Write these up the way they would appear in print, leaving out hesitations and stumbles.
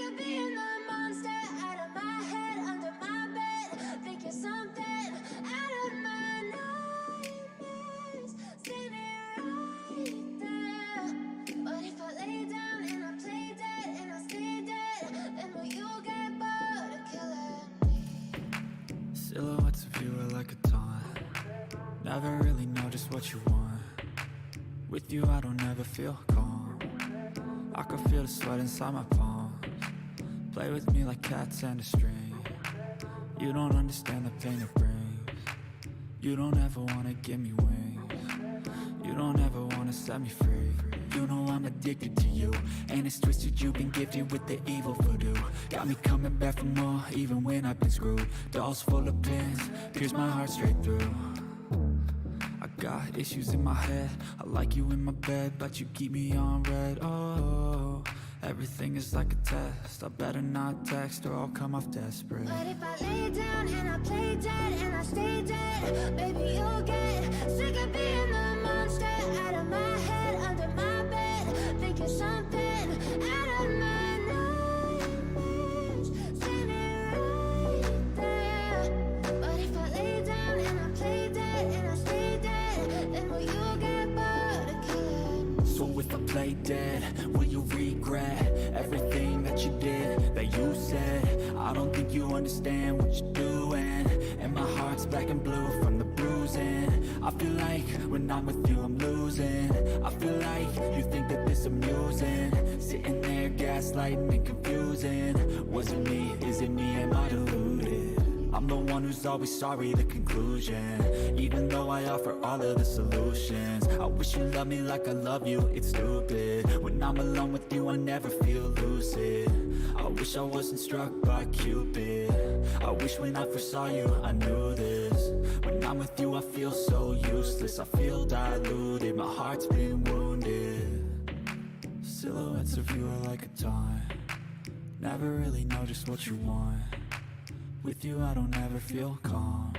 of being the monster out of my head, under my bed. Think you're something out of my nightmares, standing right there. But if I lay down and I play dead and I stay dead, then will you get bored of killing me? Silhouettes of you are like a taunt. Never really know just what you want. With you I don't ever feel calm. I can feel the sweat inside my palms. Play with me like cats and a string. You don't understand the pain it brings. You don't ever wanna give me wings. You don't ever wanna set me free. You know I'm addicted to you, and it's twisted, you've been gifted with the evil voodoo. Got me coming back for more, even when I've been screwed. Dolls full of pins, pierce my heart straight through. I got issues in my head, I like you in my bed, but you keep me on red. Oh, everything is like a test, I better not text or I'll come off desperate. But if I lay down and I play dead and I stay dead, baby you'll get sick of being the monster out of my head, under my bed. Think you're something out of my nightmares, standing right there. But if I lay down and I play dead and I stay dead, then will you get bored of killing me? So if I play dead, will you regret everything that you did, that you said? I don't think you understand what you're doing, and my heart's black and blue from the bruising. I feel like when I'm with you I'm losing. I feel like you think that this amusing, sitting there gaslighting and confusing. Was it me? Is it me? Am I deluded? I'm the one who's always sorry, the conclusion. Even though I offer all of the solutions, I wish you loved me like I love you, it's stupid. When I'm alone with you I never feel lucid. I wish I wasn't struck by Cupid. I wish when I first saw you I knew this. When I'm with you I feel so useless, I feel diluted, my heart's been wounded. Silhouettes of you are like a taunt. Never really know just what you want. With you I don't ever feel calm.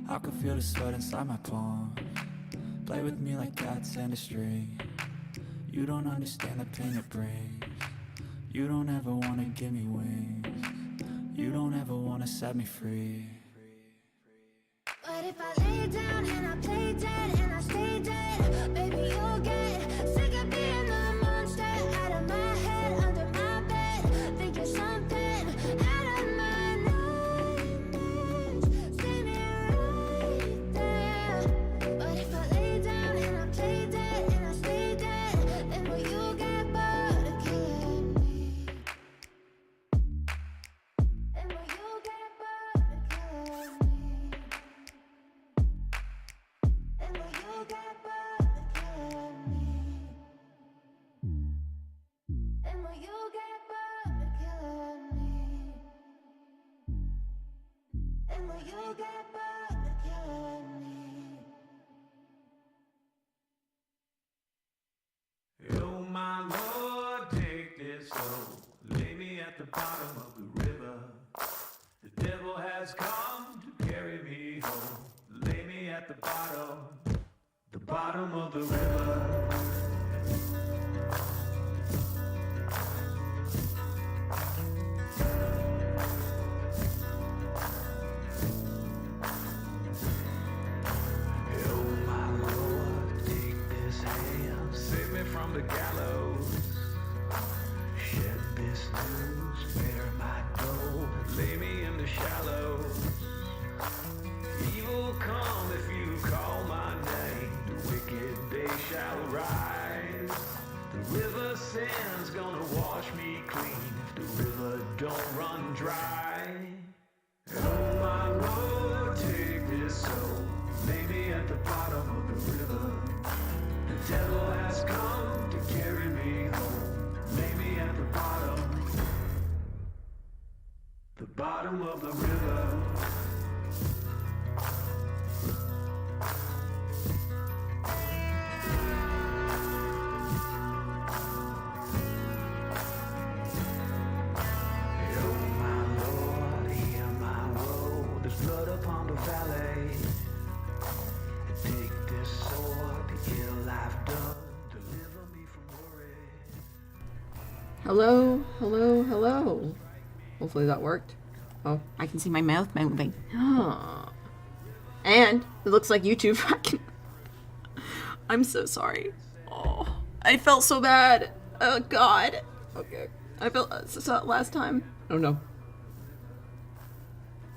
I can feel the sweat inside my palms. Play with me like cats and a string. You don't understand the pain it brings. You don't ever wanna give me wings. You don't ever wanna set me free. But if I lay down and I play dead and I stay dead, baby you'll get sick of being the monster out of my head, under my bed. Think you're something out of my nightmares, standing right there. But if I lay down and I play dead and I stay dead, then will you get bored of killing me? Then will you get bored of killing me? And will you get bored of killing me? And will you get bored of killing me? And will you get bored of killing me? Oh my Lord, take this soul, lay me at the bottom of the river. The devil has come to carry me home. Lay me at the bottom of the river. Oh my Lord, take this hand, save me from the gallows. Shed this news, bare my door, lay me in the shallows. Evil come if you call my name, the wicked they shall rise. The river sand's gonna wash me clean if the river don't run dry. Oh my Lord, take this soul, lay me at the bottom of the river. The devil has come to carry me home. Lay me at the bottom of the river. Hello, hello, hello. Hopefully that worked. Oh, I can see my mouth moving. And it looks like YouTube fucking... I'm so sorry. Oh, I felt so bad. Oh, God. Okay. I felt so last time. Oh, no.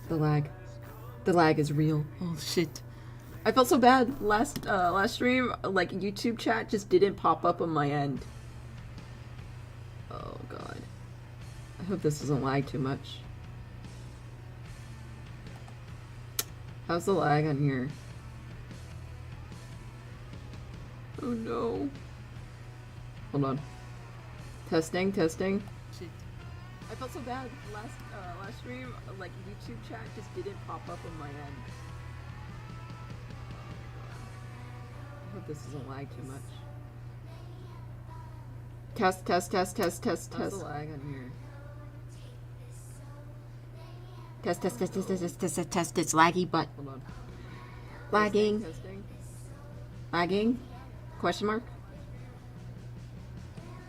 The lag. The lag is real. Oh, shit. I felt so bad last stream. Like, YouTube chat just didn't pop up on my end. Oh, God. I hope this doesn't lag too much. How's the lag on here? Oh no. Hold on. Testing, testing. Shit. I felt so bad last stream. Like, YouTube chat just didn't pop up on my end. I hope this doesn't lag too much. Test, test, test, test, test, test. How's the lag on here? Test, test, test, test, test, test, test, test. It's laggy, but hold on. Lagging. Testing. Lagging? Question mark?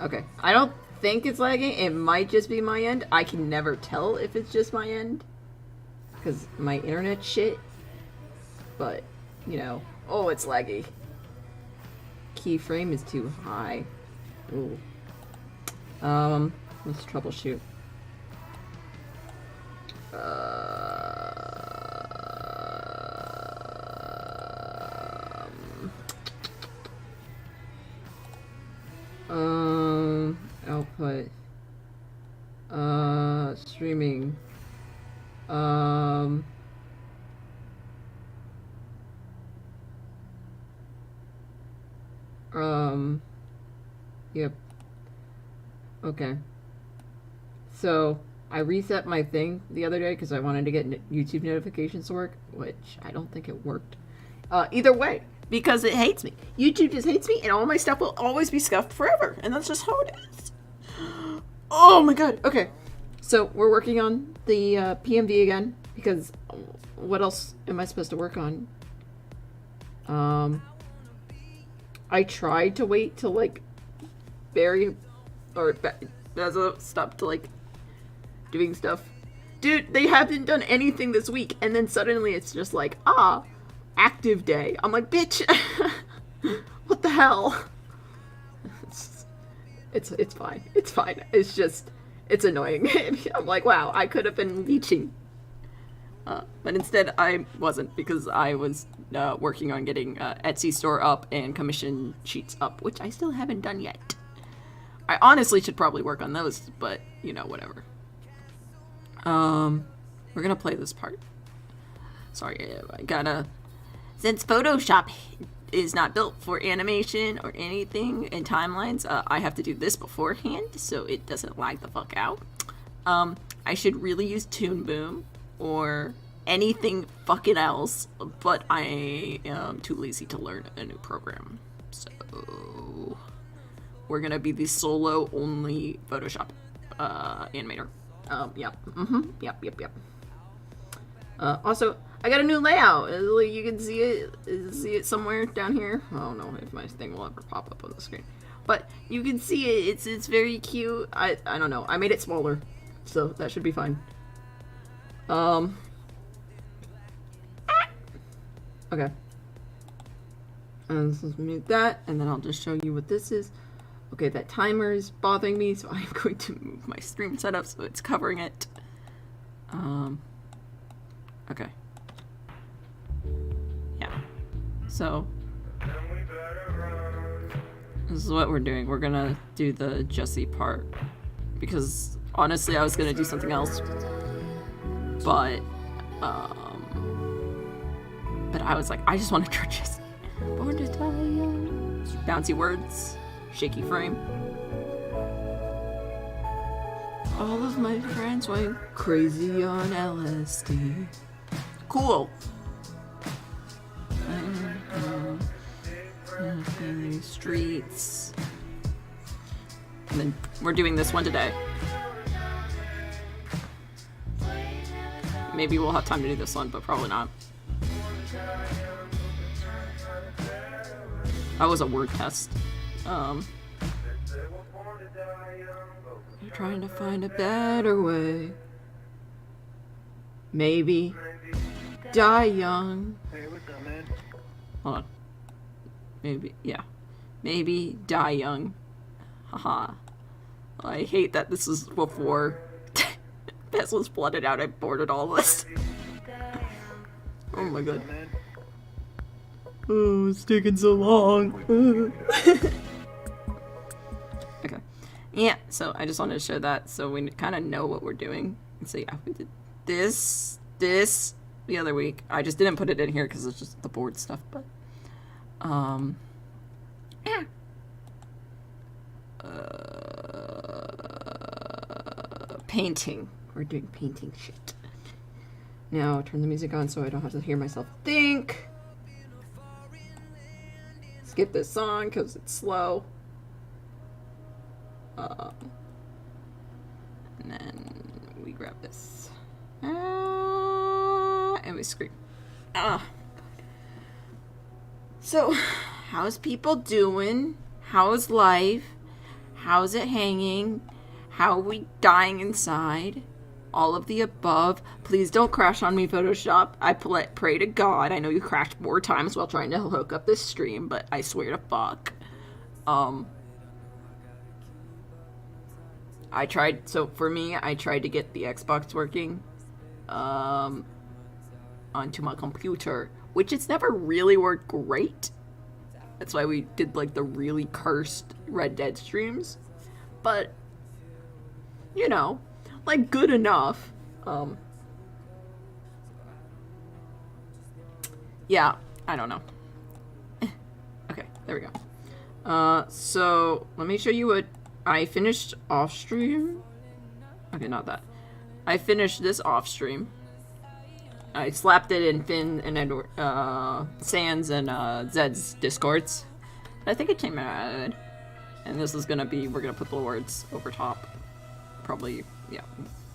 Okay. I don't think it's lagging. It might just be my end. I can never tell if it's just my end. Because my internet shit. But, you know. Oh, it's laggy. Keyframe is too high. Ooh. Let's troubleshoot. Output. Streaming. Yep. Okay. So, I reset my thing the other day because I wanted to get YouTube notifications to work, which I don't think it worked. Either way, because it hates me. YouTube just hates me, and all my stuff will always be scuffed forever, and that's just how it is. Oh my god. Okay. So, we're working on the PMV again, because what else am I supposed to work on? I tried to wait till, like, Bezza stopped, like, doing stuff. Dude, they haven't done anything this week, and then suddenly it's just like, active day. I'm like, bitch, what the hell? It's fine. It's fine. It's just, it's annoying. I'm like, wow, I could have been leeching. But instead I wasn't, because I was working on getting Etsy store up and commission sheets up, which I still haven't done yet. I honestly should probably work on those, but, you know, whatever. We're gonna play this part. Sorry, I gotta... Since Photoshop is not built for animation or anything in timelines, I have to do this beforehand, so it doesn't lag the fuck out. I should really use Toon Boom or anything fucking else, but I am too lazy to learn a new program. So... we're gonna be the solo only Photoshop animator. Yep. Yep. Also, I got a new layout. You can see it somewhere down here. I don't know if my thing will ever pop up on the screen, but you can see it. It's very cute. I don't know. I made it smaller, so that should be fine. Okay. And let's mute that, and then I'll just show you what this is. Okay, that timer is bothering me, so I'm going to move my stream setup so it's covering it. Okay. Yeah. So, this is what we're doing. We're gonna do the Jesse part. Because, honestly, I was gonna do something else. But I was like, I just want to try Jesse. Born to die young. Bouncy words. Shaky frame. All of my friends went crazy on LSD. Cool. Streets. And then we're doing this one today. Maybe we'll have time to do this one, but probably not. That was a word test. I'm trying to find a better way. Maybe die young. Hey, what's up, man? Hold on. Maybe, yeah. Maybe die young. Haha. I hate that this is before this was flooded out. I boarded all this. Oh my god. Man. Oh, it's taking so long. Okay. Yeah, so I just wanted to show that so we kind of know what we're doing. And so yeah, we did this the other week. I just didn't put it in here because it's just the board stuff, but yeah. Painting. We're doing painting shit. Now turn the music on so I don't have to hear myself think. Skip this song because it's slow. And then we grab this. And we scream. So, how's people doing? How's life? How's it hanging? How are we dying inside? All of the above. Please don't crash on me, Photoshop. I pray to God. I know you crashed 4 times while trying to hook up this stream, but I swear to fuck. I tried, so for me, I tried to get the Xbox working, onto my computer, which it's never really worked great. That's why we did, like, the really cursed Red Dead streams. But, you know, like, good enough. Yeah, I don't know. Okay, there we go. So, let me show you what I finished off stream. Okay, not that. I finished this off stream. I slapped it in Finn and Edward, Sans and Zed's Discords. I think it came out good. And this is gonna be, we're gonna put the words over top. Probably, yeah.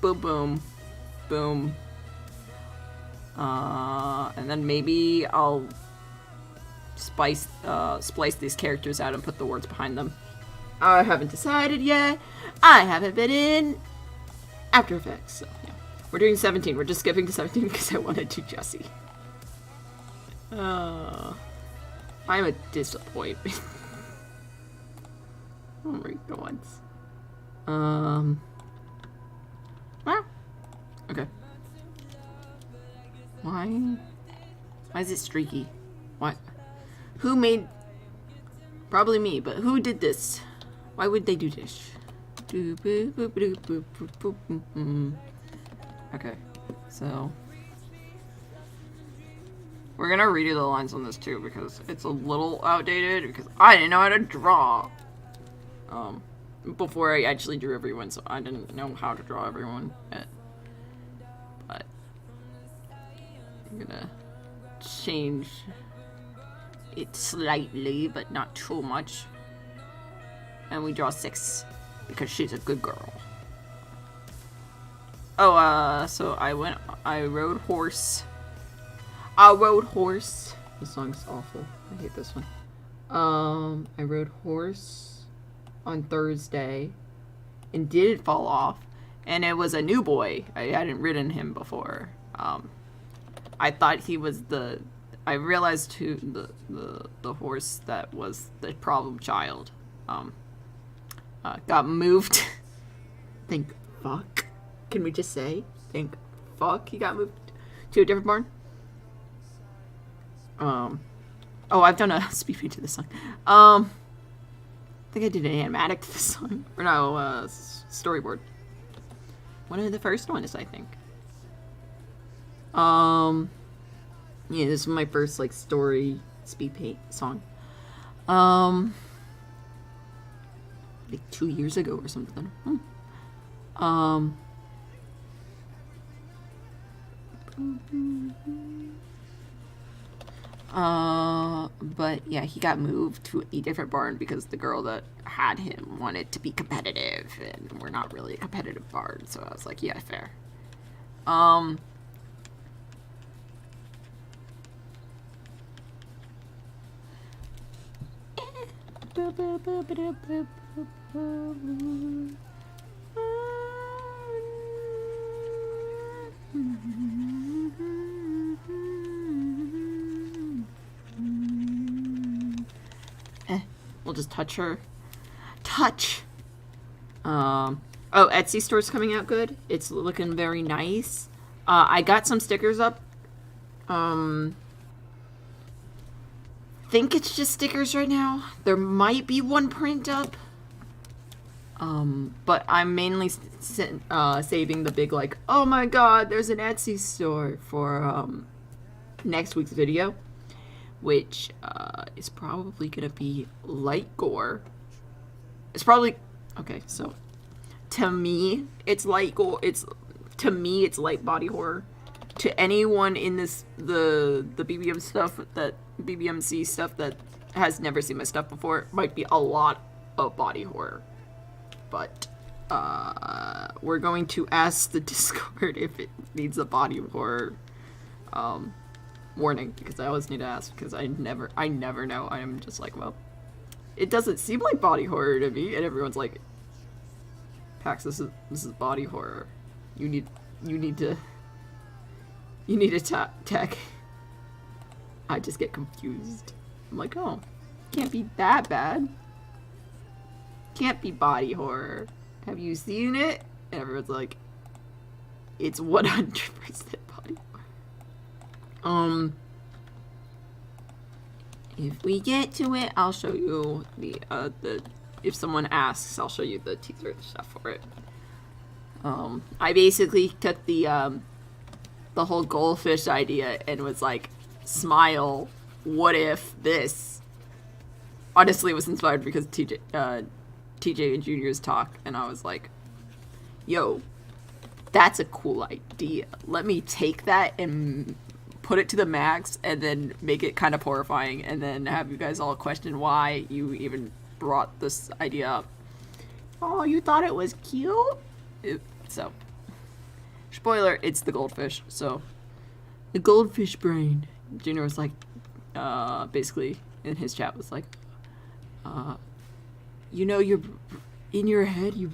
Boom, boom, boom. And then maybe I'll splice these characters out and put the words behind them. I haven't decided yet. I haven't been in After Effects, so yeah. We're doing 17. We're just skipping to 17 because I wanted to Jesse. I'm a disappointment. Oh my god. Okay. Why is it streaky? Why? Who made... Probably me, but who did this? Why would they do this? Okay, so... We're gonna redo the lines on this too, because it's a little outdated, because I didn't know how to draw. Before I actually drew everyone, so I didn't know how to draw everyone yet. But... I'm gonna change it slightly, but not too much. And we draw 6 because she's a good girl. Oh, so I rode horse. I rode horse. This song's awful. I hate this one. I rode horse on Thursday and did fall off. And it was a new boy. I hadn't ridden him before. I thought he was I realized who the horse that was the problem child. Got moved. Thank fuck. Can we just say thank fuck he got moved to a different barn? Oh, I've done a speed paint to this song. I think I did an animatic to this song. Or no, storyboard. One of the first ones, I think. Yeah, this is my first, like, story speed paint song. Like 2 years ago or something. But yeah, he got moved to a different barn because the girl that had him wanted to be competitive, and we're not really a competitive barn, so I was like, yeah, fair. just touch her. Touch! Oh, Etsy store's coming out good. It's looking very nice. I got some stickers up. Think it's just stickers right now. There might be one print up. But I'm mainly saving the big, like, oh my god, there's an Etsy store for, next week's video, which, is probably gonna be light gore. It's probably, okay, so, to me, it's light gore, to me, it's light body horror. To anyone in this, the BBMC stuff that has never seen my stuff before, it might be a lot of body horror. But, we're going to ask the Discord if it needs a body horror, warning, because I always need to ask, because I never know. I'm just like, well, it doesn't seem like body horror to me, and everyone's like, Pax, this is body horror. You need to tech. I just get confused. I'm like, oh, can't be that bad. Can't be body horror. Have you seen it? And everyone's like, it's 100% body horror. If we get to it, I'll show you the if someone asks, I'll show you the teaser stuff for it. I basically took the whole goldfish idea and was like, smile, what if this? Honestly, it was inspired because TJ and Junior's talk, and I was like, yo, that's a cool idea. Let me take that and put it to the max, and then make it kind of horrifying, and then have you guys all question why you even brought this idea up. Oh, you thought it was cute? So, spoiler, it's the goldfish, so. The goldfish brain. Junior was like, basically, in his chat was like, you know, you're in your head, you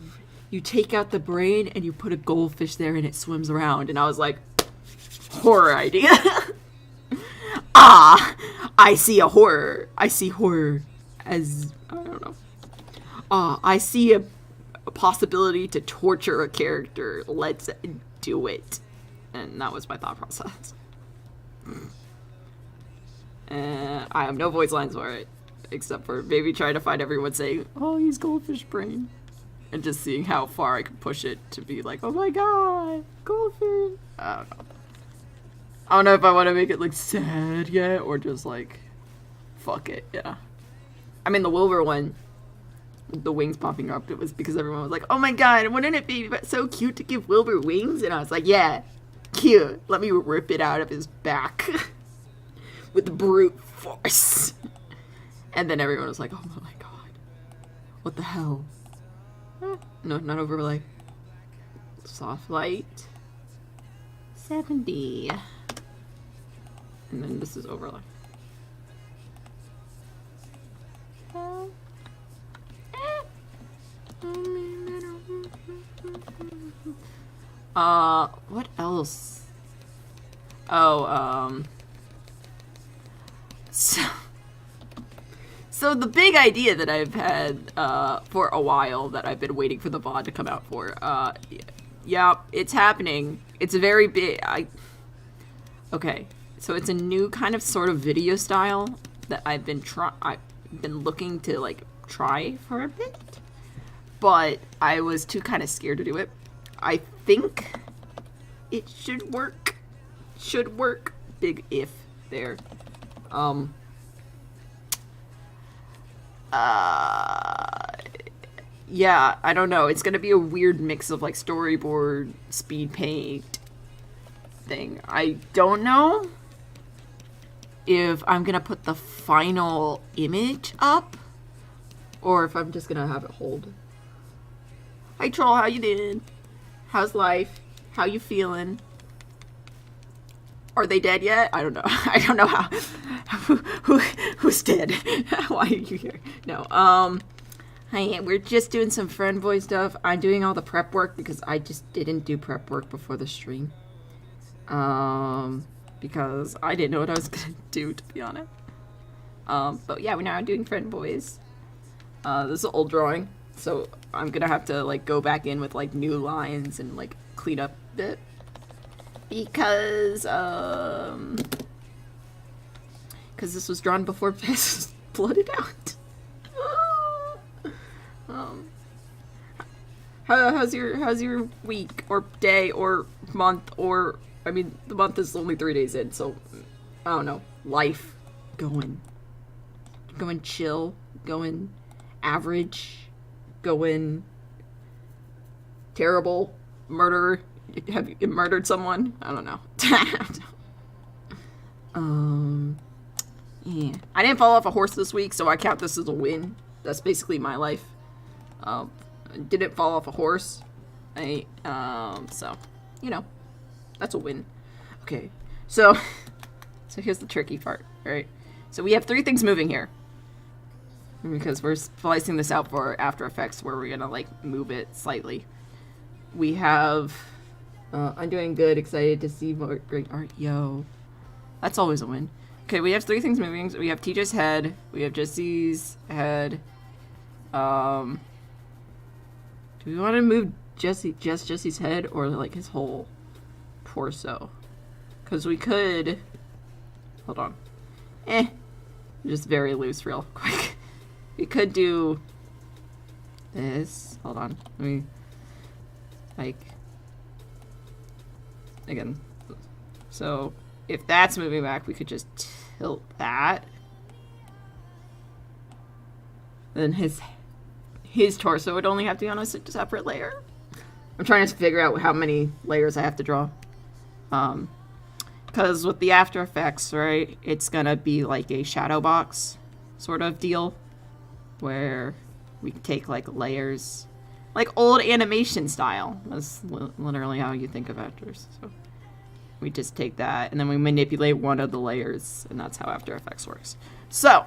take out the brain and you put a goldfish there and it swims around. And I was like, horror idea. I see a horror. I see horror as, I don't know. I see a possibility to torture a character. Let's do it. And that was my thought process. I have no voice lines for it. Except for maybe trying to find everyone saying, oh, he's goldfish brain. And just seeing how far I can push it to be like, oh my god, goldfish. I don't know. I don't know if I want to make it like sad yet, or just like, fuck it, yeah. I mean, the Wilbur one, the wings popping up, it was because everyone was like, oh my god, wouldn't it be so cute to give Wilbur wings? And I was like, yeah, cute. Let me rip it out of his back with brute force. And then everyone was like, oh my god, what the hell? No, not overlay. Soft light. 70. And then this is overlay. What else? Oh, So the big idea that I've had for a while, that I've been waiting for the VOD to come out for, yeah, it's happening. It's very big. Okay, so it's a new kind of sort of video style that I've been looking to like try for a bit, but I was too kind of scared to do it. I think it should work. Should work. Big if there. Yeah, I don't know. It's gonna be a weird mix of like storyboard, speed paint thing. I don't know if I'm gonna put the final image up or if I'm just gonna have it hold. Hi Troll, how you doing? How's life? How you feeling? Are they dead yet? I don't know. I don't know how. Who's dead? Why are you here? No. Hi, we're just doing some friend boy stuff. I'm doing all the prep work because I just didn't do prep work before the stream. Because I didn't know what I was gonna do, to be honest. But yeah, we're now doing friend boys. This is an old drawing, so I'm gonna have to like go back in with like new lines and like clean up a bit because this was drawn before Pez blooded out. How's your week or day or month, or I mean the month is only 3 days in, so I don't know, life going chill, going average, going terrible, murder. Have you murdered someone? I don't know. Yeah. I didn't fall off a horse this week, so I count this as a win. That's basically my life. Didn't fall off a horse. So, you know, that's a win. Okay, so here's the tricky part, right? So we have 3 things moving here. Because we're splicing this out for After Effects, where we're gonna, like, move it slightly. We have, I'm doing good, excited to see more great art, yo. That's always a win. Okay, we have 3 things moving. So we have TJ's head, we have Jesse's head, do we want to move Jesse's head, or, like, his whole torso? Because we could, hold on, just very loose real quick. We could do this, hold on, let me, like, again, so if that's moving back, we could just tilt that, then his torso would only have to be on a separate layer. I'm trying to figure out how many layers I have to draw. Because with the After Effects, right, it's gonna be like a shadow box sort of deal, where we take like layers, like old animation style. That's literally how you think of actors. So we just take that and then we manipulate one of the layers, and that's how After Effects works. So,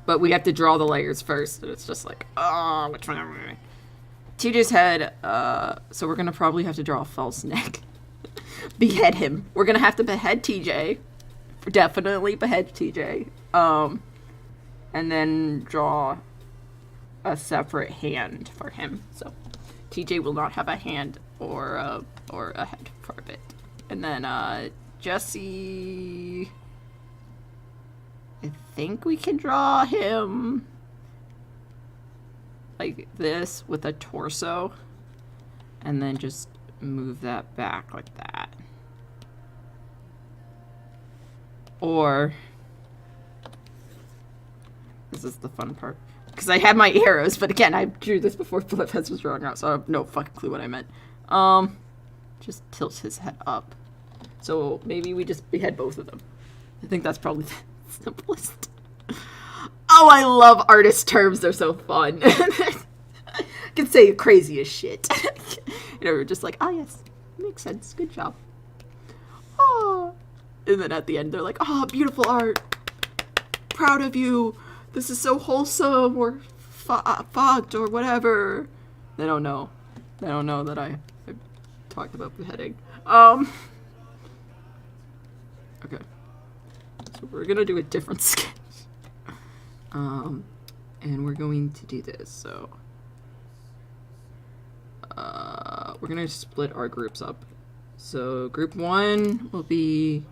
but we have to draw the layers first, and it's just like, oh, which one am I? TJ's head, so we're gonna probably have to draw a false neck. Behead him. We're gonna have to behead TJ. Definitely behead TJ. And then draw a separate hand for him. So TJ will not have a hand or a head for a bit. And then Jesse, I think we can draw him like this with a torso, and then just move that back like that. Or, this is the fun part, because I have my arrows, but again, I drew this before Flipheads was drawing out, so I have no fucking clue what I meant. Just tilt his head up. So maybe we just behead both of them. I think that's probably the simplest. Oh, I love artist terms. They're so fun. I can say crazy as shit. You know, we're just like, oh yes, makes sense. Good job. Oh. And then at the end, they're like, oh, beautiful art. Proud of you. This is so wholesome, or fucked, or whatever. They don't know. They don't know that I talked about beheading. Okay. So we're gonna do a different sketch. And we're going to do this, so we're gonna split our groups up. So group 1 will be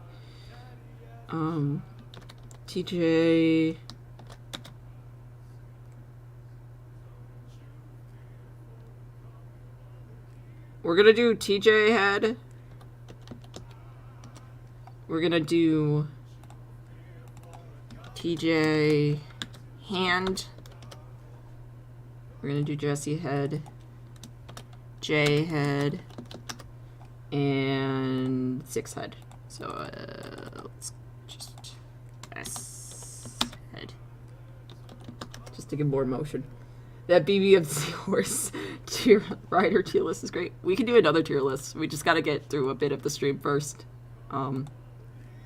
TJ, we're gonna do TJ head, we're gonna do TJ hand, we're gonna do Jesse head, J head, and 6 head. So let's just S head, just to get more motion. That BBMC horse rider tier list is great. We can do another tier list. We just got to get through a bit of the stream first.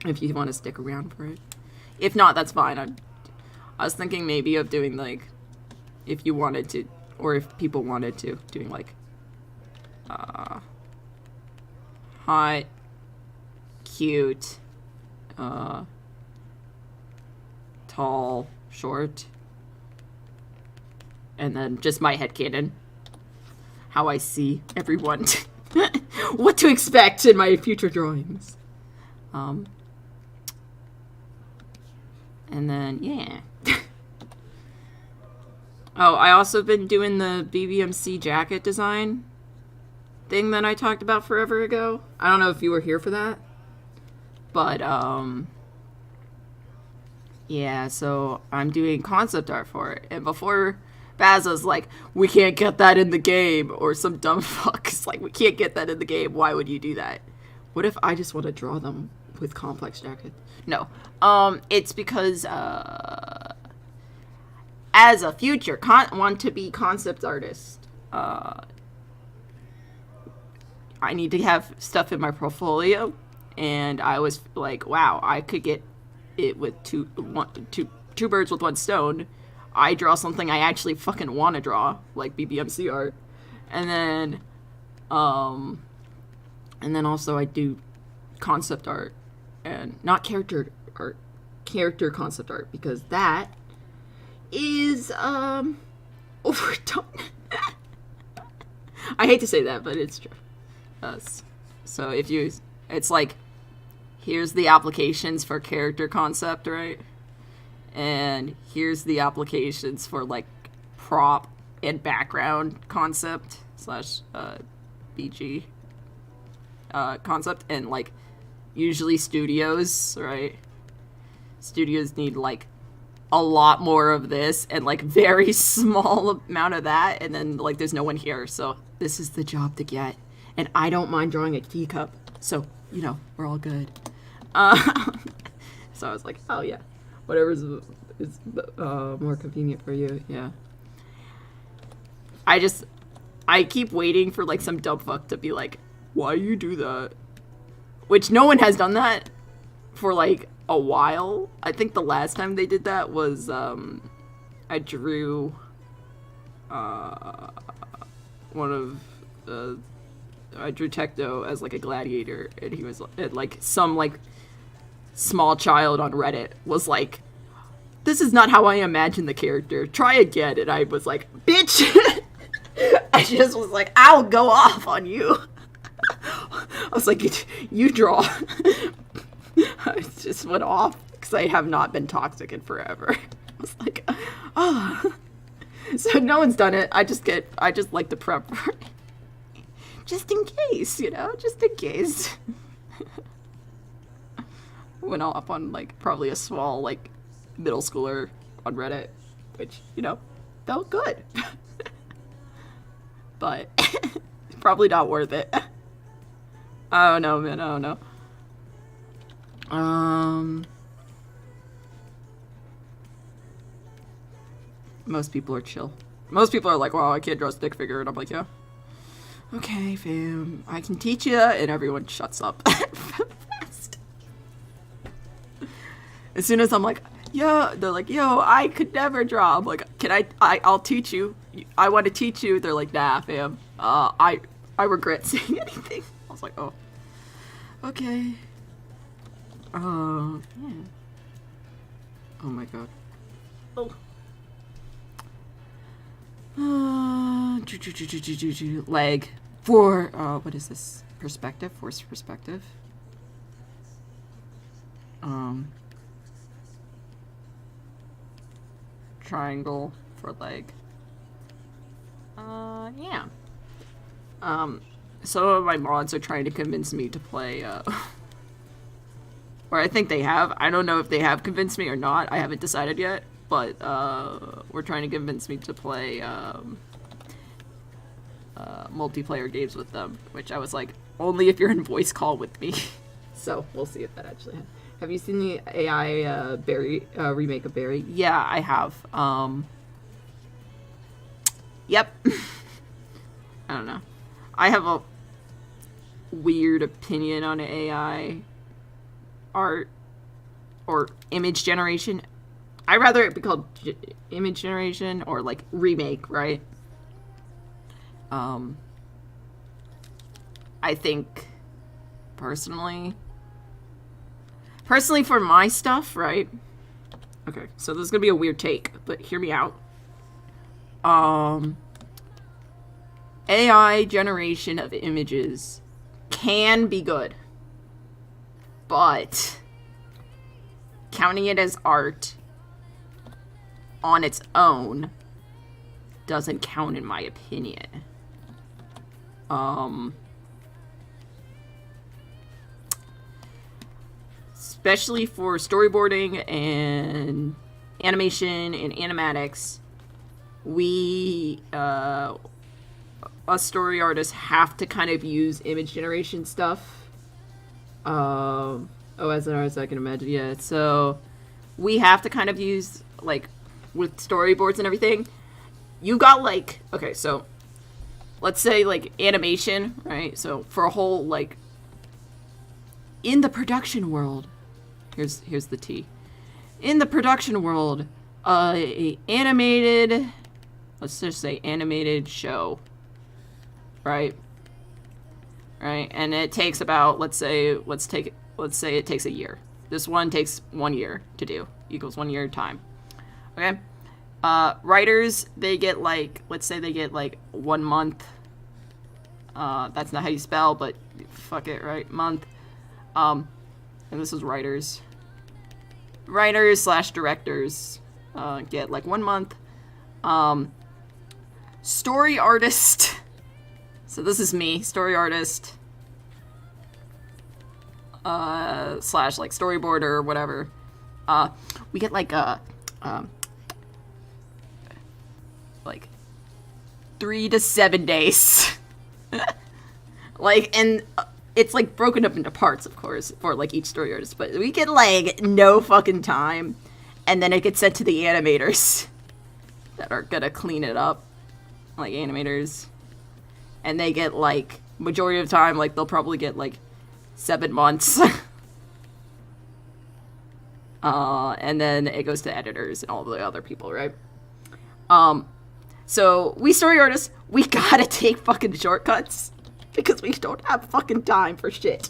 If you want to stick around for it. If not, that's fine. I was thinking maybe of doing like, if you wanted to, or if people wanted to, doing like hot, cute, tall, short, and then just my headcanon. How I see everyone. What to expect in my future drawings. And then, yeah. Oh, I also been doing the BBMC jacket design thing that I talked about forever ago. I don't know if you were here for that. But, yeah, so I'm doing concept art for it. And before Bazza's like, we can't get that in the game, or some dumb fucks like, we can't get that in the game, why would you do that? What if I just want to draw them with complex jackets? No. It's because, as a future want to be concept artist, I need to have stuff in my portfolio, and I was like, wow, I could get it with two birds with one stone. I draw something I actually fucking want to draw, like BBMC art, and then also I do concept art, and not character art, character concept art, because that is overdone. I hate to say that, but it's true. So if you, it's like, here's the applications for character concept, right? And here's the applications for like prop and background concept slash BG concept, and like usually studios, right? Studios need like a lot more of this and like very small amount of that, and then like there's no one here, so this is the job to get. And I don't mind drawing a teacup, so you know, we're all good. So I was like, oh yeah, whatever is more convenient for you. Yeah, I keep waiting for like some dumb fuck to be like, why you do that? Which no one has done that for like a while. I think the last time they did that was I drew I drew Tecto as like a gladiator, and he was like some like small child on Reddit was like, this is not how I imagine the character, try again. And I was like, bitch. I just was like, I'll go off on you. I was like, you draw. I just went off because I have not been toxic in forever. I was like, oh. So no one's done it. I just like to prep for it. Just in case, you know, just in case. Went off on like probably a small like middle schooler on Reddit, which, you know, felt good. But probably not worth it. I don't know, man, I don't know. Most people are chill. Most people are like, wow, I can't draw a stick figure, and I'm like, yeah. Okay, fam, I can teach you, and everyone shuts up fast. As soon as I'm like, yo, they're like, yo, I could never draw. I'm like, I'll teach you. I want to teach you. They're like, nah, fam. I regret saying anything. I was like, oh, okay. Yeah. Oh my god. Oh. Leg. For, what is this? Perspective? Force perspective? Triangle for leg. Yeah. Some of my mods are trying to convince me to play, or I think they have. I don't know if they have convinced me or not. I haven't decided yet. But, we're trying to convince me to play, multiplayer games with them, which I was like, only if you're in voice call with me. So, we'll see if that actually happens. Have you seen the AI, Barry, remake of Barry? Yeah, I have. Yep. I don't know. I have a weird opinion on AI art or image generation. I'd rather it be called image generation or like remake, right? I think personally for my stuff, right? Okay, so this is gonna be a weird take, but hear me out. AI generation of images can be good, but counting it as art on its own doesn't count in my opinion. Especially for storyboarding and animation and animatics, we us story artists have to kind of use image generation stuff. As an artist, I can imagine. Yeah, so we have to kind of use, like, with storyboards and everything. You got, like, okay, so let's say, like, animation, right? So for a whole, like, in the production world, here's the T. In the production world, a animated, let's just say animated show, right? Right, and it takes about, let's say it takes a year. This one takes 1 year to do, equals 1 year time. Okay? Writers, they get, like, let's say they get, like, 1 month. That's not how you spell, but fuck it, right? Month. And this is writers. Writers/directors get, like, 1 month. Story artist. So this is me, story artist. Slash, like, storyboarder or whatever. We get, like, like 3 to 7 days. Like, and it's, like, broken up into parts, of course, for, like, each story artist, but we get, like, no fucking time, and then it gets sent to the animators that are gonna clean it up, like, animators, and they get, like, majority of the time, like, they'll probably get, like, 7 months. And then it goes to editors and all the other people, right? So we story artists, we gotta take fucking shortcuts because we don't have fucking time for shit.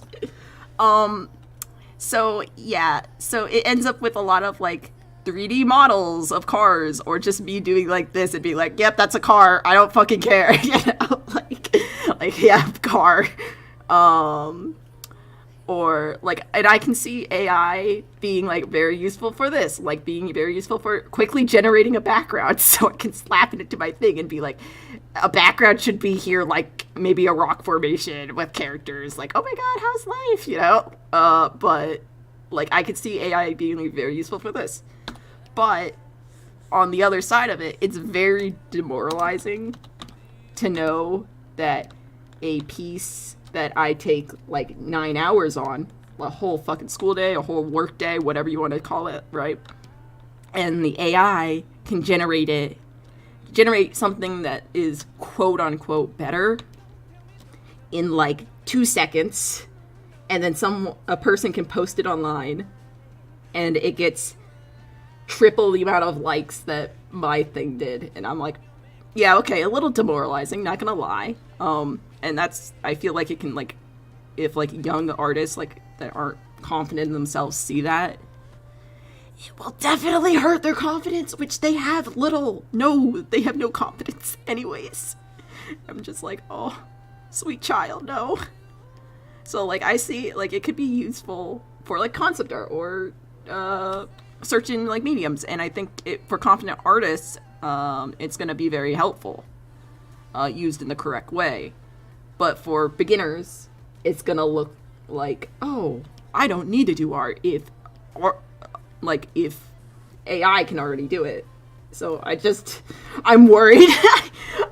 So yeah, so it ends up with a lot of, like, 3D models of cars, or just me doing like this and being like, yep, that's a car, I don't fucking care. You know, like yeah, car. Or, like, and I can see AI being, like, very useful for this, like, being very useful for quickly generating a background, so I can slap it into my thing and be like, a background should be here, like, maybe a rock formation with characters, like, oh my god, how's life, you know? But, like, I could see AI being, like, very useful for this. But, on the other side of it, it's very demoralizing to know that a piece that I take, like, 9 hours on, a whole fucking school day, a whole work day, whatever you want to call it, right? And the AI can generate something that is quote unquote better in, like, 2 seconds, and then a person can post it online and it gets triple the amount of likes that my thing did, and I'm like, yeah, okay, a little demoralizing, not gonna lie. And that's, I feel like it can, like, if, like, young artists, like, that aren't confident in themselves see that, it will definitely hurt their confidence, which they have they have no confidence anyways. I'm just like, oh, sweet child, no. So, like, I see, like, it could be useful for, like, concept art or certain, like, mediums, and I think for confident artists, it's gonna be very helpful, used in the correct way. But for beginners, it's gonna look like, oh, I don't need to do art if AI can already do it. So I'm worried.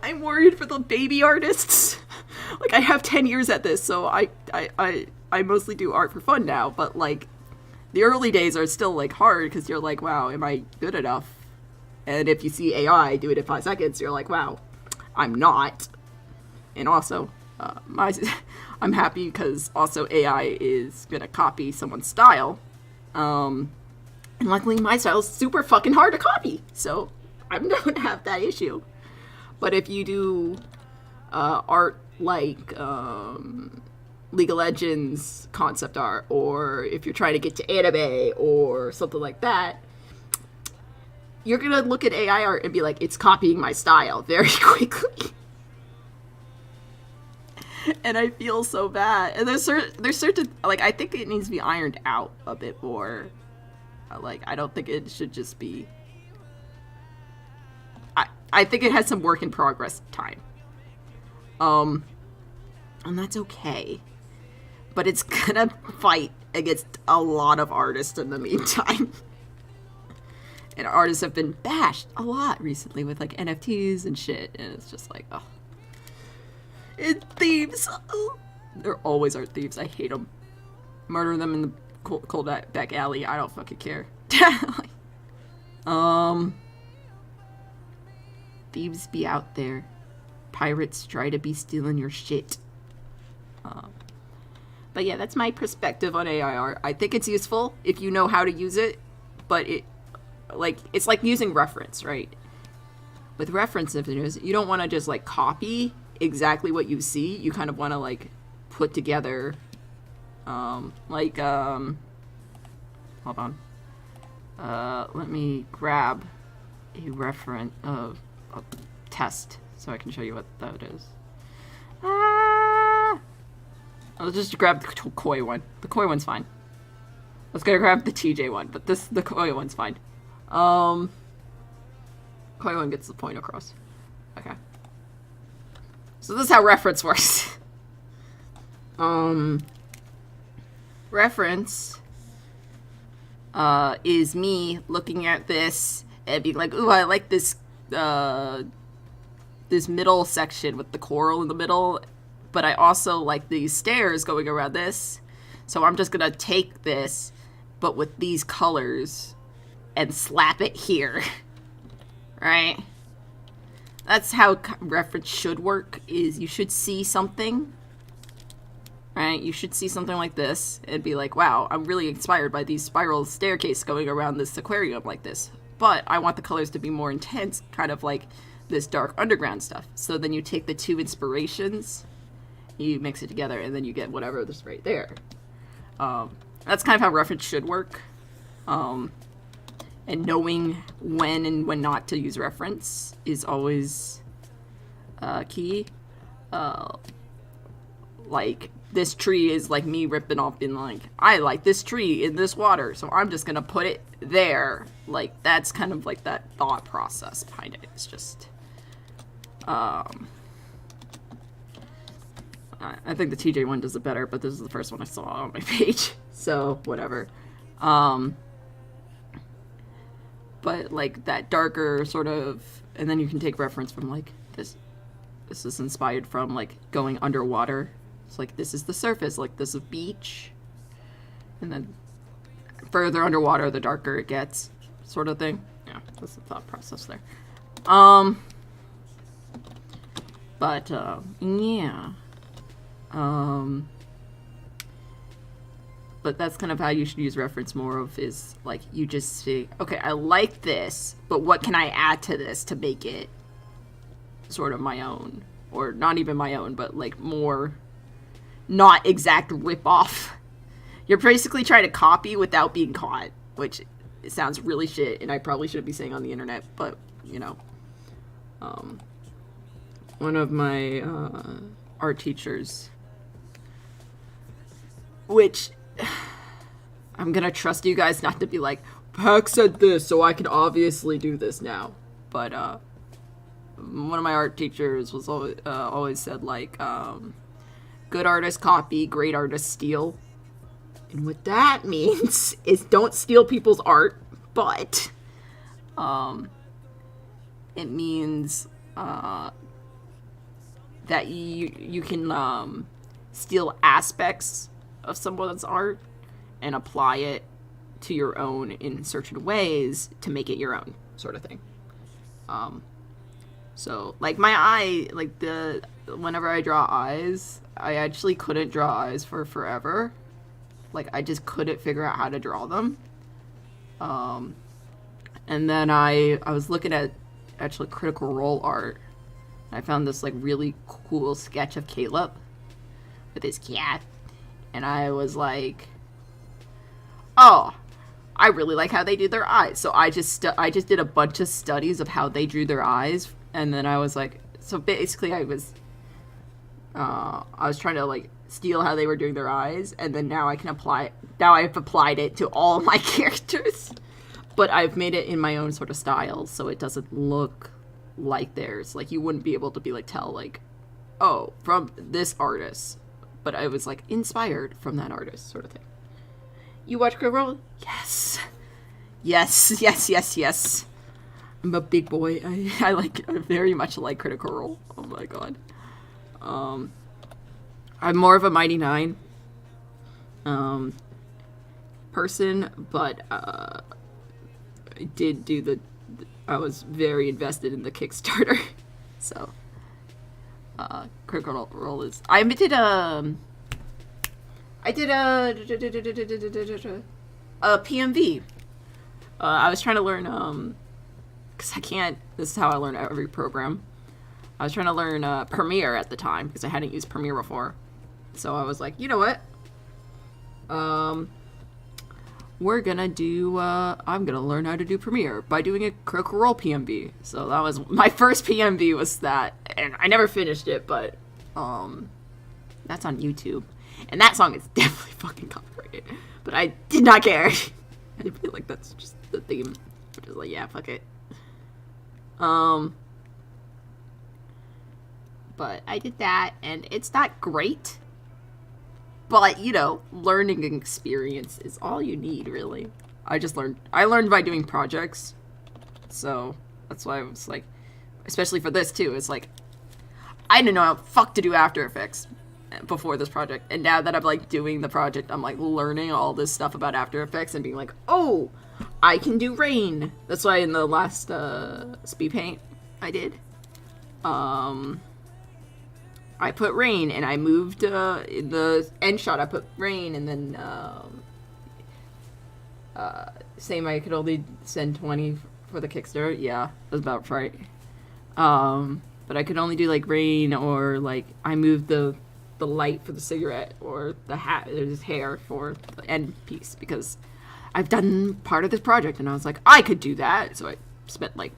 I'm worried for the baby artists. Like, I have 10 years at this, so I mostly do art for fun now, but, like, the early days are still, like, hard, because you're like, wow, am I good enough? And if you see AI do it in 5 seconds, you're like, wow, I'm not. And also, I'm happy because also AI is gonna copy someone's style. And luckily my style is super fucking hard to copy, so I don't have that issue. But if you do art like League of Legends concept art, or if you're trying to get to anime or something like that, you're gonna look at AI art and be like, it's copying my style very quickly. And I feel so bad. And there's certain, like, I think it needs to be ironed out a bit more. Like, I don't think it should just be... I think it has some work in progress time. And that's okay. But it's gonna fight against a lot of artists in the meantime. And artists have been bashed a lot recently with, like, NFTs and shit. And it's just like, oh. And thieves. Oh. They're always art thieves. I hate them. Murder them in the cold back alley. I don't fucking care. Thieves be out there. Pirates try to be stealing your shit. But yeah, that's my perspective on AI art. I think it's useful if you know how to use it, but it's like using reference, right? With reference images, you don't want to just like copy exactly what you see. You kind of want to like put together, hold on. Let me grab a reference of a test so I can show you what that is. I'll just grab the koi one. The koi one's fine. I was gonna grab the TJ one, but the koi one's fine. Koi one gets the point across. Okay. So this is how reference works. Reference is me looking at this and being like, ooh, I like this this middle section with the coral in the middle, but I also like these stairs going around this. So I'm just gonna take this, but with these colors, and slap it here. Right? That's how reference should work, is you should see something. Right? You should see something like this and be like, wow, I'm really inspired by these spiral staircase going around this aquarium like this. But I want the colors to be more intense, kind of like this dark underground stuff. So then you take the two inspirations, you mix it together, and then you get whatever is right there. That's kind of how reference should work. And knowing when and when not to use reference is always key. Like, this tree is like me ripping off being like, I like this tree in this water, so I'm just gonna put it there. Like, that's kind of like that thought process behind it. It's just, I think the TJ one does it better, but this is the first one I saw on my page, so whatever. But like that darker sort of, and then you can take reference from like this is inspired from like going underwater. It's like, this is the surface, like this is beach, and then further underwater the darker it gets, sort of thing. Yeah, that's the thought process there. But yeah. But that's kind of how you should use reference more of, is like, you just say, okay, I like this, but what can I add to this to make it sort of my own? Or not even my own, but like more not exact rip-off. You're basically trying to copy without being caught, which it sounds really shit, and I probably shouldn't be saying on the internet, but, you know. One of my art teachers, which I'm gonna trust you guys not to be like, Pac said this, so I can obviously do this now. But one of my art teachers was always said, like, good artists copy, great artists steal. And what that means is don't steal people's art, but it means that you can steal aspects of someone's art and apply it to your own in certain ways to make it your own, sort of thing. So like my eye, like whenever I draw eyes, I actually couldn't draw eyes for forever. Like, I just couldn't figure out how to draw them. And then I was looking at actually Critical Role art. I found this like really cool sketch of Caleb with his cat. And I was like, oh, I really like how they do their eyes. So I just did a bunch of studies of how they drew their eyes, and then I was like, so basically I was trying to like steal how they were doing their eyes, and then now I can apply. Now I've applied it to all my characters, but I've made it in my own sort of style, so it doesn't look like theirs. Like you wouldn't be able to be like tell like, oh, from this artist, but I was like inspired from that artist, sort of thing. You watch Critical Role? Yes. Yes. I'm a big boy. I very much like Critical Role. Oh my god. I'm more of a Mighty Nine person, but I did do I was very invested in the Kickstarter. So Critical Role is I did a PMV. I was trying to learn because I can't. This is how I learn every program. I was trying to learn Premiere at the time because I hadn't used Premiere before. So I was like, you know what? We're gonna do. I'm gonna learn how to do Premiere by doing a Critical Role PMV. So that was my first PMV. Was that, and I never finished it, but that's on YouTube. And that song is definitely fucking copyrighted. But I did not care. I feel like that's just the theme. I'm just like, yeah, fuck it. But I did that, and it's not great. But, you know, learning experience is all you need, really. I learned by doing projects. So, that's why I was like, especially for this, too. It's like, I didn't know how the fuck to do After Effects before this project, and now that I'm like doing the project, I'm like learning all this stuff about After Effects and being like, oh, I can do rain. That's why in the last speed paint I did, I put rain, and I moved in the end shot I put rain, and then same, I could only send 20 for the Kickstarter. Yeah, that's about right. But I could only do like rain, or like I moved the light for the cigarette, or the hat, his hair for the end piece, because I've done part of this project and I was like, I could do that. So I spent like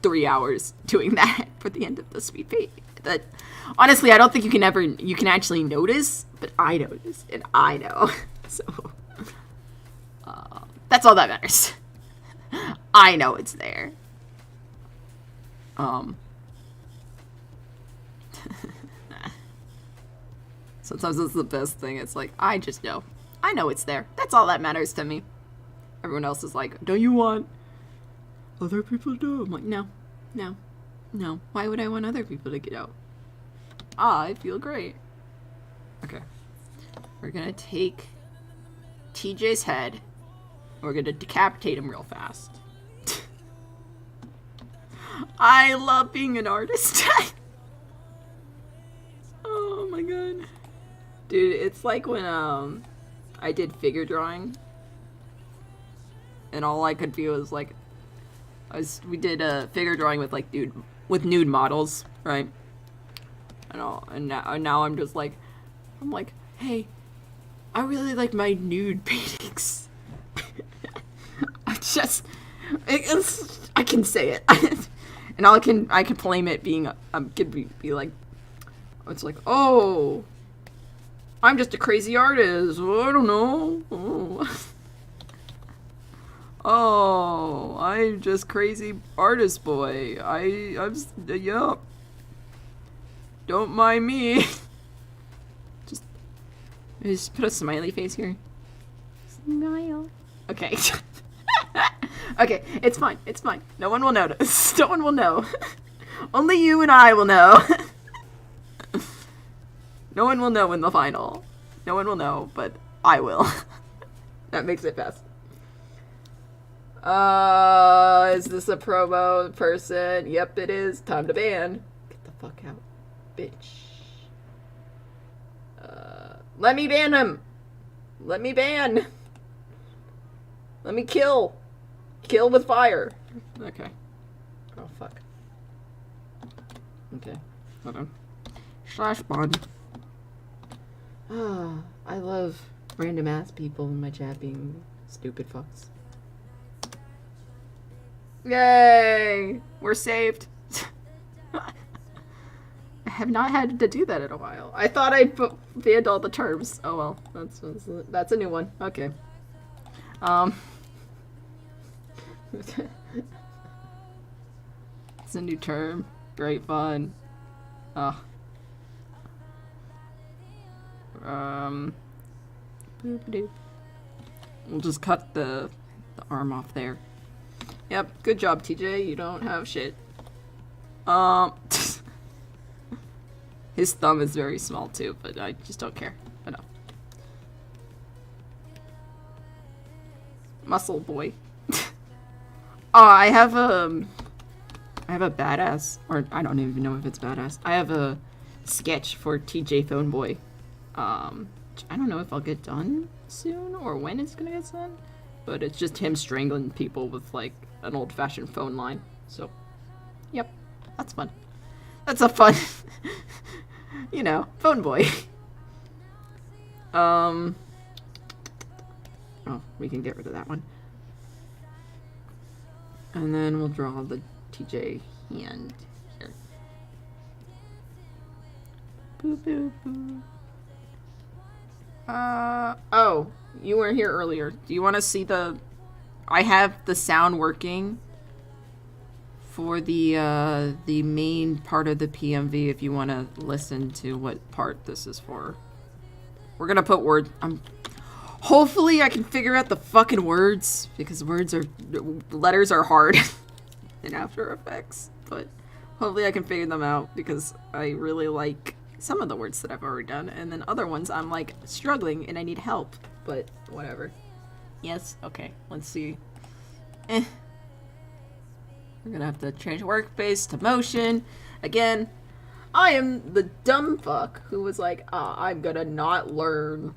3 hours doing that for the end of the speed paint. That honestly, I don't think you can actually notice, but I notice and I know. So that's all that matters. I know it's there. Sometimes it's the best thing. It's like, I just know. I know it's there. That's all that matters to me. Everyone else is like, don't you want other people to know? I'm like, no. Why would I want other people to get out? I feel great. Okay. We're gonna take TJ's head. We're gonna decapitate him real fast. I love being an artist. Oh my god. Dude, it's like when I did figure drawing, and all I could do was like, we did a figure drawing with like nude models, right? And now I'm just like, hey, I really like my nude paintings. I can say it, and I can claim it being could be like, it's like, oh, I'm just a crazy artist. I don't know. Oh, I'm just crazy artist boy. I'm yeah. Don't mind me. just put a smiley face here. Smile. Okay. Okay, it's fine. It's fine. No one will notice. No one will know. Only you and I will know. No one will know in the final. No one will know, but I will. That makes it best. Is this a promo person? Yep, it is. Time to ban. Get the fuck out, bitch. Let me ban him. Let me ban. Let me kill. Kill with fire. Okay. Oh, fuck. Okay. Hold on. /bond. I love random ass people in my chat being stupid fucks. Yay! We're saved. I have not had to do that in a while. I thought I'd banned all the terms. Oh well, that's a new one. Okay. It's a new term. Great fun. Oh. Boop-a-doop. We'll just cut the arm off there. Yep, good job, TJ. You don't have shit. His thumb is very small too, but I just don't care. Enough. Muscle boy. Oh, I have a badass, or I don't even know if it's badass. I have a sketch for TJ Phone Boy. Which I don't know if I'll get done soon or when it's gonna get done, but it's just him strangling people with like an old-fashioned phone line. So, yep, that's fun. That's a fun, you know, phone boy. Oh, we can get rid of that one. And then we'll draw the TJ hand here. Boop, boop, boop. Oh, you weren't here earlier. Do you want to see the... I have the sound working for the main part of the PMV if you want to listen to what part this is for. We're gonna put words... hopefully I can figure out the fucking words, because letters are hard in After Effects, but hopefully I can figure them out, because I really like some of the words that I've already done, and then other ones I'm like struggling and I need help, but whatever. Yes, okay, let's see. We're gonna have to change workspace to motion. Again, I am the dumb fuck who was like, I'm gonna not learn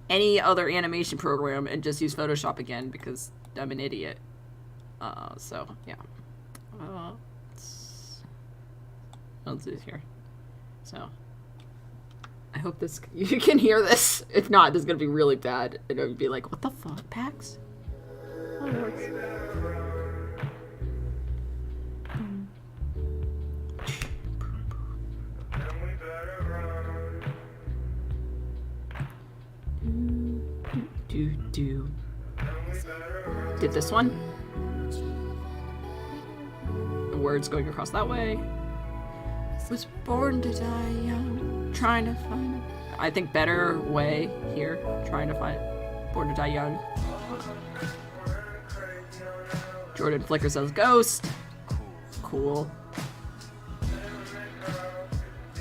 any other animation program and just use Photoshop again because I'm an idiot. So, yeah. Let's do this here. So, I hope this, you can hear this. If not, this is gonna be really bad. And it would be like, what the fuck, Pax? Oh, it works. Did this one. The words going across that way. Was born to die young, trying to find I think better way here, trying to find born to die young. Jordan flickers as ghost. Cool.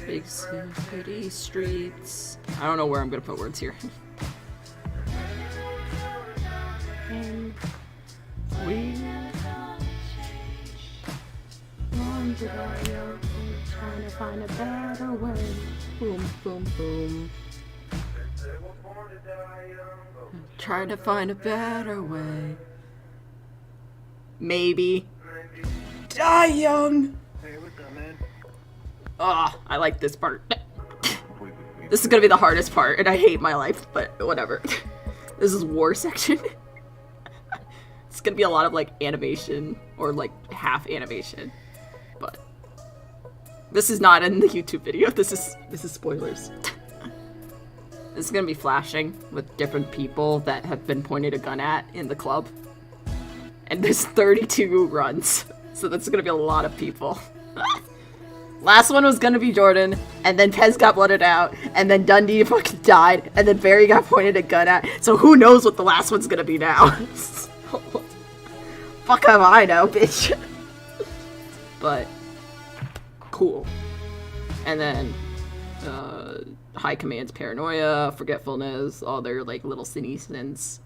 Big city streets. I don't know where I'm gonna put words here. We born to die young, trying to find a better way. Boom, boom, boom. Trying to find a better way. Maybe. Die young. Hey, what's up, man? Ah, I like this part. This is gonna be the hardest part, and I hate my life, but whatever. This is war section. It's gonna be a lot of like animation or like half animation, but this is not in the YouTube video. This is spoilers. This is gonna be flashing with different people that have been pointed a gun at in the club, and there's 32 runs, so that's gonna be a lot of people. Last one was gonna be Jordan, and then Pez got blooded out, and then Dundee fucking died, and then Barry got pointed a gun at, so who knows what the last one's gonna be now. Fuck have I know, bitch. But cool. And then High Command's paranoia, forgetfulness, all their like little cine sins.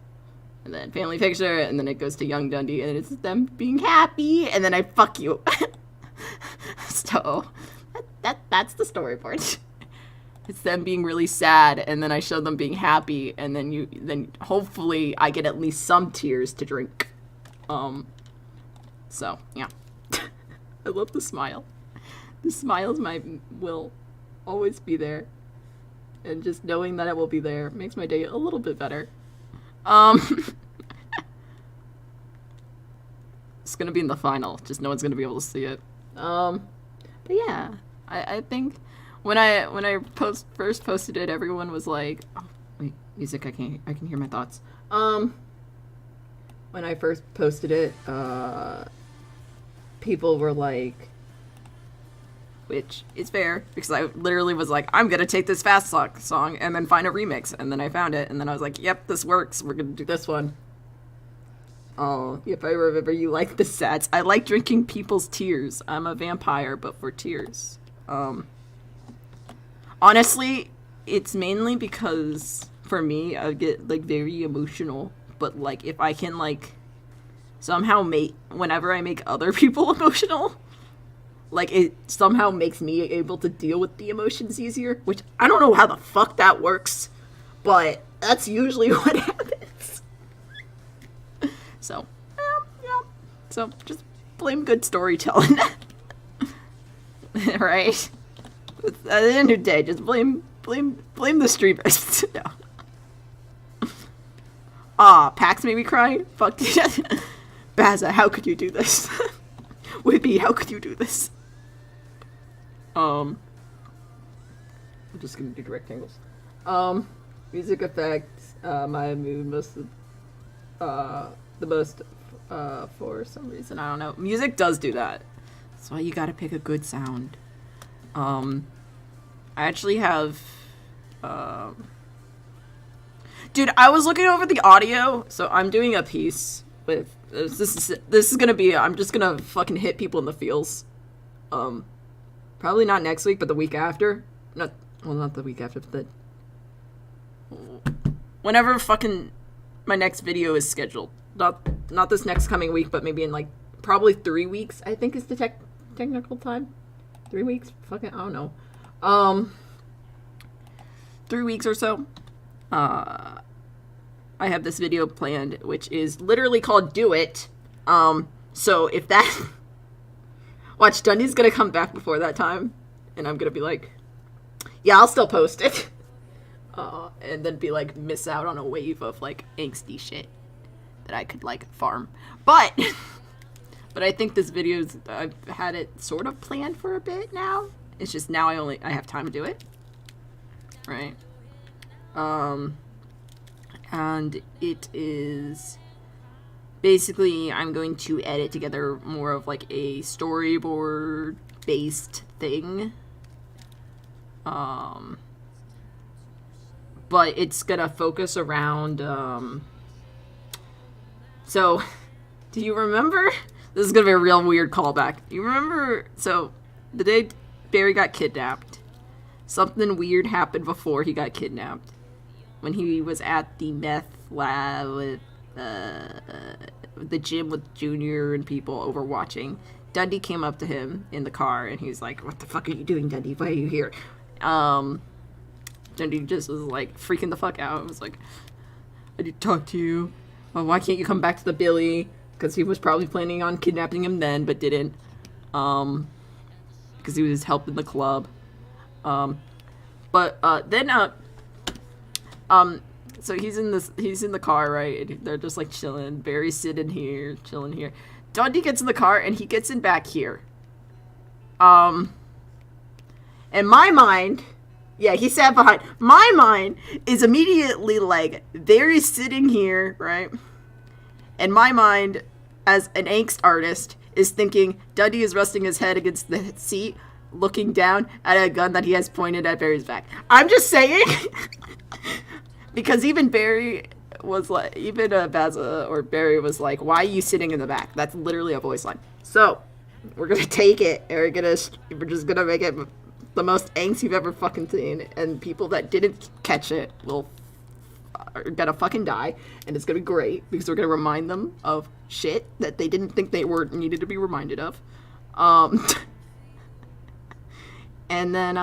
And then family picture, and then it goes to young Dundee, and it's them being happy, and then I fuck you. So that's the storyboard. It's them being really sad, and then I show them being happy, and then hopefully I get at least some tears to drink. So yeah. I love the smile. The smile will always be there, and just knowing that it will be there makes my day a little bit better. It's gonna be in the final. Just no one's gonna be able to see it. But yeah, I think when I first posted it, everyone was like, oh, wait, music. I can hear my thoughts. When I first posted it, people were like, which is fair, because I literally was like, I'm gonna take this fast song and then find a remix, and then I found it, and then I was like, yep, this works, we're gonna do this one. Oh, if I remember, you like the sets. I like drinking people's tears. I'm a vampire, but for tears. Honestly, it's mainly because, for me, I get, like, very emotional, but, like, if I can, like, somehow whenever I make other people emotional, like, it somehow makes me able to deal with the emotions easier, which I don't know how the fuck that works, but that's usually what happens. So, yeah. So, just blame good storytelling. Right? At the end of the day, just blame the streamers. No. Pax made me cry? Fuck. Baza, how could you do this? Whippy, how could you do this? I'm just gonna do direct angles. Music effects, my mood the most, for some reason, I don't know. Music does do that. That's why you gotta pick a good sound. I actually have, dude, I was looking over the audio, so I'm doing a piece with, this is gonna be, I'm just gonna fucking hit people in the feels. Probably not next week, but the week after. Not the week after, but whenever fucking my next video is scheduled. Not this next coming week, but maybe in, like, probably 3 weeks, I think is the technical time. 3 weeks? Fucking, I don't know. 3 weeks or so. I have this video planned, which is literally called Do It. So if that... Watch, Dundee's gonna come back before that time, and I'm gonna be like, yeah, I'll still post it. And then be like, miss out on a wave of, like, angsty shit that I could, like, farm. But I think this video's, I've had it sort of planned for a bit now. It's just now I have time to do it. Right? And it is basically, I'm going to edit together more of, like, a storyboard based thing. But it's gonna focus around, so, do you remember? This is gonna be a real weird callback. You remember, so, the day Barry got kidnapped, something weird happened before he got kidnapped. When he was at the meth lab with, the gym with Junior and people overwatching, Dundee came up to him in the car, and he was like, what the fuck are you doing, Dundee? Why are you here? Dundee just was, like, freaking the fuck out. It was like, I need to talk to you. Well, why can't you come back to the Billy? Because he was probably planning on kidnapping him then, but didn't. Because he was helping the club. So he's in the car, right? And they're just, like, chilling. Barry's sitting here, chilling here. Dundee gets in the car, and he gets in back here. In my mind... Yeah, he sat behind. My mind is immediately like, Barry's sitting here, right? And my mind, as an angst artist, is thinking Dundee is resting his head against the seat, looking down at a gun that he has pointed at Barry's back. I'm just saying, because even Barry was like, even Baza or Barry was like, why are you sitting in the back? That's literally a voice line. So, we're gonna take it, and we're just gonna make it the most angst you've ever fucking seen, and people that didn't catch it are gonna fucking die, and it's gonna be great, because we're gonna remind them of shit that they didn't think they needed to be reminded of. And then,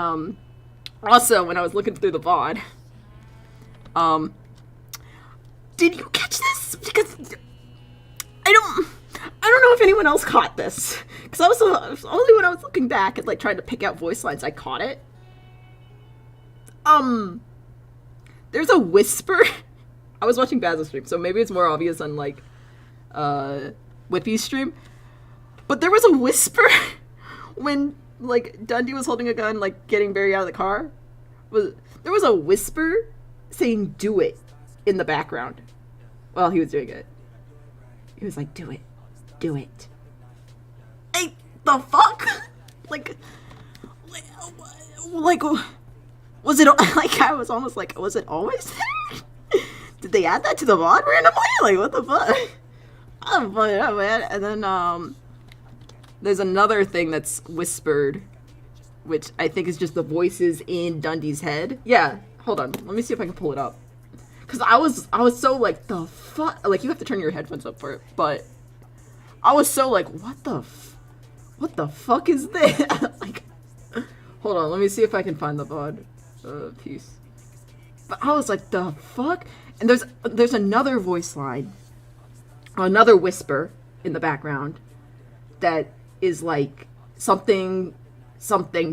also, when I was looking through the VOD, did you catch this? Because I don't know if anyone else caught this. Because only when I was looking back and, like, trying to pick out voice lines, I caught it. There's a whisper. I was watching Baz's stream, so maybe it's more obvious on, like, Whippy's stream. But there was a whisper when, like, Dundee was holding a gun, like, getting Barry out of the car. There was a whisper saying, do it, in the background while he was doing it. He was like, do it. Do it. Hey, the fuck? like, was it, like, I was almost like, was it always there? Did they add that to the VOD randomly? Like, what the fuck? I'm fucking up, man. And then, there's another thing that's whispered, which I think is just the voices in Dundee's head. Yeah, hold on. Let me see if I can pull it up. Because I was so like, the fuck? Like, you have to turn your headphones up for it. But I was so like, what the fuck is this? Like, hold on. Let me see if I can find the VOD piece. But I was like, the fuck? And there's another voice line, another whisper in the background that is like something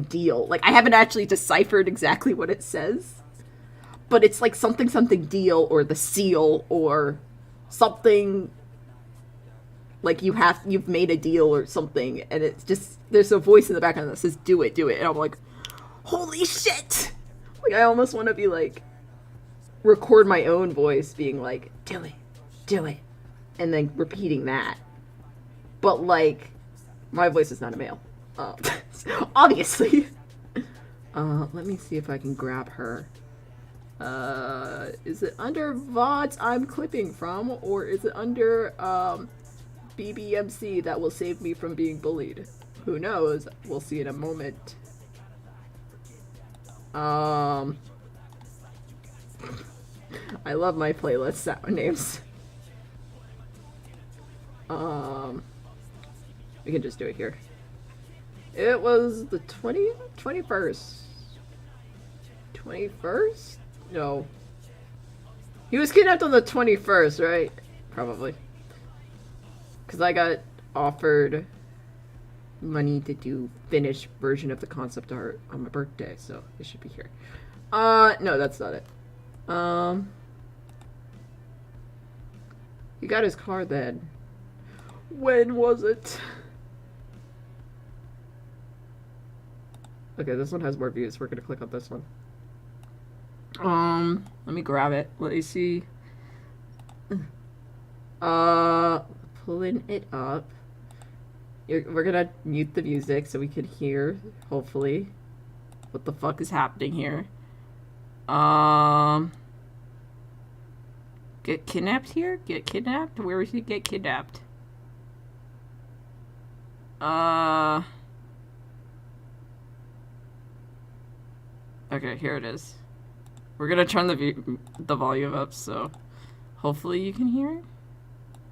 deal. Like, I haven't actually deciphered exactly what it says, but it's like something deal, or the seal, or something like you've made a deal or something, and it's just, there's a voice in the background that says do it, and I'm like, holy shit. Like, I almost want to be like, record my own voice being like, do it, and then repeating that. But like, my voice is not a male, obviously. Let me see if I can grab her. Is it under VODs I'm clipping from, or is it under BBMC that will save me from being bullied? Who knows? We'll see in a moment. I love my playlist sound names. We can just do it here. It was the 21st. 21st? No. He was kidnapped on the 21st, right? Probably. Because I got offered money to do finished version of the concept art on my birthday, so it should be here. No, that's not it. He got his car then. When was it? Okay, this one has more views. We're gonna click on this one. Let me grab it. Let me see. Pulling it up. We're gonna mute the music so we can hear, hopefully, what the fuck is happening here. Get kidnapped here? Get kidnapped? Where is he get kidnapped? Okay, here it is. We're gonna turn the volume up, so hopefully you can hear it.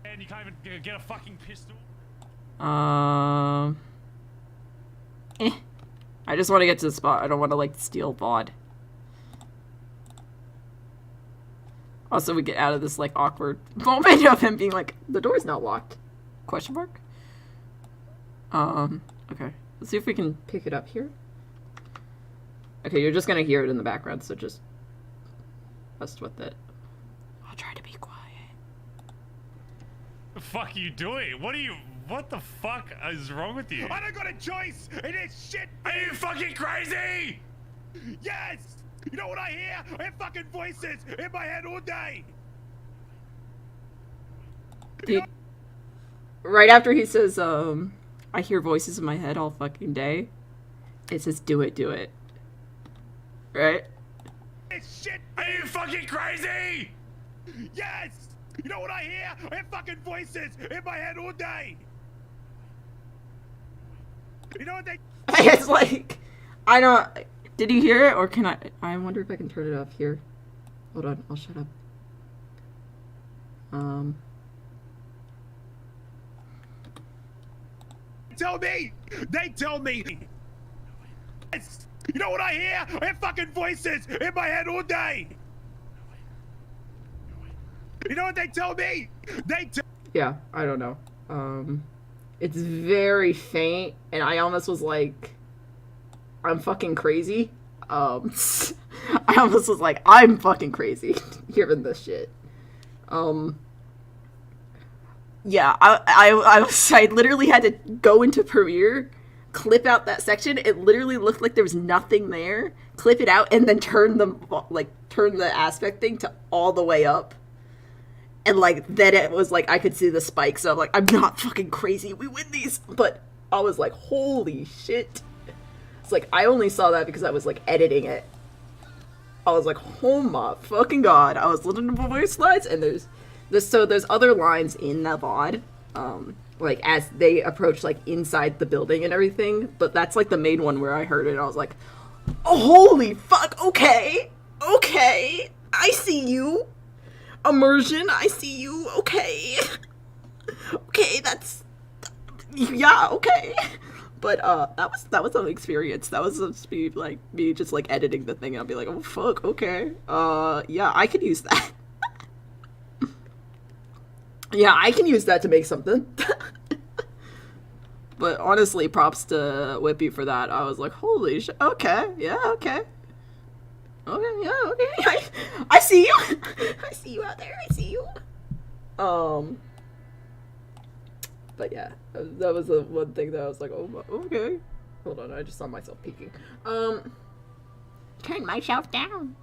And you can't even get a fucking pistol. I just want to get to the spot. I don't want to, like, steal VOD. Also, we get out of this, like, awkward moment of him being like, the door's not locked. Question mark? Okay. Let's see if we can pick it up here. Okay, you're just gonna hear it in the background, so just mess with it. I'll try to be quiet. The fuck are you doing? What the fuck is wrong with you? I don't got a choice in this shit. Are you fucking crazy? Yes. You know what I hear? I hear fucking voices in my head all day. Right after he says, I hear voices in my head all fucking day, it says, do it. Right? This shit. Are you fucking crazy? Yes. You know what I hear? I hear fucking voices in my head all day. You know what they... It's like, I don't... Did you hear it, or can I wonder if I can turn it off here. Hold on, I'll shut up. They tell me. Yes. You know what I hear? I hear fucking voices in my head all day. You know what they tell me? Yeah, I don't know. It's very faint, and I almost was like, I'm fucking crazy. I almost was like, I'm fucking crazy hearing this shit. Yeah, I literally had to go into Premiere, clip out that section. It literally looked like there was nothing there. Clip it out and then turn the aspect thing to all the way up. And like then it was like I could see the spikes. So I'm like, I'm not fucking crazy. We win these. But I was like, holy shit. It's like I only saw that because I was like editing it. I was like, oh my fucking god. I was listening to voice lines and there's other lines in the VOD, like as they approach like inside the building and everything, but that's like the main one where I heard it and I was like, oh, holy fuck, okay, I see you, immersion, I see you, okay, that's, yeah, okay, but that was an experience. That was supposed to be like me just like editing the thing and I'll be like, oh fuck, okay, yeah, I could use that. Yeah, I can use that to make something. But honestly, props to Whippy for that. I was like, holy shit, okay, yeah, okay. Okay, yeah, okay. I see you. I see you out there, I see you. But yeah, that was the one thing that I was like, oh, okay. Hold on, I just saw myself peeking. Turn myself down.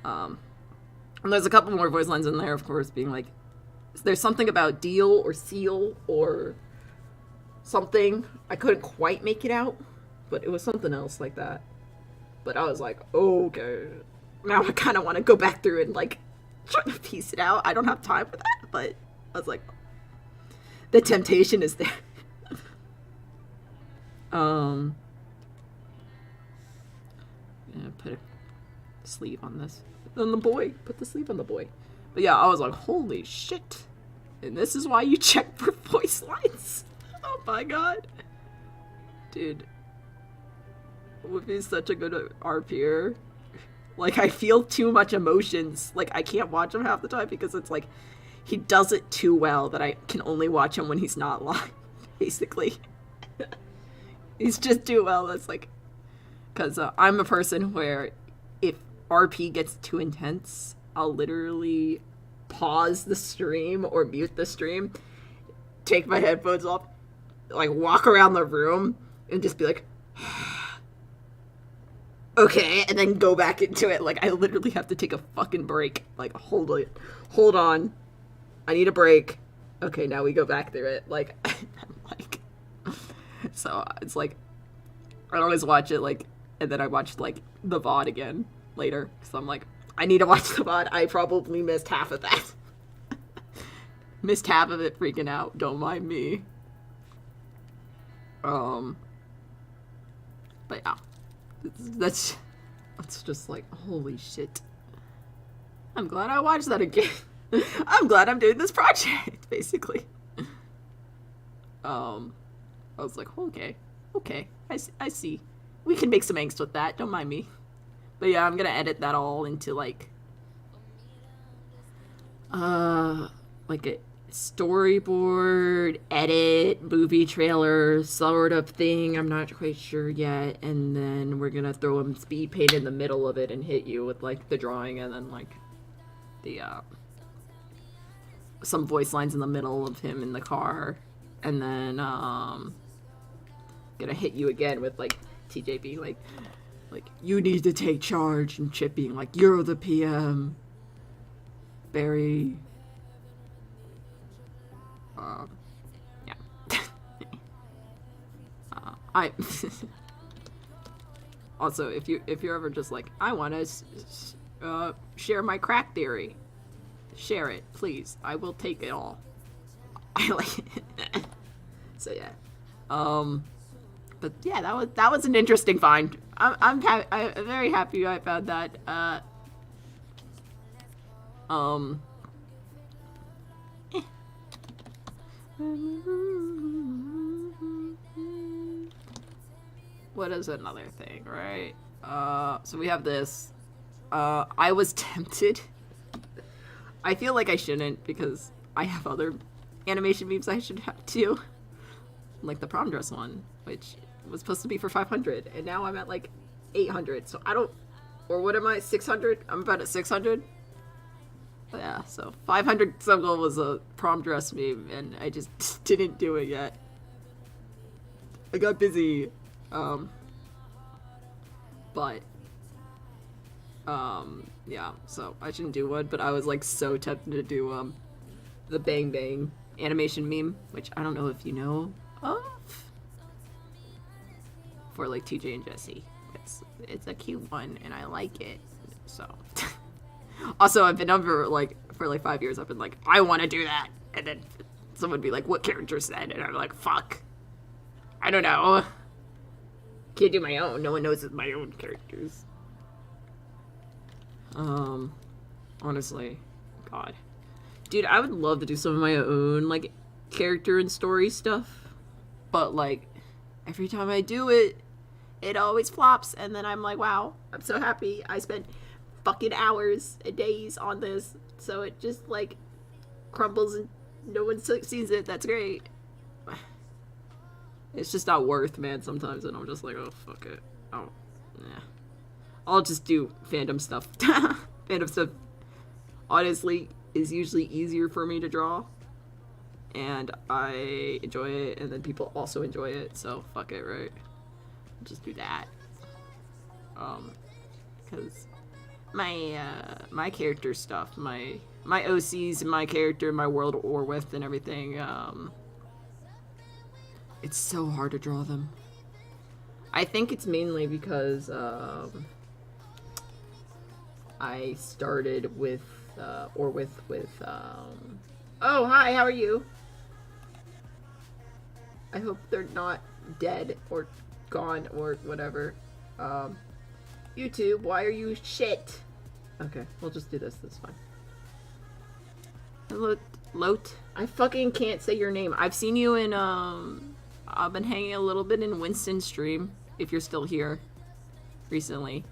And there's a couple more voice lines in there, of course, being like, there's something about deal or seal or something. I couldn't quite make it out, but it was something else like that. But I was like, okay. Now I kind of want to go back through and like try to piece it out. I don't have time for that, but I was like, the temptation is there. Yeah, put a sleeve on this. On the boy. Put the sleeve on the boy. But yeah, I was like, holy shit. And this is why you check for voice lines. Oh my god. Dude. Whippy's such a good RPer. Like, I feel too much emotions. Like, I can't watch him half the time because it's like, he does it too well that I can only watch him when he's not live, basically. He's just too well. That's like, because I'm a person where if RP gets too intense, I'll literally pause the stream or mute the stream, take my headphones off, like walk around the room and just be like, okay, and then go back into it. Like, I literally have to take a fucking break. Like, hold on, I need a break. Okay, now we go back through it. Like, I'm like, so it's like, I always watch it, like, and then I watch, like, the VOD again later. So I'm like, I need to watch the VOD. I probably missed half of that. Missed half of it freaking out. Don't mind me. But yeah. That's just like, holy shit. I'm glad I watched that again. I'm glad I'm doing this project, basically. I was like, okay, I see. We can make some angst with that, don't mind me. But yeah, I'm gonna edit that all into like a storyboard, edit, movie trailer sort of thing. I'm not quite sure yet. And then we're gonna throw him speed paint in the middle of it and hit you with like the drawing and then like the some voice lines in the middle of him in the car. And then gonna hit you again with like TJ being like you need to take charge, and Chip being like, you're the PM. Barry. Yeah. I also, if you're ever just like, I want to share my crack theory, share it, please. I will take it all. I like it. So yeah. But yeah, that was an interesting find. I'm very happy I found that. What is another thing, right? So we have this. I was tempted. I feel like I shouldn't because I have other animation memes I should have too. Like the prom dress one, which was supposed to be for 500, and now I'm at like 800. So I don't, or what am I, 600? I'm about at 600. Yeah, so 500 sub goal was a prom dress meme, and I just didn't do it yet. I got busy, but, yeah, so I shouldn't do one, but I was, like, so tempted to do, the Bang Bang animation meme, which I don't know if you know of, for, like, TJ and Jesse. It's a cute one, and I like it, so. Also, I've been for 5 years, I've been like, I want to do that, and then someone would be like, what character said? And I'm like, fuck. I don't know. Can't do my own. No one knows it's my own characters. Honestly, God. Dude, I would love to do some of my own, like, character and story stuff, but, like, every time I do it, it always flops, and then I'm like, wow, I'm so happy I spent fucking hours and days on this, so it just, like, crumbles and no one sees it. That's great. It's just not worth, man, sometimes, and I'm just like, oh, fuck it. Oh, yeah. I'll just do fandom stuff. Fandom stuff, honestly, is usually easier for me to draw, and I enjoy it, and then people also enjoy it, so fuck it, right? I'll just do that. Because my character stuff, my OCs and my character, my world war with and everything, it's so hard to draw them. I think it's mainly because I started with oh, hi, how are you? I hope they're not dead or gone or whatever. YouTube, why are you shit? Okay, we'll just do this. That's fine. Hello, Lot. I fucking can't say your name. I've seen you in, I've been hanging a little bit in Winston's stream, if you're still here, recently.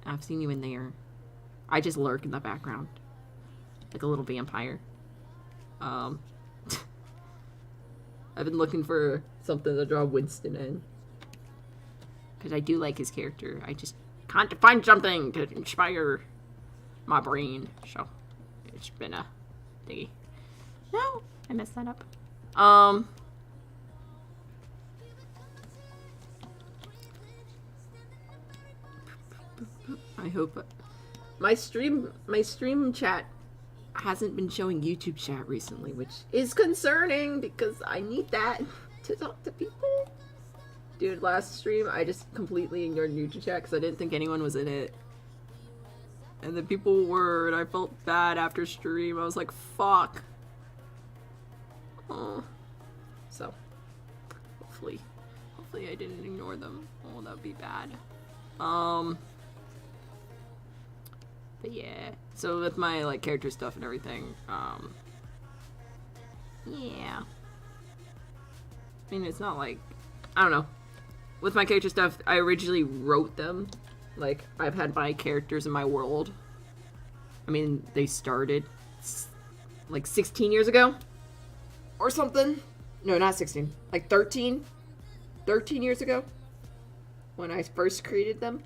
I've seen you in there. I just lurk in the background. Like a little vampire. I've been looking for something to draw Winston in. Because I do like his character. I just can't find something to inspire my brain. So, it's been a thingy. No, I messed that up. I hope my stream chat hasn't been showing YouTube chat recently, which is concerning because I need that to talk to people. Dude, last stream I just completely ignored YouTube chat because I didn't think anyone was in it. And then people were, and I felt bad after stream. I was like, fuck. Oh. So, hopefully I didn't ignore them. Oh, that would be bad. But yeah. So with my, like, character stuff and everything, yeah. I mean, it's not like, I don't know. With my character stuff, I originally wrote them. Like, I've had my characters in my world. I mean, they started, like, 16 years ago? Or something. No, not 16. Like, 13? 13 years ago? When I first created them.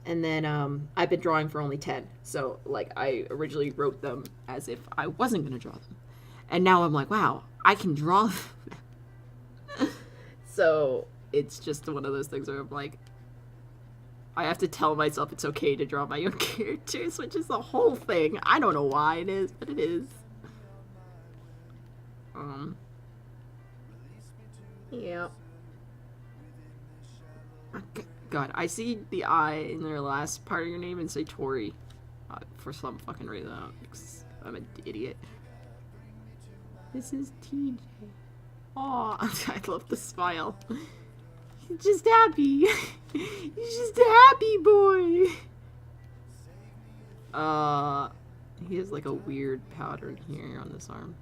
And then, I've been drawing for only 10. So, like, I originally wrote them as if I wasn't gonna draw them. And now I'm like, wow, I can draw them. So, it's just one of those things where I'm like, I have to tell myself it's okay to draw my own characters, which is the whole thing. I don't know why it is, but it is. Yeah. God, I see the I in their last part of your name and say Tori. For some fucking reason. I'm an idiot. This is TJ. Aw, I love the smile. He's just happy. He's just a happy boy. He has like a weird pattern here on this arm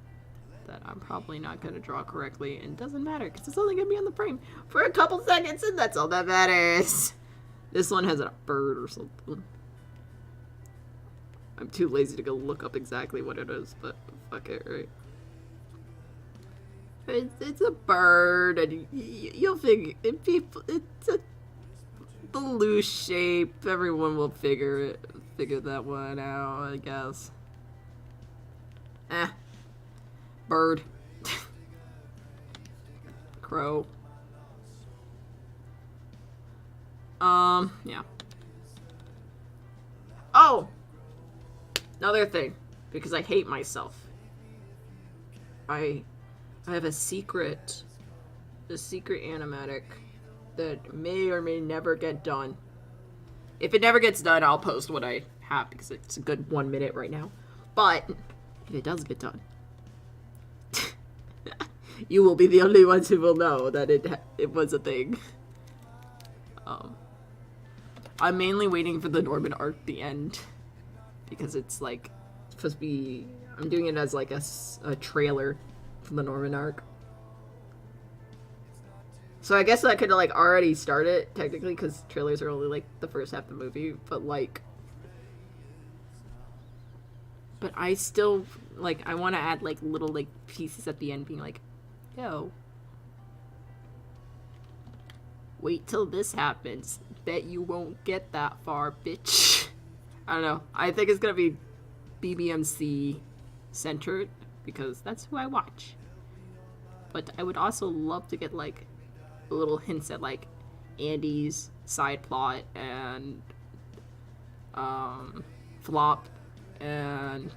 that I'm probably not gonna draw correctly, and doesn't matter because it's only gonna be on the frame for a couple seconds, and that's all that matters. This one has a bird or something. I'm too lazy to go look up exactly what it is, but fuck it, right? It's a bird, and you'll figure it. It's the loose shape. Everyone will figure that one out, I guess. Bird. Crow. Yeah. Oh! Another thing. Because I hate myself. I have a secret animatic that may or may never get done. If it never gets done, I'll post what I have because it's a good 1 minute right now. But if it does get done, you will be the only ones who will know that it was a thing. I'm mainly waiting for the Norman arc, the end, because it's like supposed to be. I'm doing it as like a trailer for the Norman arc. So I guess I could like already start it technically because trailers are only like the first half of the movie, but like. But I still like I want to add like little like pieces at the end, being like, yo. Wait till this happens. Bet you won't get that far, bitch. I don't know. I think it's gonna be BBMC centered because that's who I watch. But I would also love to get like little hints at like Andy's side plot and Flop and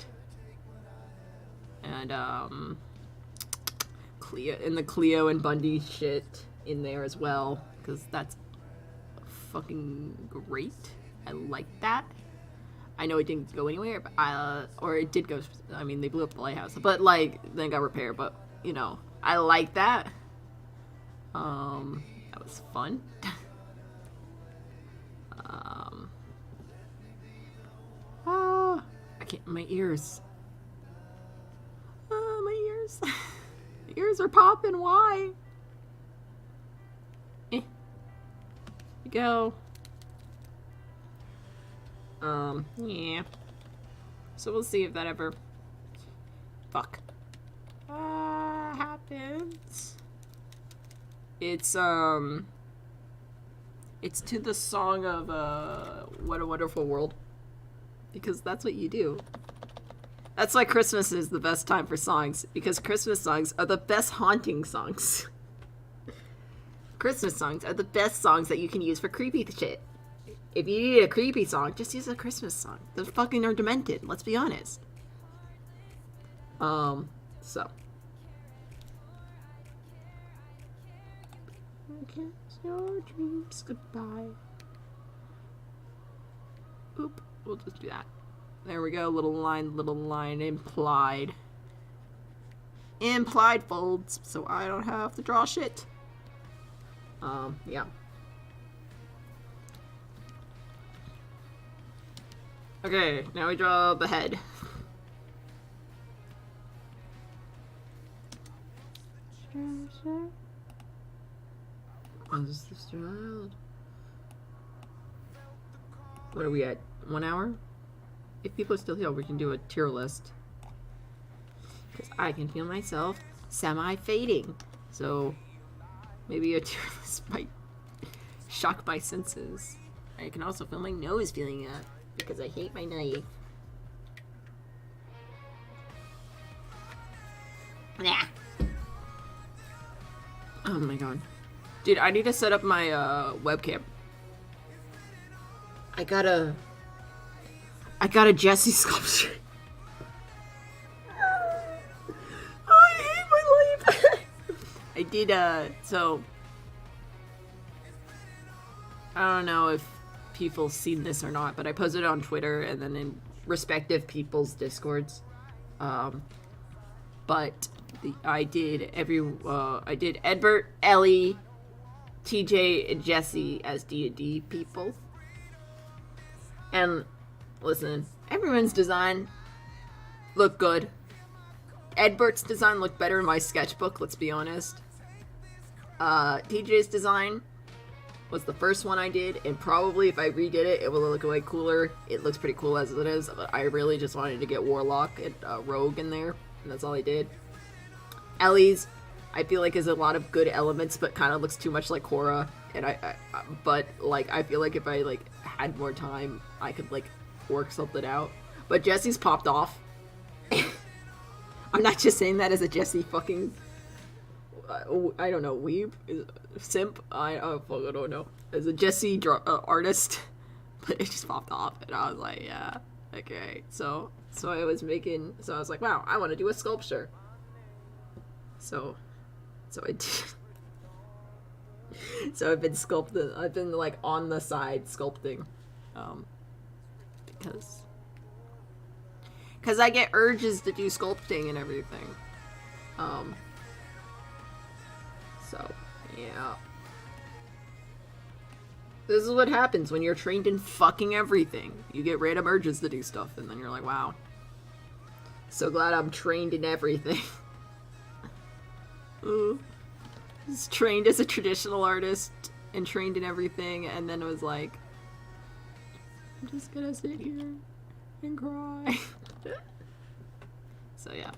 Cleo and the Cleo and Bundy shit in there as well, because that's fucking great. I like that. I know it didn't go anywhere, but or it did go. I mean, they blew up the lighthouse, but like then it got repaired. But you know, I like that. That was fun. I can't. My ears. My ears. Ears are popping. Why? Go. Yeah. So we'll see if that ever happens. It's to the song of What a Wonderful World, because that's what you do. That's why Christmas is the best time for songs, because Christmas songs are the best haunting songs. Christmas songs are the best songs that you can use for creepy shit. If you need a creepy song, just use a Christmas song. They fucking are demented, let's be honest. So. Kiss your dreams goodbye. Oop, we'll just do that. There we go, little line, implied. Implied folds, so I don't have to draw shit. Yeah. Okay, now we draw the head. Is this child? What are we at? 1 hour? If people are still here, we can do a tier list. Because I can feel myself semi-fading. So, maybe a tier list might shock my senses. I can also feel my nose feeling it. Because I hate my knife. Nah. Oh my god. Dude, I need to set up my webcam. I got a Jesse sculpture. I hate my life. I did so I don't know if people seen this or not, but I posted it on Twitter and then in respective people's discords. But I did Edbert, Ellie, TJ, and Jesse as D&D people. And listen, everyone's design looked good. Edbert's design looked better in my sketchbook, let's be honest. TJ's design was the first one I did, and probably if I redid it, it will look way cooler. It looks pretty cool as it is, but I really just wanted to get Warlock and Rogue in there, and that's all I did. Ellie's, I feel like is a lot of good elements, but kind of looks too much like Korra, and but like I feel like if I like had more time, I could like work something out. But Jesse's popped off. I'm not just saying that as a Jesse fucking, I don't know, weeb? Simp? I fucking don't know. As a Jesse artist. But it just popped off, and I was like, yeah, okay. So I was like, wow, I want to do a sculpture. So I did. So I've been sculpting, I've been like on the side sculpting, because I get urges to do sculpting and everything. So yeah. This is what happens when you're trained in fucking everything. You get random urges to do stuff, and then you're like, wow. So glad I'm trained in everything. Ooh. I was trained as a traditional artist, and trained in everything, and then it was like, I'm just gonna sit here and cry. So yeah.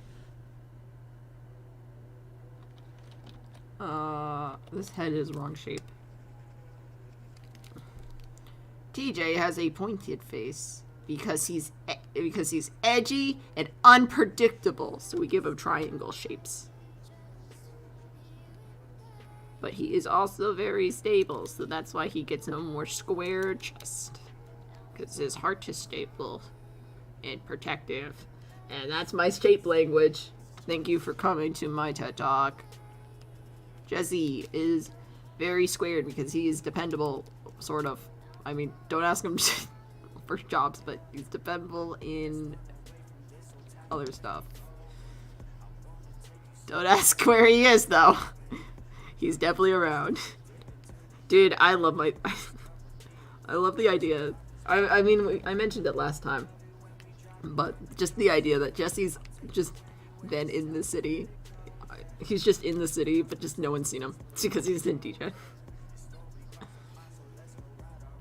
This head is wrong shape. TJ has a pointed face because he's edgy and unpredictable, so we give him triangle shapes. But he is also very stable, so that's why he gets a more square chest, because his heart is stable and protective. And that's my shape language. Thank you for coming to my TED Talk. Jesse is very squared because he is dependable, sort of. I mean, don't ask him for jobs, but he's dependable in other stuff. Don't ask where he is, though. He's definitely around. Dude, I love I love the idea. I mean, I mentioned it last time. But just the idea that Jesse's just been in the city. He's just in the city, but just no one's seen him. It's because he's in DJ.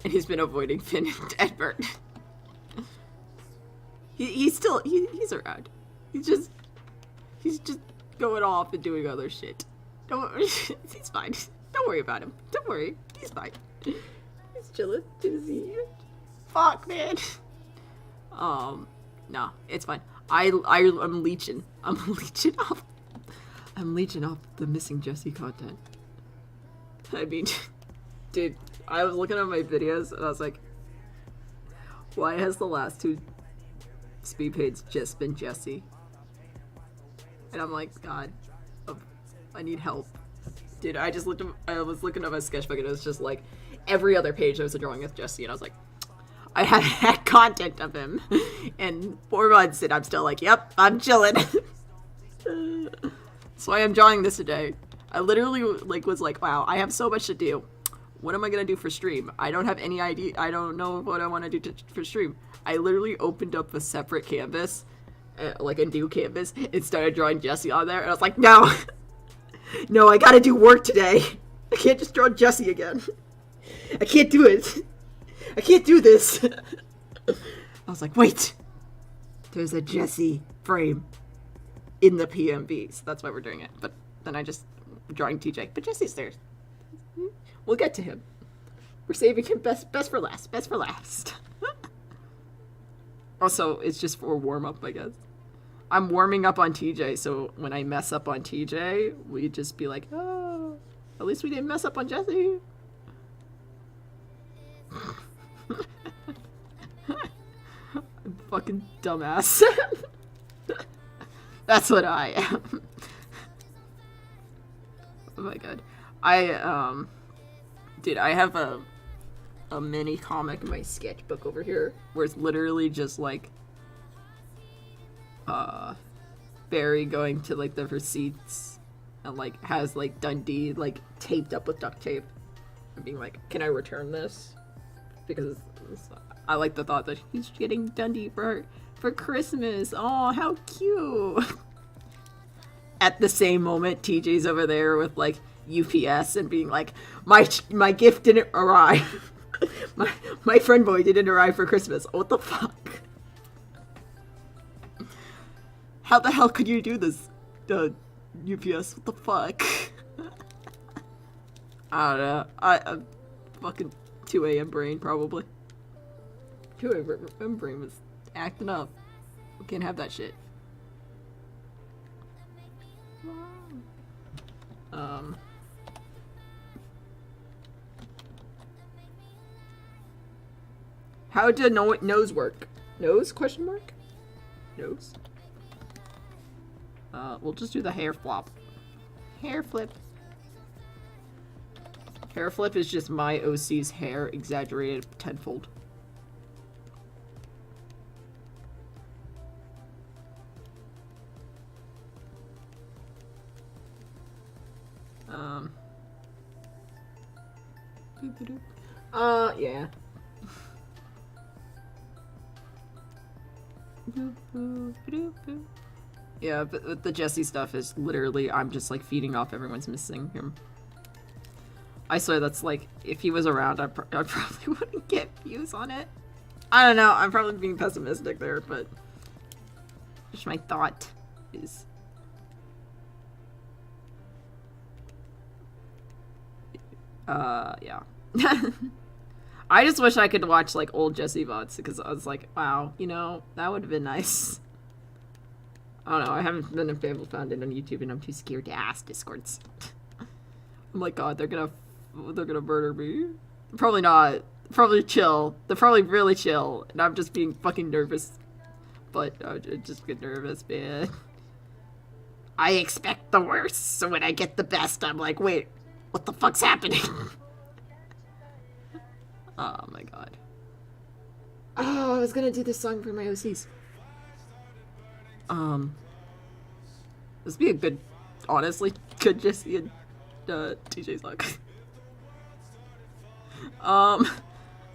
And he's been avoiding Finn and Edward. He's around. He's just going off and doing other shit. He's fine. Don't worry about him. Don't worry. He's fine. He's chilling. Fuck, man. No, it's fine. I'm leeching. I'm leeching off the missing Jesse content. I mean, dude, I was looking at my videos and I was like, why has the last two speed paints just been Jesse? And I'm like, God, I need help. Dude, I was looking at my sketchbook and it was just like, every other page there was a drawing of Jesse, and I was like, I had content of him. And 4 months and I'm still like, yep, I'm chilling. That's why I'm drawing this today. I literally was like, wow, I have so much to do. What am I gonna do for stream? I don't have any idea. I don't know what I want to do for stream. I literally opened up a separate canvas, like a new canvas, and started drawing Jesse on there. And I was like, no, no, I gotta do work today. I can't just draw Jesse again. I can't do it. I can't do this. I was like, wait, there's a Jesse frame in the PMV, so that's why we're doing it. But then I just drawing TJ, but Jesse's there. We'll get to him. We're saving him best for last. Best for last. Also, it's just for warm up, I guess. I'm warming up on TJ, so when I mess up on TJ, we just be like, oh, at least we didn't mess up on Jesse. I'm fucking dumbass. That's what I am. Oh my god. Dude, I have a mini comic in my sketchbook over here where it's literally just like Barry going to like the receipts and like has like Dundee like taped up with duct tape and being like, can I return this? Because I like the thought that he's getting Dundee for Christmas. Oh, how cute. At the same moment, TJ's over there with like UPS and being like, my gift didn't arrive. my friend boy didn't arrive for Christmas. What the fuck? How the hell could you do this, UPS? What the fuck? I don't know. I'm fucking 2 a.m. brain, probably. 2 a.m. brain was acting up. We can't have that shit. How did nose work? Nose? Question mark? Nose? We'll just do the hair flop. Hair flip. Hair flip is just my OC's hair exaggerated tenfold. Yeah. Yeah, but with the Jesse stuff is literally, I'm just like feeding off everyone's missing him. I swear that's like, if he was around, I probably wouldn't get views on it. I don't know, I'm probably being pessimistic there, but just my thought is. Yeah. I just wish I could watch like old Jesse VODs because I was like, wow, you know, that would have been nice. I don't know, I haven't been able to find it on YouTube and I'm too scared to ask Discords. I'm like, God, they're gonna murder me. Probably not. Probably chill. They're probably really chill, and I'm just being fucking nervous. But I just get nervous, man. I expect the worst, so when I get the best, I'm like, wait, what the fuck's happening? Oh my God. Oh, I was gonna do this song for my OCs. This would be a good, honestly, good Jesse and TJ song.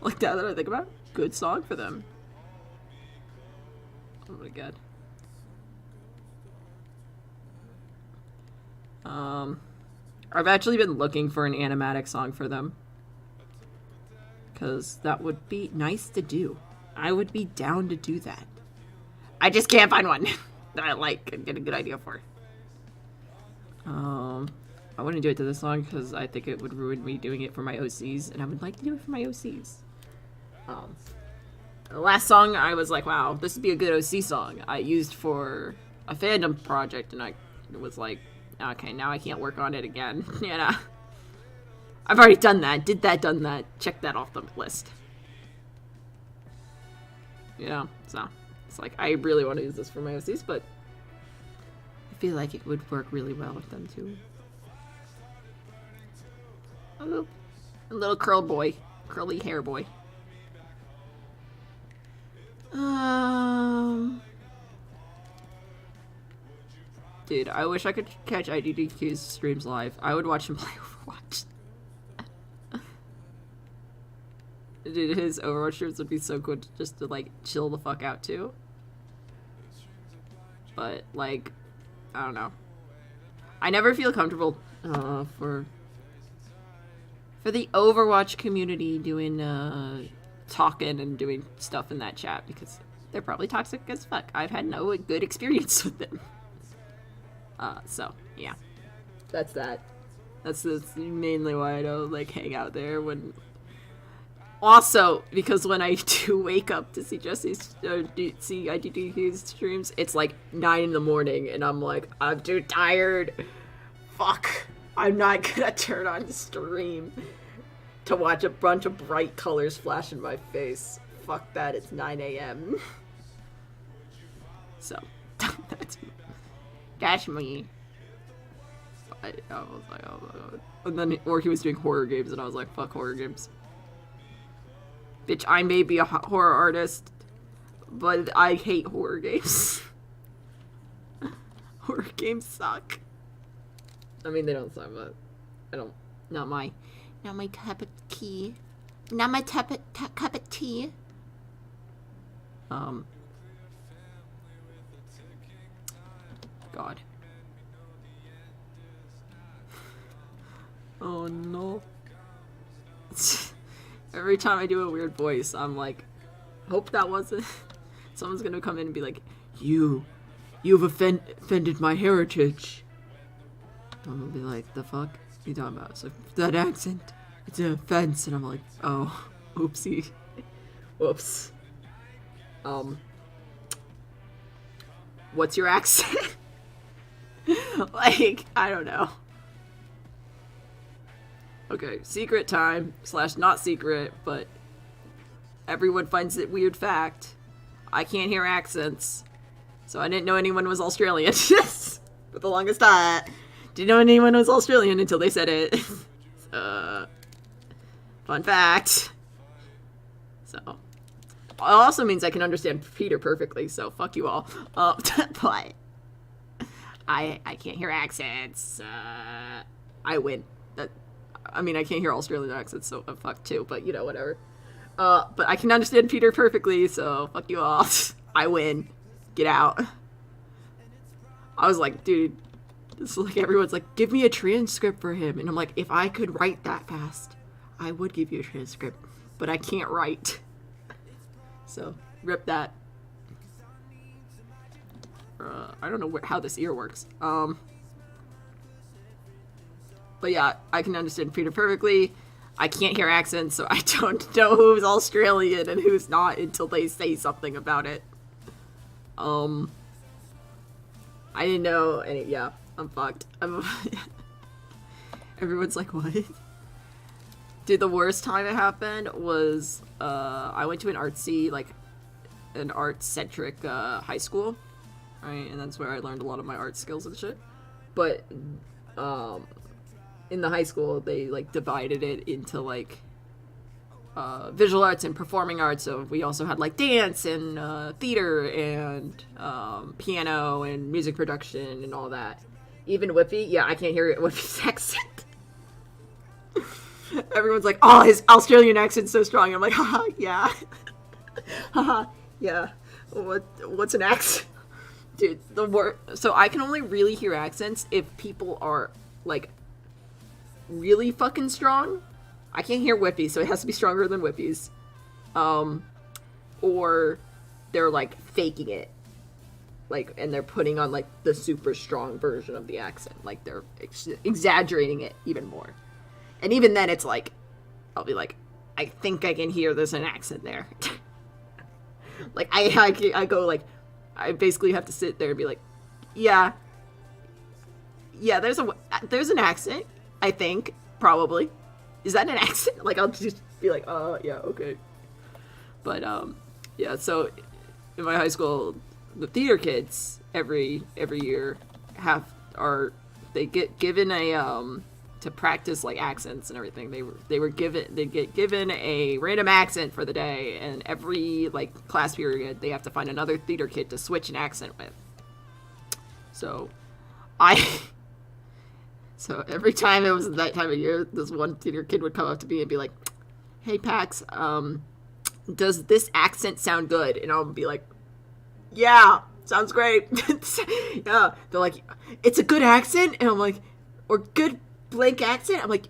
Like that I think about, good song for them. Oh my God. I've actually been looking for an animatic song for them. Because that would be nice to do. I would be down to do that. I just can't find one that I like and get a good idea for. I wouldn't do it to this song because I think it would ruin me doing it for my OCs, and I would like to do it for my OCs. The last song I was like, wow, this would be a good OC song. I used for a fandom project, and I was like, okay, now I can't work on it again. You know, I've already done that, done that, check that off the list. You know, so it's like I really want to use this for my OCs, but I feel like it would work really well with them too. A little curl boy, curly hair boy. Dude, I wish I could catch IDDQ's streams live. I would watch him play Overwatch. Dude, his Overwatch streams would be so good just to like chill the fuck out too. But like, I don't know. I never feel comfortable for the Overwatch community doing talking and doing stuff in that chat because they're probably toxic as fuck. I've had no good experience with them. So yeah, that's that. That's mainly why I don't like hang out there when. Also, because when I do wake up to see Jesse's see IDDQ's streams, it's like 9 in the morning, and I'm like, I'm too tired. Fuck, I'm not gonna turn on the stream to watch a bunch of bright colors flash in my face. Fuck that, it's 9 a.m. So, that's me. I was like, oh my God. And then, or he was doing horror games, and I was like, fuck horror games. Bitch, I may be a horror artist, but I hate horror games. Horror games suck. I mean, they don't suck, but I don't. Not my cup of tea. Not my cup of tea. God. Oh no. Every time I do a weird voice, I'm like, hope that wasn't. Someone's gonna come in and be like, you've offended my heritage. I'm gonna be like, the fuck you talking about? So that accent, it's an offense, and I'm like, oh, oopsie, whoops. What's your accent? Like, I don't know. Okay, secret time / not secret, but everyone finds it weird fact. I can't hear accents, so I didn't know anyone was Australian. For the longest time, didn't know anyone was Australian until they said it. Fun fact. So, it also means I can understand Peter perfectly. So fuck you all. But I can't hear accents. I win. I mean, I can't hear Australian accents, so fuck too. But you know, whatever. But I can understand Peter perfectly, so fuck you all. I win. Get out. I was like, dude, this is like, everyone's like, give me a transcript for him. And I'm like, if I could write that fast, I would give you a transcript. But I can't write. So, rip that. I don't know how this ear works. But yeah, I can understand Peter perfectly. I can't hear accents, so I don't know who's Australian and who's not until they say something about it. I didn't know any. Yeah, I'm fucked. Everyone's like, what? Dude, the worst time it happened was I went to an artsy, like an art-centric high school, right? And that's where I learned a lot of my art skills and shit. But in the high school, they like divided it into like visual arts and performing arts. So we also had like dance and theater and piano and music production and all that. Even Whippy, yeah, I can't hear Whippy's accent. Everyone's like, oh, his Australian accent's so strong. I'm like, haha, yeah. Haha, yeah. What's an accent? Dude, the word. So I can only really hear accents if people are like really fucking strong. I can't hear Whippy, so it has to be stronger than Whippy's. Or they're like faking it. Like, and they're putting on like the super strong version of the accent. Like they're exaggerating it even more. And even then it's like, I'll be like, I think I can hear there's an accent there. Like I go like, I basically have to sit there and be like, yeah, there's an accent, I think, probably. Is that an accent? Like, I'll just be like, yeah, okay. But, yeah, so in my high school, the theater kids every year they get given a, to practice, like, accents and everything. They get given a random accent for the day, and every, like, class period, they have to find another theater kid to switch an accent with. So, So every time it was that time of year, this one theater kid would come up to me and be like, hey, Pax, does this accent sound good? And I'll be like, yeah, sounds great. Yeah. They're like, it's a good accent? And I'm like, or good blank accent? I'm like,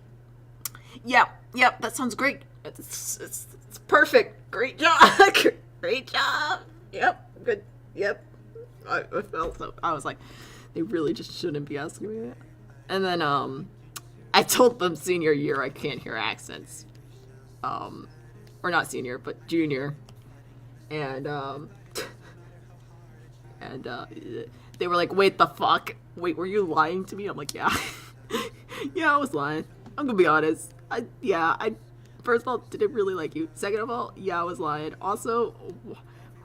yep, that sounds great. It's perfect. Great job. Great job. Yep, good. Yep. I felt so. I was like, they really just shouldn't be asking me that. And then, I told them senior year I can't hear accents. Or not senior, but junior. And, they were like, wait, the fuck? Wait, were you lying to me? I'm like, yeah. Yeah, I was lying. I'm gonna be honest. First of all, didn't really like you. Second of all, yeah, I was lying. Also,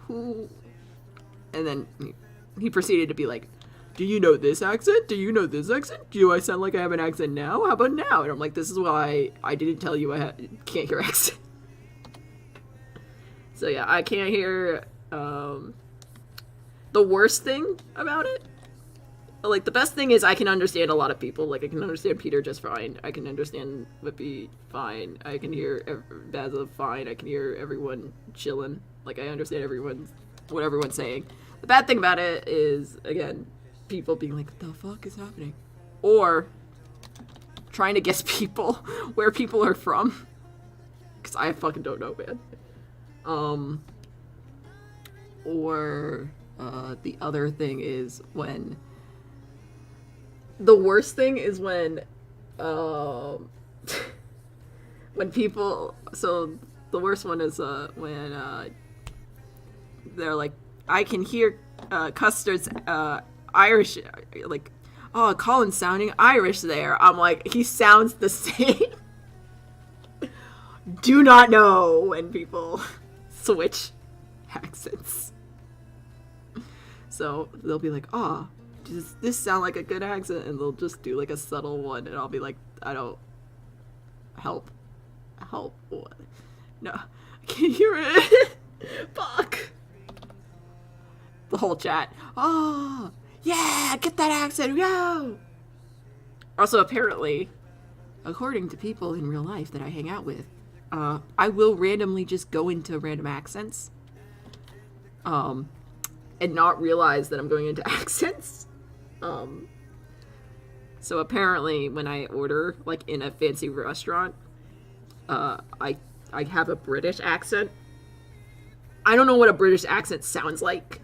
who? And then he proceeded to be like, do you know this accent? Do you know this accent? Do I sound like I have an accent now? How about now? And I'm like, this is why I didn't tell you I can't hear accent. So yeah, I can't hear, the worst thing about it, like, the best thing is I can understand a lot of people. Like, I can understand Peter just fine. I can understand Whippy fine. I can hear Basil fine. I can hear everyone chilling. Like, I understand what everyone's saying. The bad thing about it is, again, people being like, what the fuck is happening? Or trying to guess where people are from. Because I fucking don't know, man. Or the other thing is when... The worst thing is when people... So the worst one is when they're like, I can hear Custard's Irish, like, oh, Colin's sounding Irish there. I'm like, he sounds the same. Do not know when people switch accents. So they'll be like, oh, does this sound like a good accent? And they'll just do like a subtle one, and I'll be like, I don't. Help. What? No. I can't hear it. Fuck. The whole chat. Oh, yeah, get that accent, yo! Also, apparently, according to people in real life that I hang out with, I will randomly just go into random accents. And not realize that I'm going into accents. So apparently when I order, like, in a fancy restaurant, I have a British accent. I don't know what a British accent sounds like,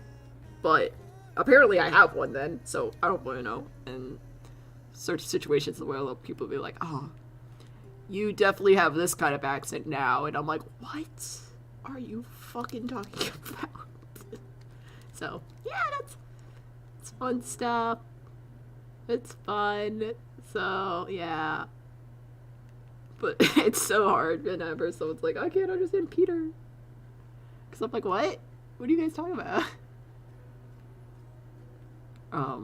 but apparently I have one then, so I don't want to know. And certain situations where people be like, oh, you definitely have this kind of accent now. And I'm like, what are you fucking talking about? So, yeah, it's fun stuff. It's fun. So, yeah. But it's so hard whenever someone's like, I can't understand Peter. Because I'm like, what? What are you guys talking about? I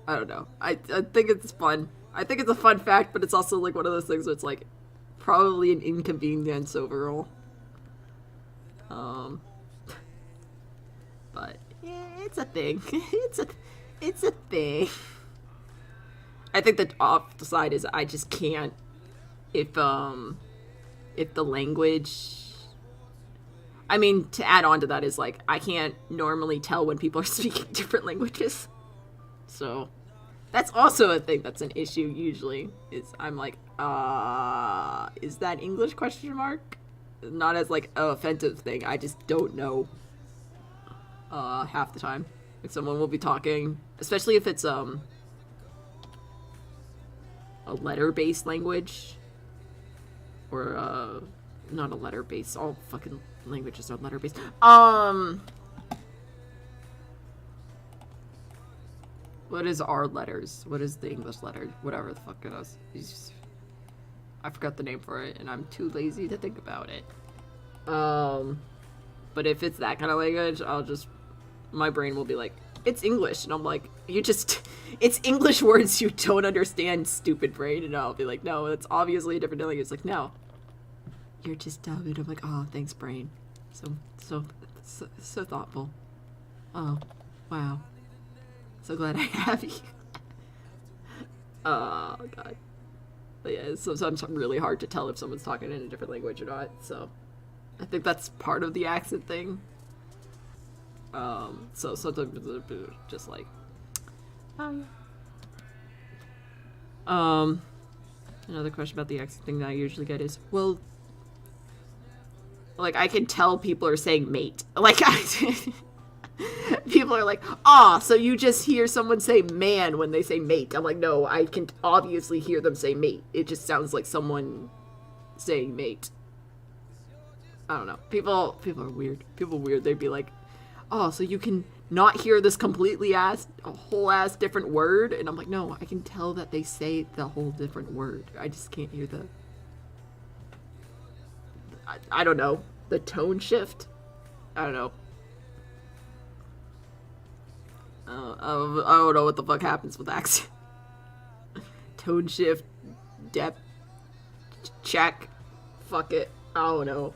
don't know. I think it's fun. I think it's a fun fact, but it's also like one of those things where it's like probably an inconvenience overall. But yeah, it's a thing. It's a thing. I think the off the side is I just can't if the language. I mean, to add on to that is like I can't normally tell when people are speaking different languages. So that's also a thing that's an issue usually. Is I'm like, is that English question mark? Not as like an offensive thing. I just don't know. Half the time. Like someone will be talking, especially if it's a letter-based language. Or not a letter-based. All fucking languages are letter-based. What is our letters? What is the English letter? Whatever the fuck it is. I forgot the name for it, and I'm too lazy to think about it. But if it's that kind of language, my brain will be like, it's English. And I'm like, it's English words you don't understand, stupid brain. And I'll be like, no, it's obviously a different language. It's like, no, you're just dumb. And I'm like, oh, thanks, brain. So thoughtful. Oh, wow. So glad I have you. Oh, God. But yeah, it's sometimes really hard to tell if someone's talking in a different language or not. So I think that's part of the accent thing. So sometimes it's just like, oh yeah. Another question about the accent thing that I usually get is, well, like I can tell people are saying mate. Like people are like, so you just hear someone say man when they say mate. I'm like, no, I can obviously hear them say mate. It just sounds like someone saying mate. I don't know. People are weird. People are weird. They'd be like, so you can not hear this completely a whole ass different word? And I'm like, no, I can tell that they say the whole different word. I just can't hear I don't know, the tone shift? I don't know. I don't know what the fuck happens with accent. Tone shift, depth, check, fuck it, I don't know.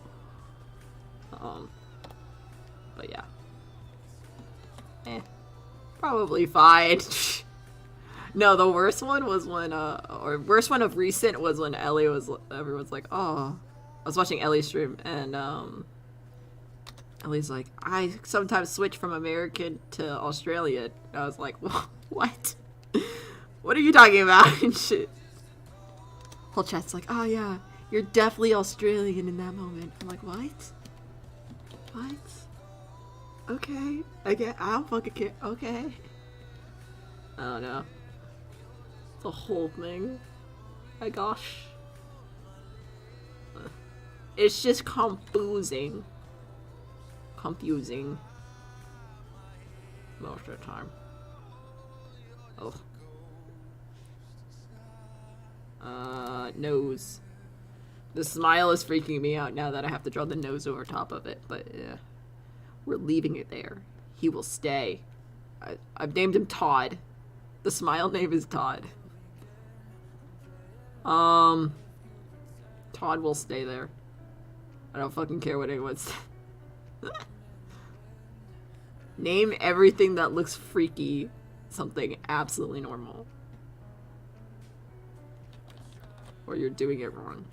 But yeah. Probably fine. No, the worst one was when, or worst one of recent was when everyone's like, I was watching Ellie's stream, and, Ellie's like, I sometimes switch from American to Australian. I was like, what? What are you talking about? And shit. Whole chat's like, oh yeah, you're definitely Australian in that moment. I'm like, what? What? Okay. I don't fucking care. Okay. I don't know. It's a whole thing. My gosh. It's just confusing. Most of the time. Oh. Nose. The smile is freaking me out now that I have to draw the nose over top of it, but yeah. We're leaving it there. He will stay. I've named him Todd. The smile name is Todd. Todd will stay there. I don't fucking care what anyone says. Name everything that looks freaky something absolutely normal. Or you're doing it wrong.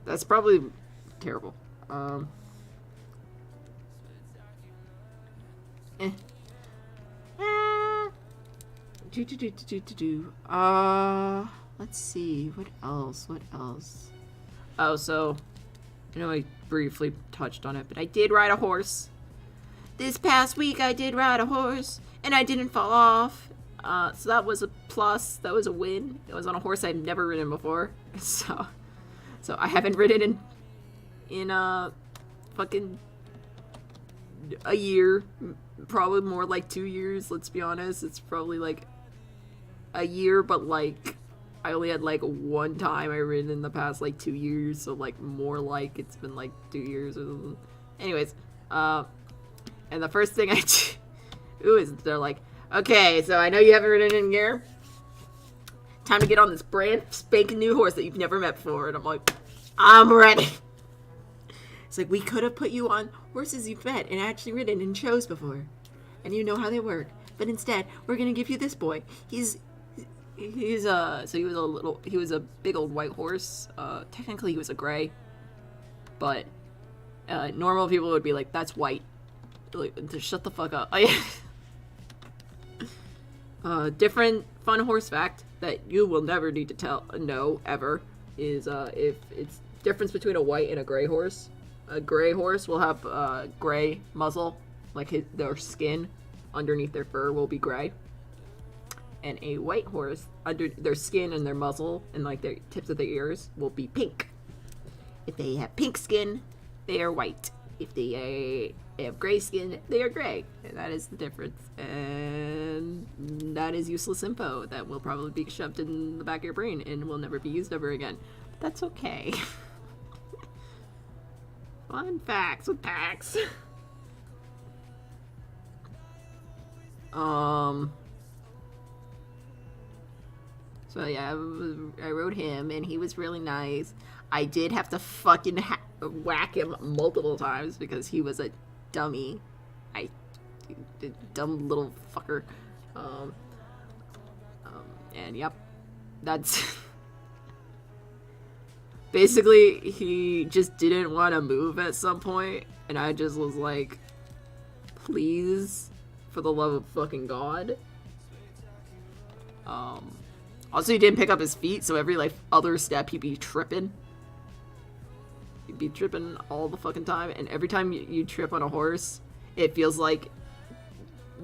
That's probably terrible. Let's see. What else? What else? Oh, so I know I briefly touched on it, but I did ride a horse. This past week I did ride a horse, and I didn't fall off. So that was a plus. That was a win. It was on a horse I'd never ridden before. So I haven't ridden in fucking a year. Probably more like 2 years, let's be honest. It's probably like a year, but like I only had like one time I ridden in the past like 2 years, so like more like it's been like 2 years or something. Anyways, and the first thing I do is they're like, okay, so I know you haven't ridden in here. Time to get on this brand spanking new horse that you've never met before. And I'm like, I'm ready. It's like, we could have put you on horses you've met and actually ridden in shows before, and you know how they work. But instead, we're gonna give you this boy. So he was a big old white horse. Technically he was a gray, but normal people would be like, that's white. Like, just shut the fuck up. Different fun horse fact that you will never need to know ever is if it's difference between a white and a gray horse. A gray horse will have gray muzzle, like their skin underneath their fur will be gray. And a white horse, under their skin and their muzzle and like their tips of their ears will be pink. If they have pink skin, they are white. If they have gray skin, they are gray. And that is the difference. And that is useless info that will probably be shoved in the back of your brain and will never be used ever again. But that's okay. Fun facts with Pax. So yeah, I rode him, and he was really nice. I did have to fucking whack him multiple times because he was a dummy. Dumb little fucker. And yep, that's basically he just didn't want to move at some point, and I just was like, please, for the love of fucking God. Also, he didn't pick up his feet, so every like other step he'd be tripping. He'd be tripping all the fucking time, and every time you trip on a horse, it feels like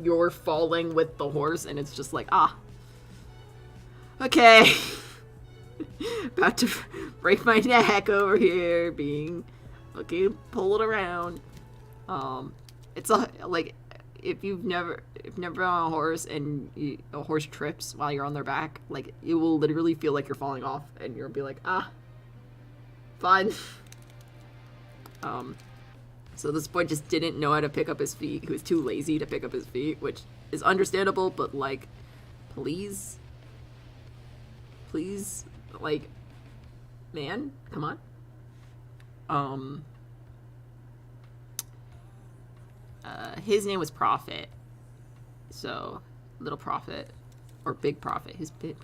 you're falling with the horse, and it's just like, okay. About to break my neck over here, being fucking pulled around. It's like, if you've never been on a horse and a horse trips while you're on their back, like, it will literally feel like you're falling off, and you'll be like, fine. So this boy just didn't know how to pick up his feet. He was too lazy to pick up his feet, which is understandable, but like, please, like, man, come on. His name was Prophet. So, Little Prophet, or Big Prophet. His big.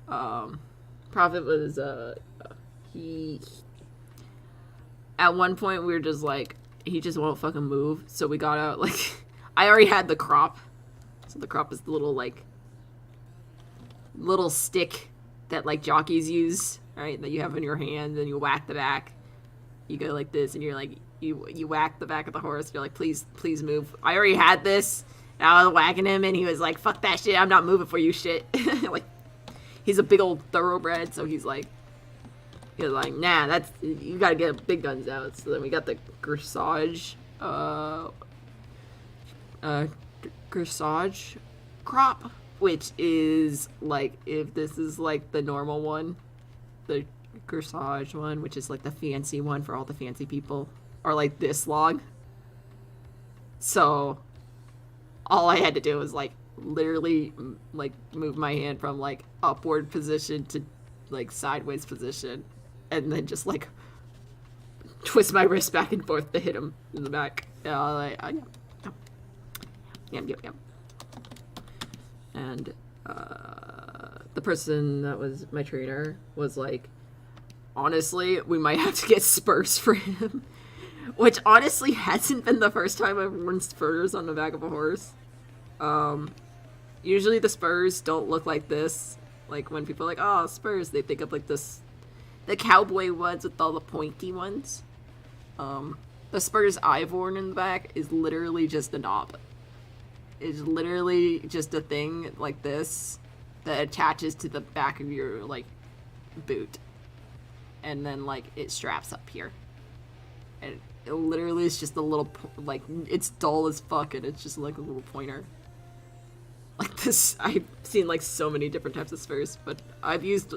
Prophet was he. At one point, we were just like, he just won't fucking move. So we got out, like, I already had the crop. So the crop is the little stick that like jockeys use, right? That you have in your hand, and you whack the back. You go like this, and you're like, you whack the back of the horse. You're like, please move. I already had this, and I was whacking him, and he was like, fuck that shit. I'm not moving for you, shit. Like, he's a big old thoroughbred, so he's like, nah, you gotta get big guns out. So then we got the dressage corsage crop, which is like, if this is like the normal one, the corsage one, which is like the fancy one for all the fancy people, are like this long. So all I had to do was like literally like move my hand from like upward position to like sideways position, and then just like twist my wrist back and forth to hit him in the back. Yep. And the person that was my trainer was like, honestly, we might have to get spurs for him. Which honestly hasn't been the first time I've worn spurs on the back of a horse. Usually the spurs don't look like this. Like when people are like, oh, spurs, they think of like this, the cowboy ones with all the pointy ones. The spurs I've worn in the back is literally just a knob. It's literally just a thing like this that attaches to the back of your like boot, and then like it straps up here, and it literally is just a little like, it's dull as fuck, and it's just like a little pointer like this. I've seen like so many different types of spurs, but I've used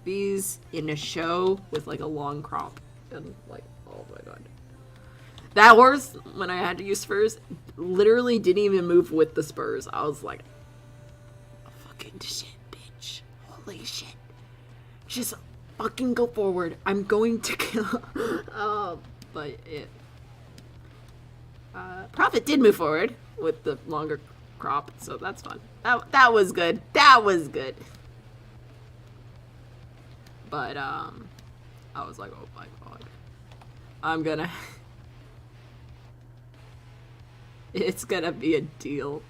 these in a show with like a long crop, and like, oh my god, that horse, when I had to use spurs, literally didn't even move with the spurs. I was like, fucking shit, bitch. Holy shit. Just fucking go forward. I'm going to kill. But it. Prophet did move forward with the longer crop, so that's fun. That was good. That was good. But, I was like, oh my god. I'm gonna. It's gonna be a deal.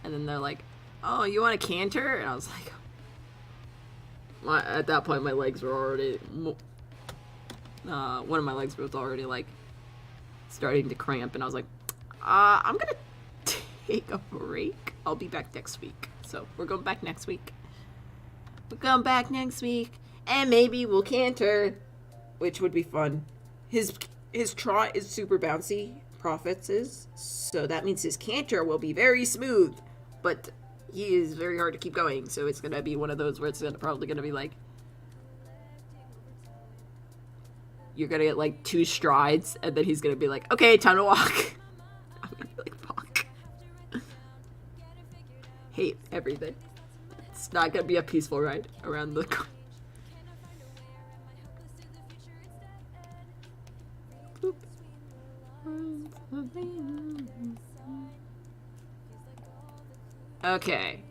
And then they're like, oh, you want a canter? And I was like, at that point my legs were already, one of my legs was already like starting to cramp, and I was like, I'm gonna take a break. I'll be back next week. So we're going back next week. And maybe we'll canter, which would be fun. His trot is super bouncy. Prophet's is, so that means his canter will be very smooth, but he is very hard to keep going, so it's gonna be one of those where it's probably gonna be like, you're gonna get like 2 strides, and then he's gonna be like, okay, time to walk. I'm gonna be like, fuck. Hate everything. It's not gonna be a peaceful ride around the Boop. Okay,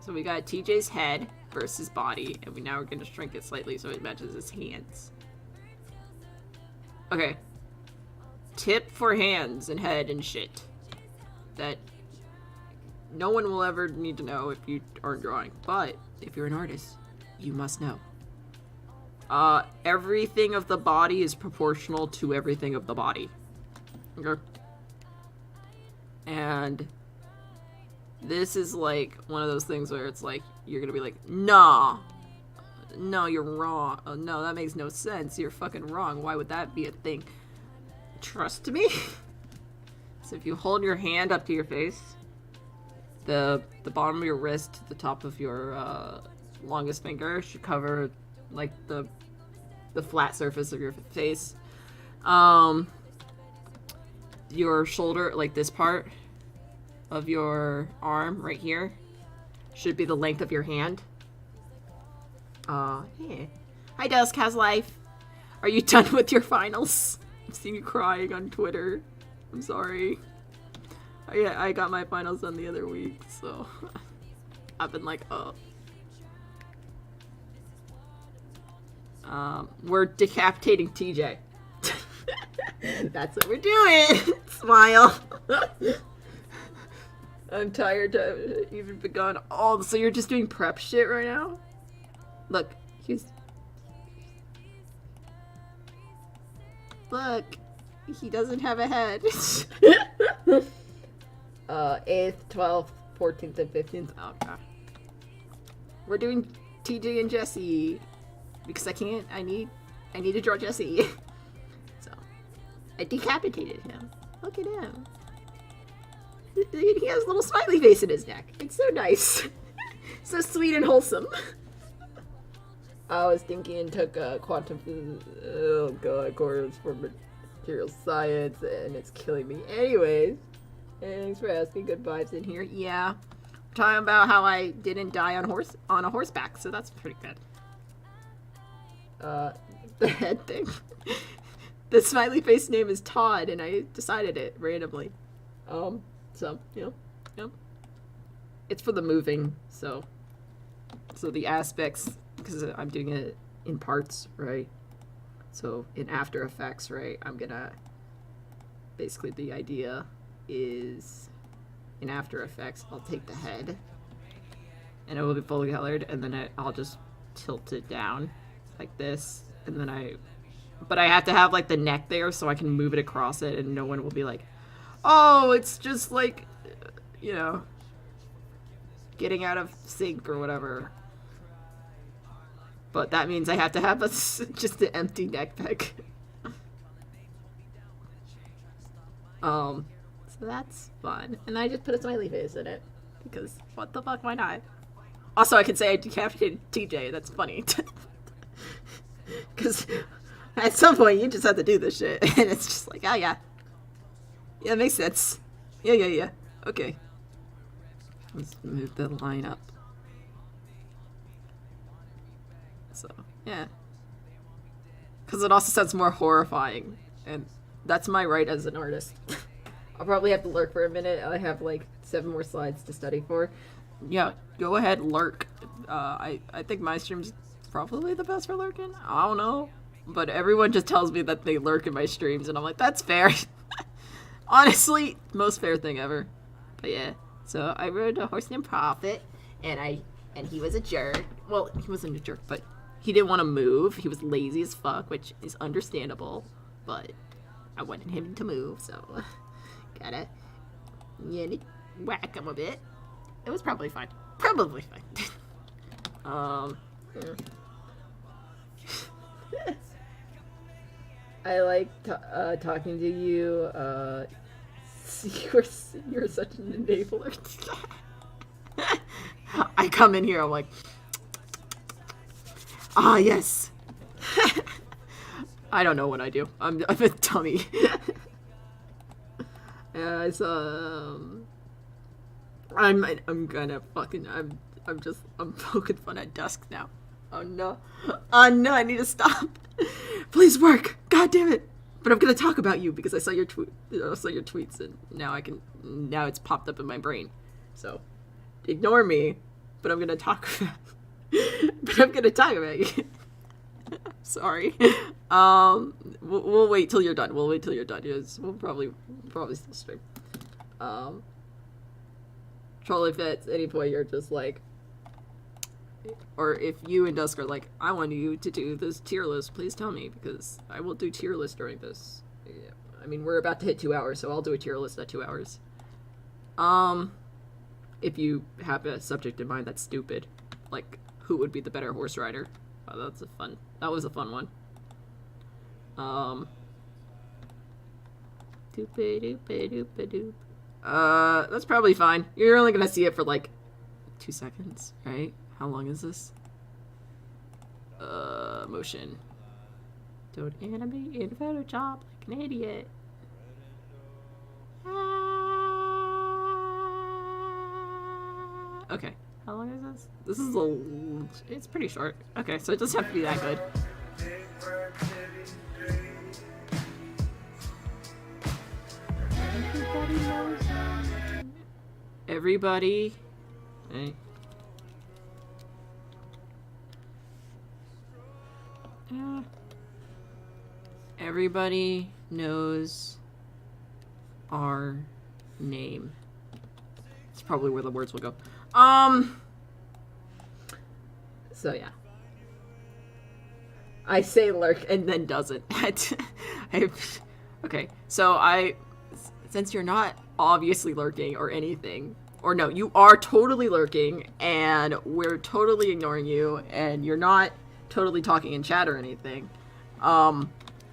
so we got TJ's head versus body, and now we're gonna shrink it slightly so it matches his hands. Okay, tip for hands and head and shit that no one will ever need to know if you aren't drawing, but if you're an artist, you must know. Everything of the body is proportional to everything of the body. Okay. And this is like one of those things where it's like, you're gonna be like, nah, no, you're wrong. Oh, no, that makes no sense. You're fucking wrong. Why would that be a thing? Trust me. So if you hold your hand up to your face, the bottom of your wrist to the top of your longest finger should cover like the flat surface of your face. Your shoulder, like this part of your arm right here, should be the length of your hand. Yeah. Hi, Dusk. How's life? Are you done with your finals? I've seen you crying on Twitter. I'm sorry. I got my finals done the other week, so I've been like, oh. We're decapitating TJ. That's what we're doing. Smile. I'm tired to even begun. Oh, so you're just doing prep shit right now? Look, look, he doesn't have a head. 8th, 12th, 14th, and 15th. Oh, God. We're doing TJ and Jesse because I need to draw Jesse. So I decapitated him. Look at him. He has a little smiley face in his neck. It's so nice. So sweet and wholesome. I was thinking took a quantum, oh god, course for material science, and it's killing me. Anyways, thanks for asking. Good vibes in here. Yeah, we're talking about how I didn't die on a horseback, so that's pretty good. The head thing. The smiley face name is Todd, and I decided it randomly. So it's for the moving. So the aspects, because I'm doing it in parts, right? So in After Effects, right, I'm gonna, basically the idea is in After Effects, I'll take the head and it will be fully colored, and then I'll just tilt it down like this, and then but I have to have like the neck there so I can move it across it, and no one will be like, oh, it's just like, you know, getting out of sync or whatever. But that means I have to have just an empty neck peg. So that's fun. And I just put a smiley face in it. Because what the fuck, why not? Also, I could say I decapitated TJ. That's funny. Because at some point, you just have to do this shit. And it's just like, oh yeah. Yeah, it makes sense. Yeah. Okay. Let's move the line up. So, yeah. Because it also sounds more horrifying. And that's my right as an artist. I'll probably have to lurk for a minute. I have like 7 more slides to study for. Yeah, go ahead, lurk. I think my stream's probably the best for lurking. I don't know. But everyone just tells me that they lurk in my streams, and I'm like, that's fair. Honestly, most fair thing ever. But yeah. So I rode a horse named Prophet, and he was a jerk. Well, he wasn't a jerk, but he didn't want to move. He was lazy as fuck, which is understandable. But I wanted him to move, so gotta whack him a bit. It was probably fine. Probably fine. I like talking to you. You're such an enabler. I come in here, I'm like, ah, yes. I don't know what I do. I'm a dummy. Yeah, so I'm gonna fucking I'm poking fun at Dusk now. Oh no, I need to stop. Please work. God damn it. But I'm gonna talk about you because I saw your tweets, and now it's popped up in my brain. So ignore me, but I'm gonna talk about you. Sorry. We'll wait till you're done. Yes, we'll probably still stream. Troll, if at any point you're just like, or if you and Dusk are like, I want you to do this tier list, please tell me, because I will do tier list during this. Yeah. I mean, we're about to hit 2 hours, so I'll do a tier list at 2 hours. If you have a subject in mind that's stupid, like who would be the better horse rider? Oh, that was a fun one. That's probably fine. You're only gonna see it for like 2 seconds, right? How long is this? Motion. Don't animate in Photoshop like an idiot. Okay. How long is this? This is it's pretty short. Okay, so it doesn't have to be that good. Everybody knows. Everybody. Right. Everybody knows our name. It's probably where the words will go. So yeah. I say lurk and then doesn't. Okay, so since you're not obviously lurking or anything, or no, you are totally lurking and we're totally ignoring you and you're not totally talking in chat or anything.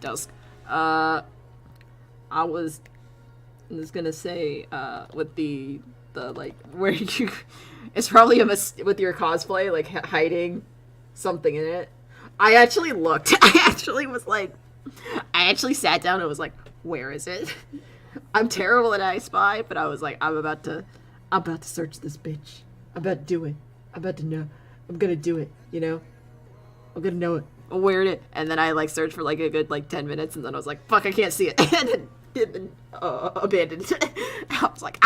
Dusk. I was I'm just gonna say, with the like, where you, it's probably with your cosplay, like, hiding something in it. I actually looked. I actually sat down and was like, where is it? I'm terrible at I Spy, but I was like, I'm about to search this bitch. I'm about to do it. I'm about to know. I'm gonna do it, you know? I'm gonna know it. Where it is. And then I, like, searched for, like, a good, like, 10 minutes, and then I was like, fuck, I can't see it. And then abandoned it. I was like,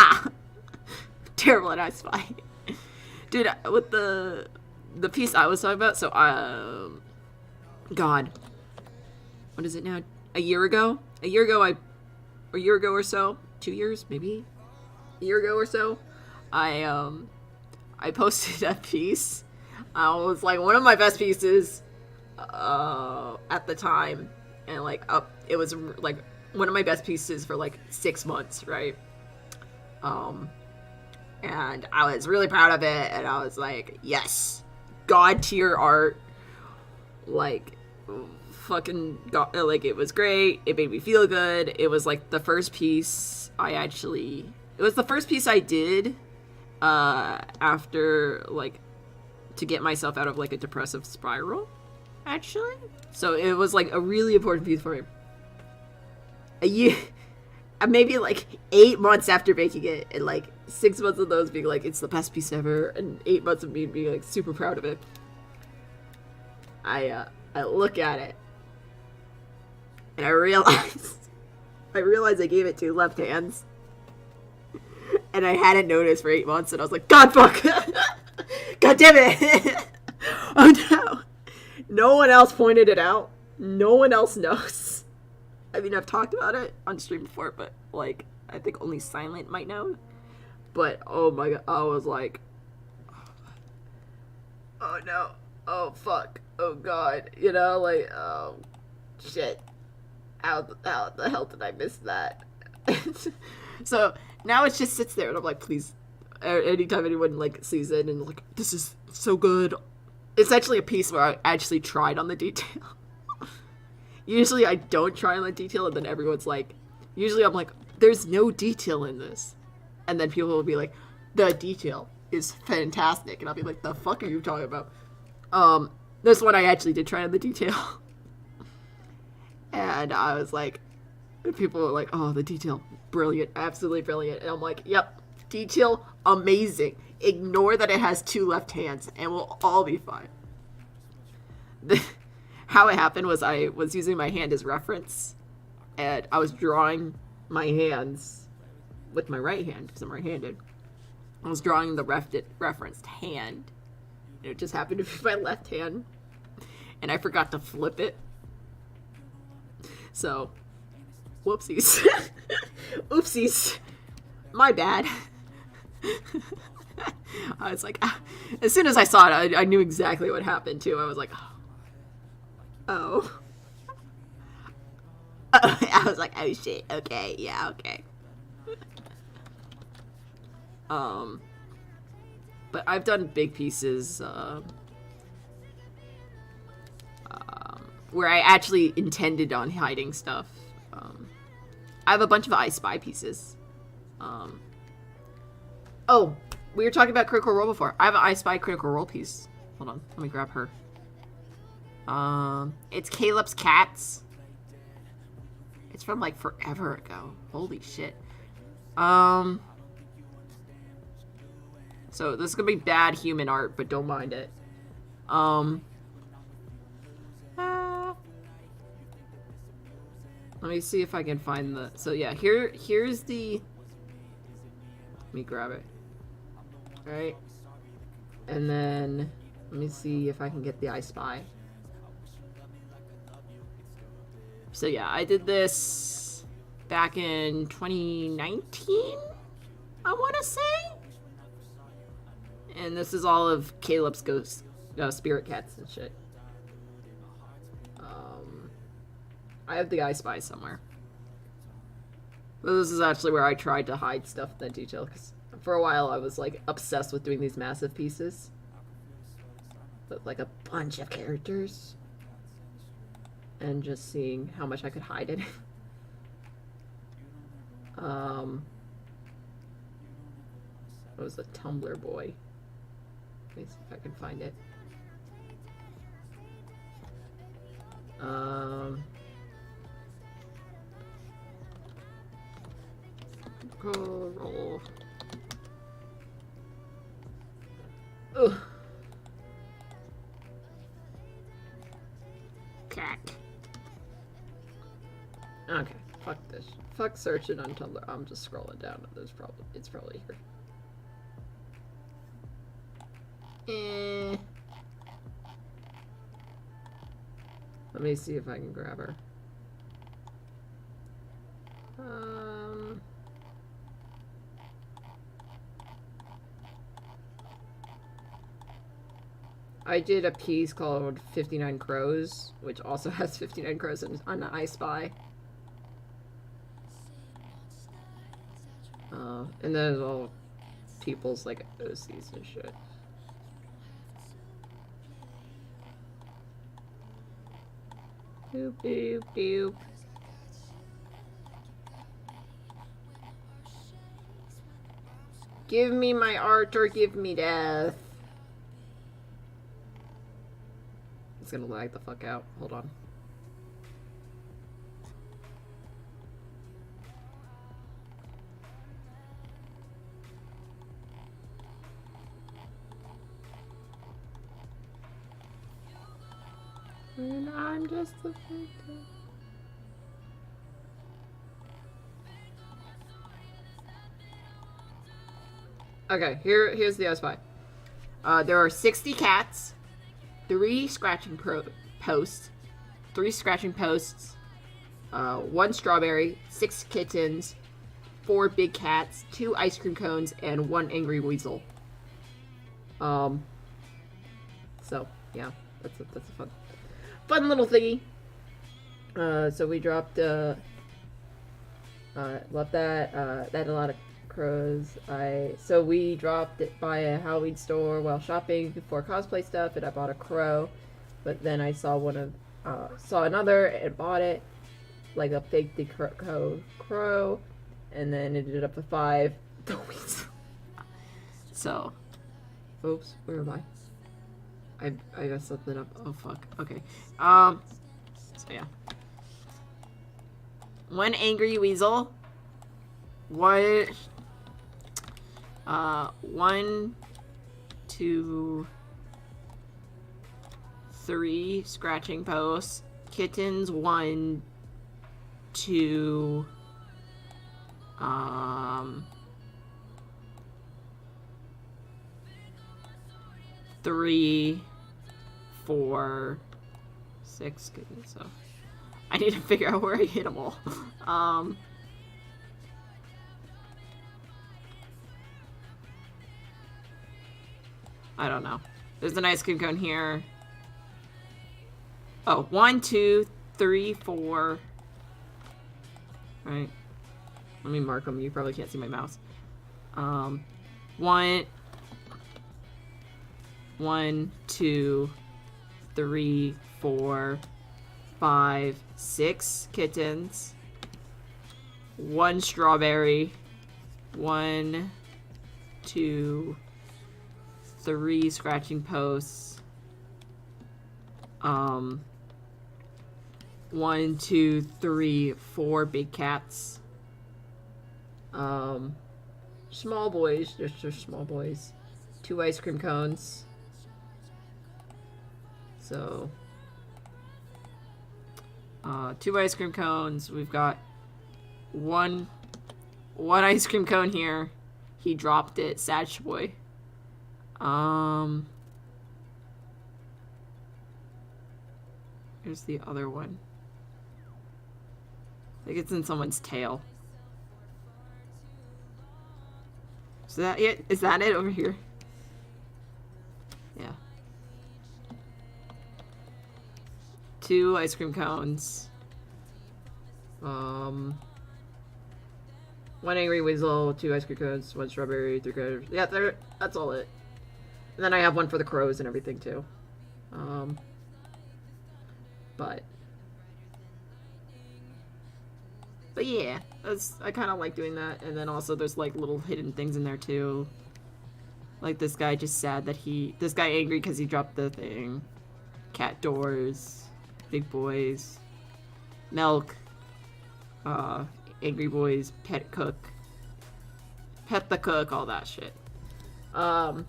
terrible at I Spy. Dude, with the piece I was talking about, so, God. What is it now? A year ago or so, 2 years, maybe? A year ago or so, I posted a piece. It was, like, one of my best pieces, at the time. And, like, it was, like, one of my best pieces for, like, 6 months, right? And I was really proud of it, and I was like, yes, God tier art, like, fucking, like, it was great, it made me feel good, it was, like, the first piece it was the first piece I did, after, like, to get myself out of, like, a depressive spiral, actually, so it was, like, a really important piece for me. A year, maybe, like, 8 months after making it, and, like, 6 months of those being, like, it's the best piece ever, and 8 months of me being, like, super proud of it. I look at it, and I realized I gave it 2 left hands, and I hadn't noticed for 8 months, and I was like, God fuck! God damn it! Oh no! No one else pointed it out. No one else knows. I mean, I've talked about it on stream before, but, like, I think only Silent might know. But, oh my god, I was like, oh no, oh fuck, oh god, you know, like, oh, shit, how the hell did I miss that? So, now it just sits there, and I'm like, please, anytime anyone, like, sees it, and, like, this is so good. It's actually a piece where I actually tried on the detail. Usually I don't try on the detail, and then everyone's like, usually I'm like, there's no detail in this. And then people will be like, the detail is fantastic. And I'll be like, the fuck are you talking about? This one I actually did try on the detail. And I was like, people were like, oh, the detail, brilliant, absolutely brilliant. And I'm like, yep, detail, amazing. Ignore that it has 2 left hands, and we'll all be fine. How it happened was I was using my hand as reference, and I was drawing my hands with my right hand, because I'm right-handed. I was drawing the referenced hand. And it just happened to be my left hand, and I forgot to flip it. So, whoopsies. Oopsies. My bad. I was like, as soon as I saw it, I knew exactly what happened, too. I was like, oh. I was like, oh shit, okay, yeah, okay. But I've done big pieces, where I actually intended on hiding stuff. I have a bunch of I Spy pieces. Oh, we were talking about Critical Role before. I have an I Spy Critical Role piece. Hold on, let me grab her. It's Caleb's Cats. It's from, like, forever ago. Holy shit. So this is gonna be bad human art, but don't mind it. Let me see if I can find the... So yeah, here's the... Let me grab it. Alright. And then... Let me see if I can get the I Spy. So yeah, I did this back in 2019, I want to say? And this is all of Caleb's spirit cats and shit. I have the I Spy somewhere. But this is actually where I tried to hide stuff in the detail, because for a while I was, like, obsessed with doing these massive pieces. With, like, a bunch of characters. And just seeing how much I could hide it. It was a Tumblr boy. Let me see if I can find it. Roll. Ugh. Cat. Okay, fuck this. Fuck searching on Tumblr. I'm just scrolling down. It's probably here. Let me see if I can grab her. I did a piece called 59 Crows, which also has 59 crows on the I Spy. And then all people's like OCs and shit. Boop, boop, boop. Give me my art or give me death. It's gonna lag the fuck out. Hold on. And I'm just a victim. Okay, here's the spy. There are 60 cats, 3 scratching posts, 1 strawberry, 6 kittens, 4 big cats, 2 ice cream cones, and 1 angry weasel. So yeah, that's a fun little thingy. So we dropped left that had a lot of crows. So we dropped it by a Halloween store while shopping for cosplay stuff, and I bought a crow, but then I saw another and bought it, like a fake crow, and then it ended up with 5 the weasel. So, oops, where am I? I got something up. Oh fuck. Okay. So yeah. 1 angry weasel. 1, 2, 3 scratching posts. Kittens. 1, 2. 3, 4, 6 kittens. So I need to figure out where I hit them all. I don't know. There's an ice cream cone here. Oh, 1, 2, 3, 4. Right. Let me mark them. You probably can't see my mouse. 1, 2, 3, 4, 5, 6 kittens. 1 strawberry. 1, 2, 3 scratching posts. 1, 2, 3, 4 big cats. Small boys, just small boys. 2 ice cream cones. So, 2 ice cream cones. We've got one ice cream cone here. He dropped it. Satch boy. Here's the other one. I think it's in someone's tail. Is that it? Is that it over here? Yeah. 2 ice cream cones. 1 angry weasel, 2 ice cream cones, 1 strawberry, 3 critters. Yeah, that's all it. And then I have one for the crows and everything too. But But yeah, I kind of like doing that. And then also there's like little hidden things in there too. Like this guy just sad that this guy angry because he dropped the thing. Cat doors, big boys, milk, angry boys, pet cook, pet the cook, all that shit. Yeah.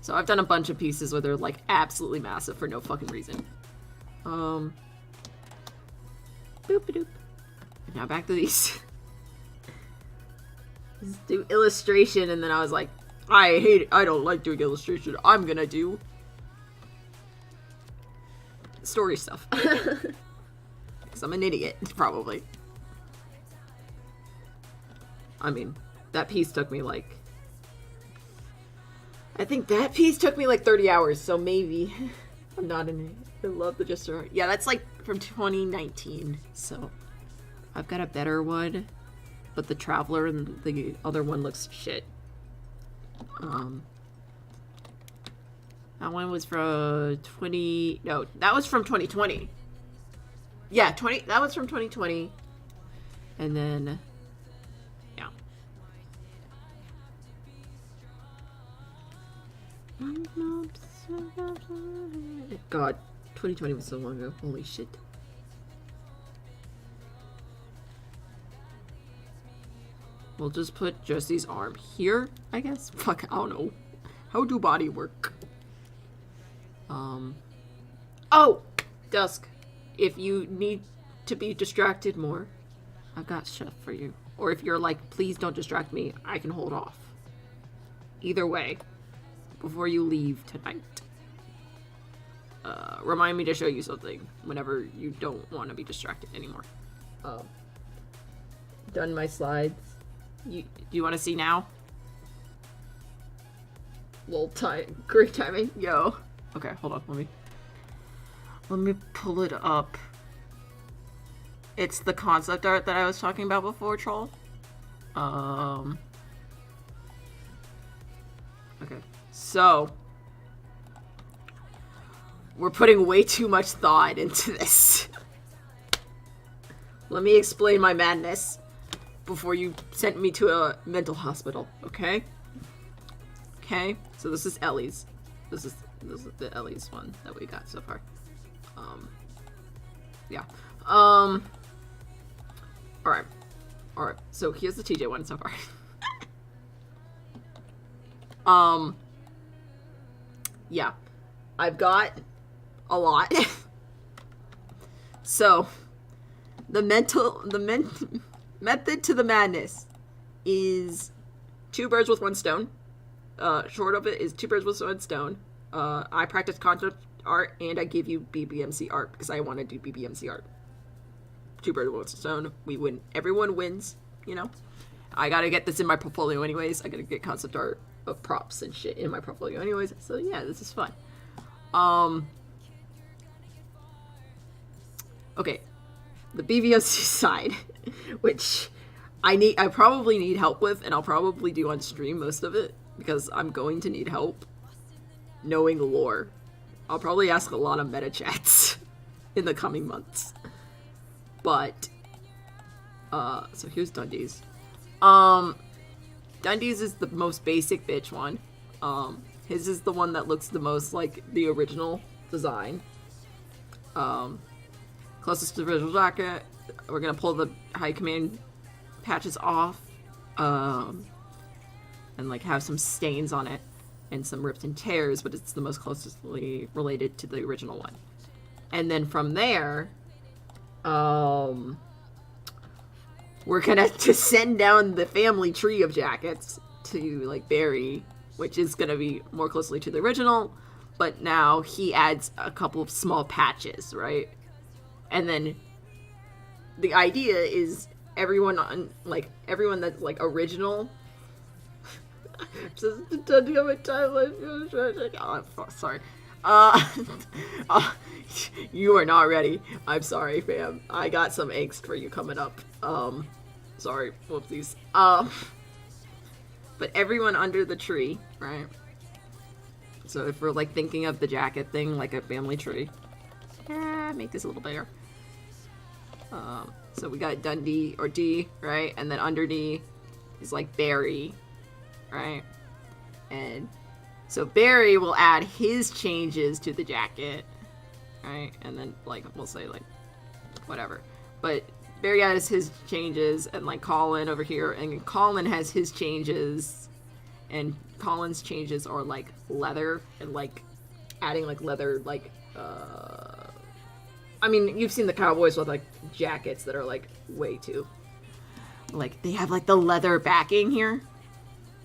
So I've done a bunch of pieces where they're like absolutely massive for no fucking reason. Boop-a-doop. Now back to these. Let's do illustration, and then I was like, I hate it. I don't like doing illustration. I'm gonna do story stuff. Because I'm an idiot, probably. I mean, that piece took me like... I think that piece took me like 30 hours, so maybe. I'm not an idiot. I love the Just Art. Yeah, that's like from 2019, so I've got a better one, but the Traveler and the other one looks shit. That one was from that was from 2020. Yeah, that was from 2020. And then yeah. God, 2020 was so long ago. Holy shit. We'll just put Jesse's arm here, I guess. Fuck, I don't know. How do body work? Oh! Dusk. If you need to be distracted more, I've got stuff for you. Or if you're like, please don't distract me, I can hold off. Either way, before you leave tonight. Remind me to show you something whenever you don't want to be distracted anymore. Done my slides. Do you want to see now? Great timing. Yo. Okay, hold on. Let me pull it up. It's the concept art that I was talking about before, Troll. Okay. So we're putting way too much thought into this. Let me explain my madness before you sent me to a mental hospital, okay? Okay, so this is Ellie's. This is the Ellie's one that we got so far. Yeah. Alright, so here's the TJ one so far. Yeah. I've got a lot. So, the method to the madness is 2 birds with 1 stone. Short of it is 2 birds with 1 stone. I practice concept art and I give you BBMC art because I want to do BBMC art. 2 birds with 1 stone. We win. Everyone wins, you know? I gotta get this in my portfolio anyways. I gotta get concept art of props and shit in my portfolio anyways. So yeah, this is fun. Okay. The BBMC side, which I probably need help with, and I'll probably do on stream most of it, because I'm going to need help knowing lore. I'll probably ask a lot of meta chats in the coming months. But, so here's Dundee's. Dundee's is the most basic bitch one. His is the one that looks the most like the original design. Closest to the original jacket. We're gonna pull the high command patches off. And like have some stains on it. And some rips and tears, but it's the most closely related to the original one. And then from there, we're gonna descend down the family tree of jackets to like Barry, which is gonna be more closely to the original, but now he adds a couple of small patches, right? And then the idea is everyone that's like original. Just to do a timeline. Oh, sorry. You are not ready. I'm sorry, fam. I got some angst for you coming up. Sorry, whoopsies. But everyone under the tree, right? So if we're like thinking of the jacket thing like a family tree, make this a little bigger. So we got Dundee or D, right? And then under D is like Barry, right? And so Barry will add his changes to the jacket, right? And then like we'll say like whatever. But Barry has his changes, and like Colin over here, and Colin has his changes, and Colin's changes are like leather and like adding like leather like I mean, you've seen the cowboys with like jackets that are like way too like they have like the leather backing here,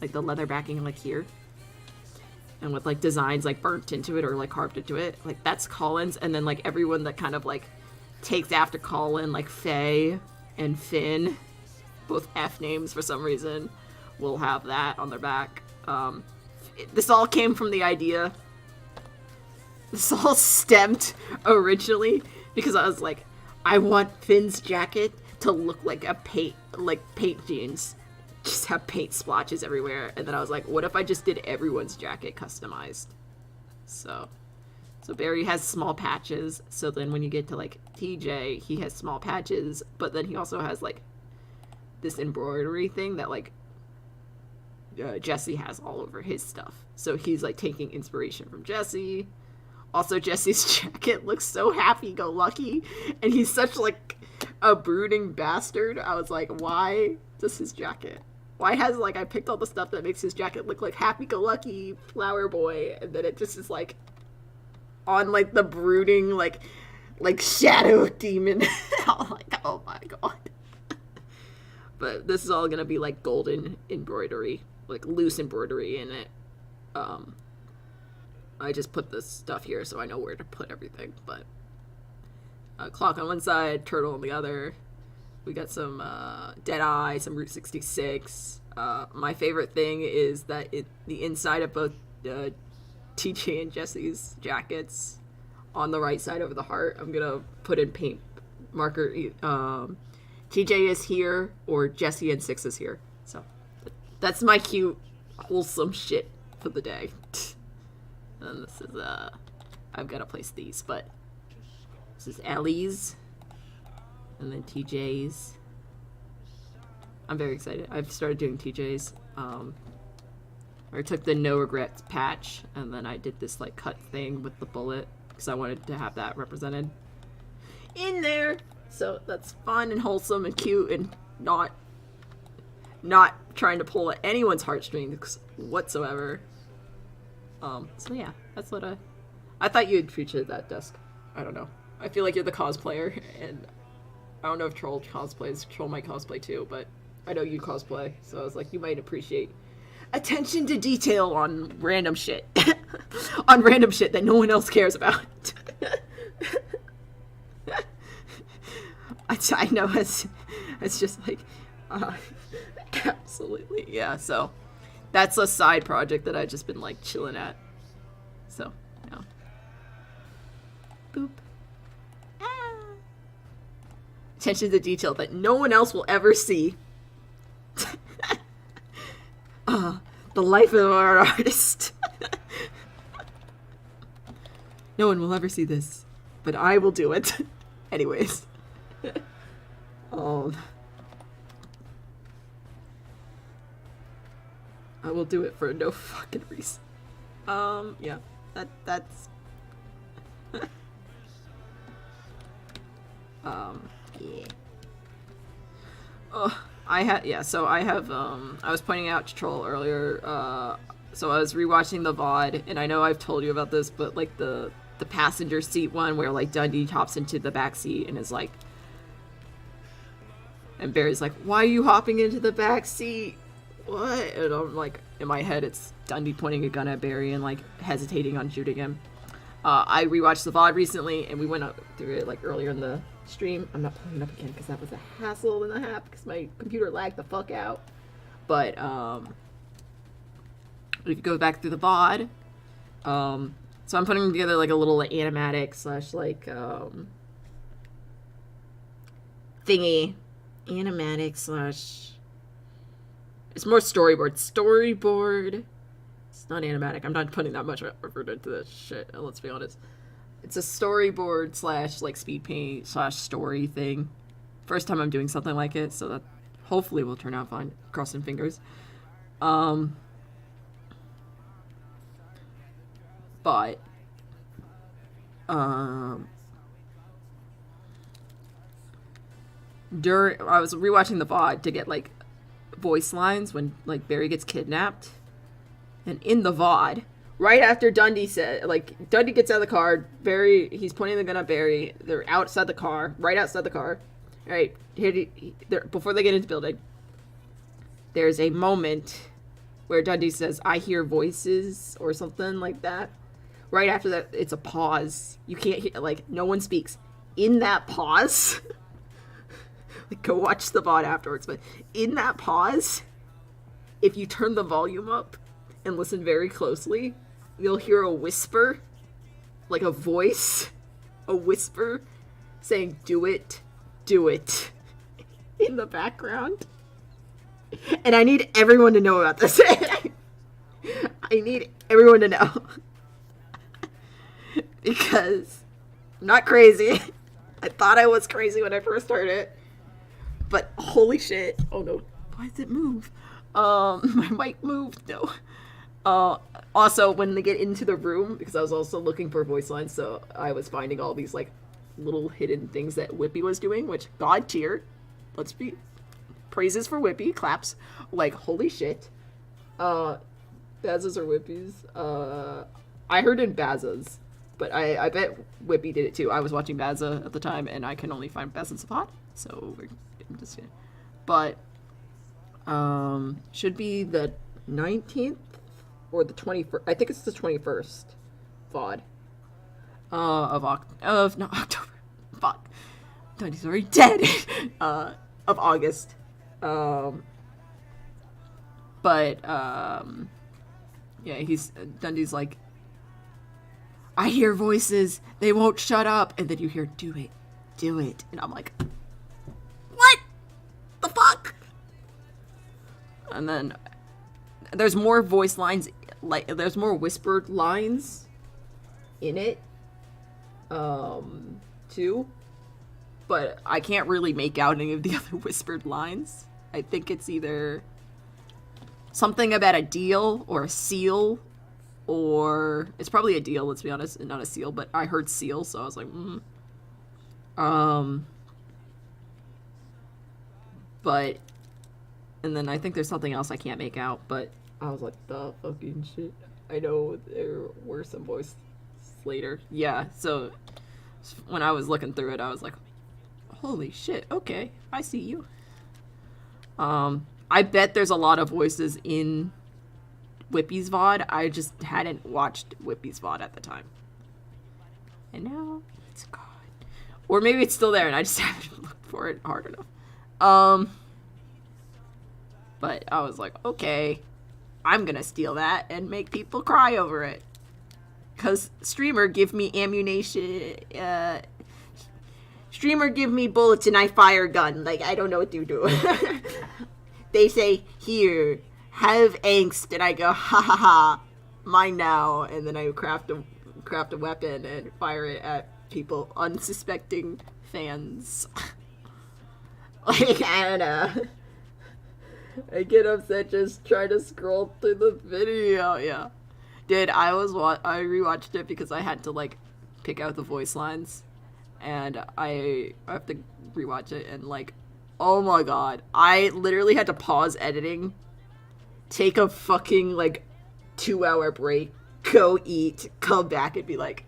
like the leather backing like here, and with like designs like burnt into it or like carved into it. Like that's Colin's. And then like everyone that kind of like takes after Colin, like Faye and Finn, both F names for some reason, will have that on their back. This all came from the idea. This all stemmed originally because I was like, I want Finn's jacket to look like a paint jeans. Just have paint splotches everywhere. And then I was like, what if I just did everyone's jacket customized? So Barry has small patches. So then when you get to like TJ, he has small patches, but then he also has like this embroidery thing that like Jesse has all over his stuff. So he's like taking inspiration from Jesse. Also, Jesse's jacket looks so happy-go-lucky, and he's such like a brooding bastard. I was like, why does his jacket? Why has like I picked all the stuff that makes his jacket look like happy-go-lucky flower boy, and then it just is like on like the brooding like shadow demon. I'm like, oh my god. But this is all gonna be like golden embroidery, like loose embroidery in it. I just put this stuff here so I know where to put everything. But clock on one side, turtle on the other. We got some Deadeye, some Route 66. My favorite thing is that the inside of both TJ and Jesse's jackets, on the right side over the heart, I'm gonna put in paint marker. TJ is here, or Jesse and 6 is here. So that's my cute, wholesome shit for the day. And this is I've got to place these, but this is Ellie's, and then TJ's. I'm very excited. I've started doing TJ's. I took the no regrets patch, and then I did this like cut thing with the bullet because I wanted to have that represented in there. So that's fun and wholesome and cute and not trying to pull at anyone's heartstrings whatsoever. So yeah, that's what I thought you'd appreciate that desk. I don't know. I feel like you're the cosplayer, and I don't know if Troll cosplays. Troll might cosplay too, but I know you cosplay, so I was like, you might appreciate attention to detail on random shit. On random shit that no one else cares about. I know it's just like, absolutely, yeah, so that's a side project that I've just been like chilling at. So, yeah. Boop. Ah. Attention to detail that no one else will ever see. The life of our artist. No one will ever see this, but I will do it. Anyways. I will do it for no fucking reason. Yeah, that's yeah. Oh, so I have, I was pointing out to Troll earlier, so I was rewatching the VOD, and I know I've told you about this, but like the passenger seat one where like Dundee hops into the back seat and is like, and Barry's like, why are you hopping into the back seat? What? And I'm like, in my head, it's Dundee pointing a gun at Barry and like hesitating on shooting him. I rewatched the VOD recently, and we went up through it like earlier in the stream. I'm not pulling it up again because that was a hassle and a half because my computer lagged the fuck out. But if you go back through the VOD, so I'm putting together like a little like, animatic slash like thingy, animatic slash. It's more storyboard. It's not animatic. I'm not putting that much effort into this shit. Let's be honest. It's a storyboard slash like speed paint slash story thing First time I'm doing something like it, so that hopefully will turn out fine. Crossing fingers. But I was rewatching the VOD to get like voice lines when like Barry gets kidnapped, and in the VOD, right after Dundee said, like Dundee gets out of the car, he's pointing the gun at Barry. They're outside the car, right outside the car, right before they get into the building. There's a moment where Dundee says, "I hear voices" or something like that. Right after that, it's a pause. You can't hear, like, no one speaks. In that pause, like, go watch the VOD afterwards, but in that pause, if you turn the volume up and listen very closely, you'll hear a whisper, like a voice, a whisper saying, do it, in the background. And I need everyone to know about this. I need everyone to know. Because I'm not crazy. I thought I was crazy when I first started it. But holy shit. Oh no. Why did it move? My mic moved. No. Also, when they get into the room, because I was also looking for voice lines, so I was finding all these like little hidden things that Whippy was doing, which God tier. Let's be praises for Whippy. Claps. Like, holy shit. Bazas or Whippies? I heard in Bazas. But I bet Whippy did it too. I was watching Bazza at the time, and I can only find Bazza's pod. So I'm just kidding. But should be the 19th or the 21st. I think it's the 21st VOD of not October. Fuck, Dundee's already dead. Of August. Yeah, Dundee's like, I hear voices, they won't shut up, and then you hear, do it, and I'm like, what the fuck? And then there's more voice lines, like, there's more whispered lines in it, too, but I can't really make out any of the other whispered lines. I think it's either something about a deal, or a seal, or it's probably a deal, let's be honest, and not a seal, but I heard seal, so I was like, but, and then I think there's something else I can't make out, but I was like, the fucking shit. I know there were some voices later. Yeah, so when I was looking through it, I was like, holy shit, okay, I see you. I bet there's a lot of voices in Whippy's VOD. I just hadn't watched Whippy's VOD at the time. And now it's gone. Or maybe it's still there and I just haven't looked for it hard enough. But I was like, okay, I'm gonna steal that and make people cry over it. Cause streamer give me ammunition, streamer give me bullets and I fire a gun. Like, I don't know what to do. They say, here, have angst, and I go, ha ha ha, mine now, and then I craft a weapon and fire it at people, unsuspecting fans. Like, I don't know. I get upset just trying to scroll through the video, yeah. Dude, I rewatched it because I had to, like, pick out the voice lines, and I have to rewatch it, and, like, oh my god, I literally had to pause editing, take a fucking, like, 2-hour break, go eat, come back and be like,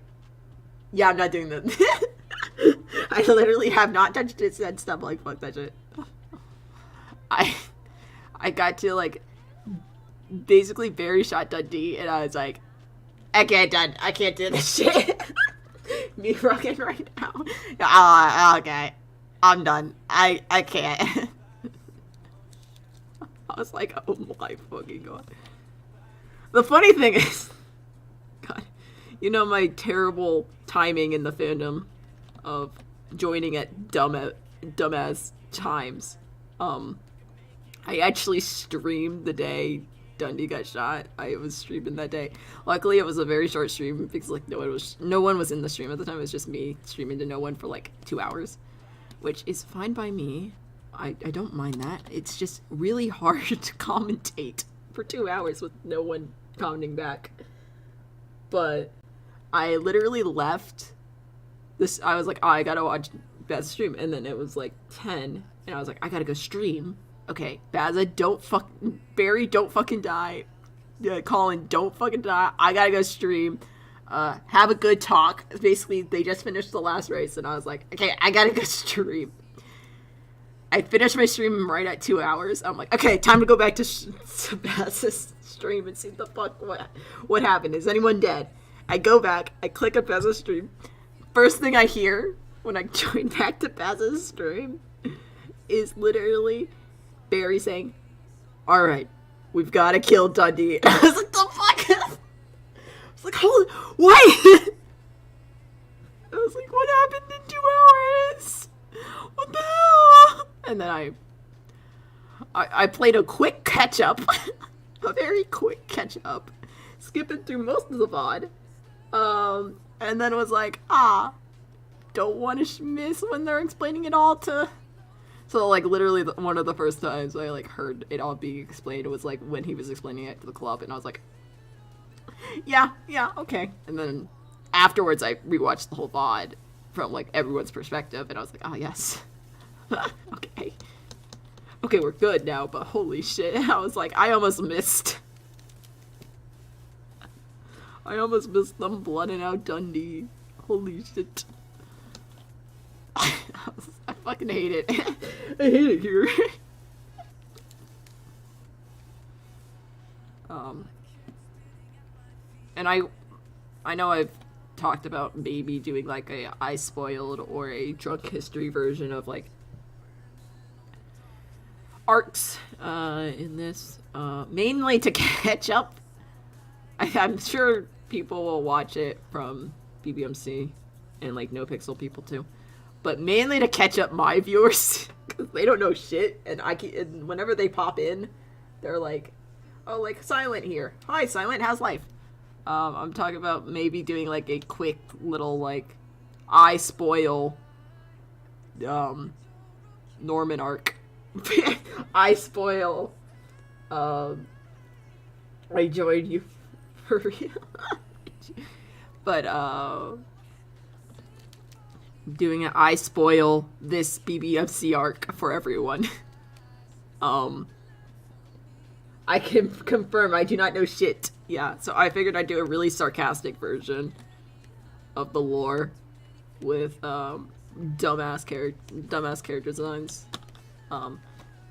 yeah, I'm not doing that. I literally have not touched it since. I'm like, fuck that shit. I got to, like, basically Barry shot Dundee, and I was like, I can't do this shit. Me rocking right now. Okay, I'm done. I can't. I was like, oh my fucking god. The funny thing is, god, you know my terrible timing in the fandom of joining at dumbass times. I actually streamed the day Dundee got shot. I was streaming that day. Luckily, it was a very short stream because, like, no one was in the stream at the time. It was just me streaming to no one for like 2 hours. which is fine by me. I don't mind that. It's just really hard to commentate for 2 hours with no one commenting back. But I literally left this. I was like, oh, I gotta watch Baz stream, and then it was like 10, and I was like, I gotta go stream. Okay, Bazza, Barry, don't fucking die. Colin, don't fucking die. I gotta go stream. Have a good talk. Basically, they just finished the last race, and I was like, okay, I gotta go stream. I finished my stream right at 2 hours. I'm like, okay, time to go back to Bazz's stream and see the fuck what happened. Is anyone dead? I go back. I click on Bazz's stream. First thing I hear when I join back to Bazz's stream is literally Barry saying, all right, we've got to kill Dundee. I was like, the fuck? I was like, holy, what? I was like, what happened in 2 hours? What the hell? And then I played a quick catch up, a very quick catch up, skipping through most of the VOD, and then was like, don't want to miss when they're explaining it all to. So like literally one of the first times I like heard it all being explained was like when he was explaining it to the club, and I was like, yeah, okay. And then afterwards I rewatched the whole VOD from like everyone's perspective, and I was like, oh yes. Okay, we're good now, but holy shit. I was like, I almost missed them blooding out Dundee. Holy shit. I fucking hate it. I hate it here. And I know I've talked about maybe doing like a I Spoiled or a Drunk History version of like arcs in this, mainly to catch up. I'm sure people will watch it from BBMC and like No Pixel people too, but mainly to catch up my viewers because they don't know shit, and and whenever they pop in, they're like, oh, like Silent here. Hi Silent, how's life? I'm talking about maybe doing like a quick little like I Spoil Norman arc. I Spoil I joined you for real. But doing an I Spoil this BBMC arc for everyone. I can confirm I do not know shit. Yeah, so I figured I'd do a really sarcastic version of the lore with dumbass character designs.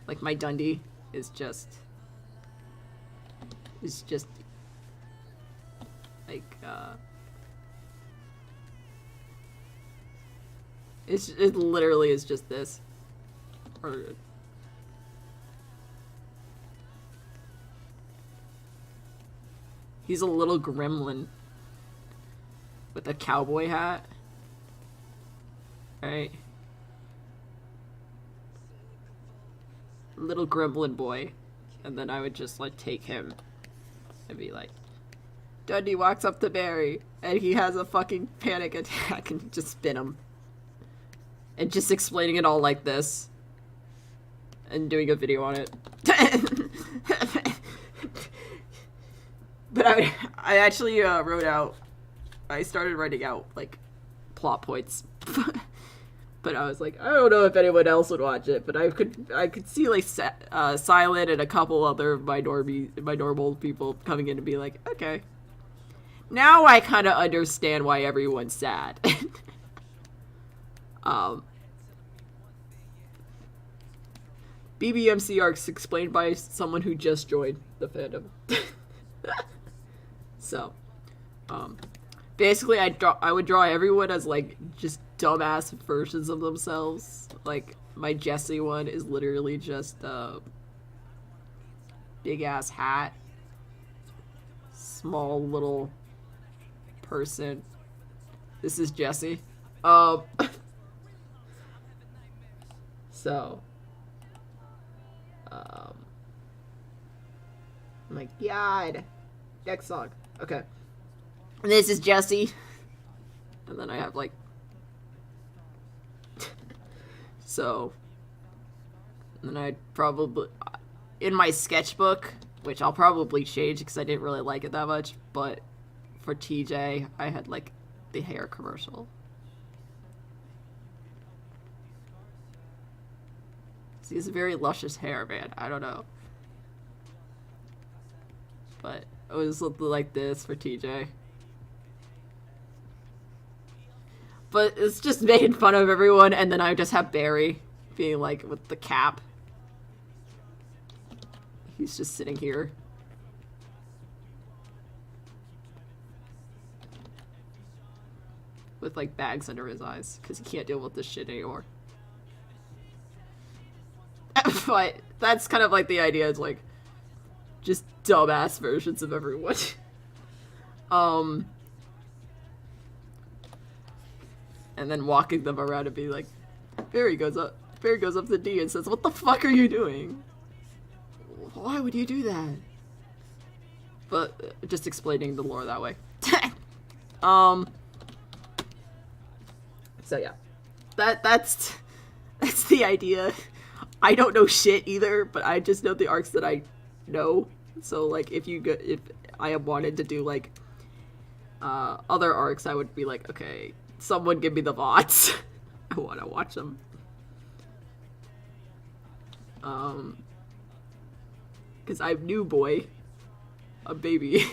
Like my Dundee is just like it literally is just this. Or he's a little gremlin with a cowboy hat. Right? Little gremlin boy. And then I would just like take him and be like, Dundee walks up to Barry and he has a fucking panic attack and just spin him. And just explaining it all like this. And doing a video on it. But I actually I started writing out like plot points. But I was like, I don't know if anyone else would watch it, but I could see like Silent and a couple other my normal people coming in and be like, okay, now I kind of understand why everyone's sad. BBMC arcs explained by someone who just joined the fandom. So, basically I would draw everyone as like just dumbass versions of themselves. Like my Jesse one is literally just a big ass hat, small little person. This is Jesse. So my god. Next song. Okay. And this is Jesse. And then I have like So, then I'd probably, in my sketchbook, which I'll probably change because I didn't really like it that much, but for TJ, I had like the hair commercial. He has very luscious hair, man. I don't know. But it was like this for TJ. But it's just making fun of everyone, and then I just have Barry being like with the cap. He's just sitting here. With like bags under his eyes, because he can't deal with this shit anymore. But that's kind of like the idea. It's like just dumbass versions of everyone. And then walking them around and being like, Barry goes up to D and says, "What the fuck are you doing? Why would you do that?" But just explaining the lore that way. So yeah, that's the idea. I don't know shit either, but I just know the arcs that I know. So like, if I have wanted to do like other arcs, I would be like, okay, someone give me the VODs. I want to watch them. Because I'm new boy, a baby.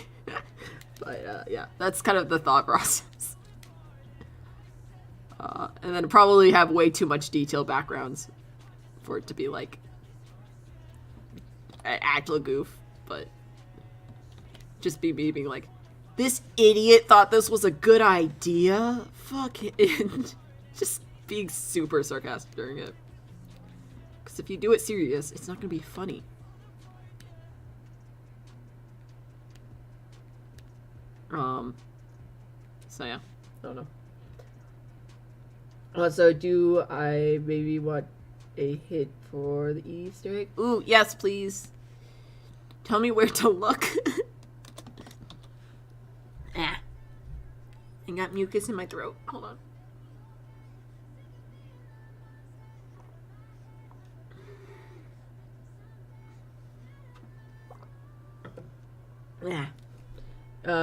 But yeah, that's kind of the thought process. And then probably have way too much detailed backgrounds for it to be like an actual goof, but just be me being like, this idiot thought this was a good idea? Fuck it. Just being super sarcastic during it. Because if you do it serious, it's not gonna be funny. So yeah, I don't know. So do I maybe want a hit for the Easter egg? Ooh, yes, please. Tell me where to look. I got mucus in my throat. Hold on.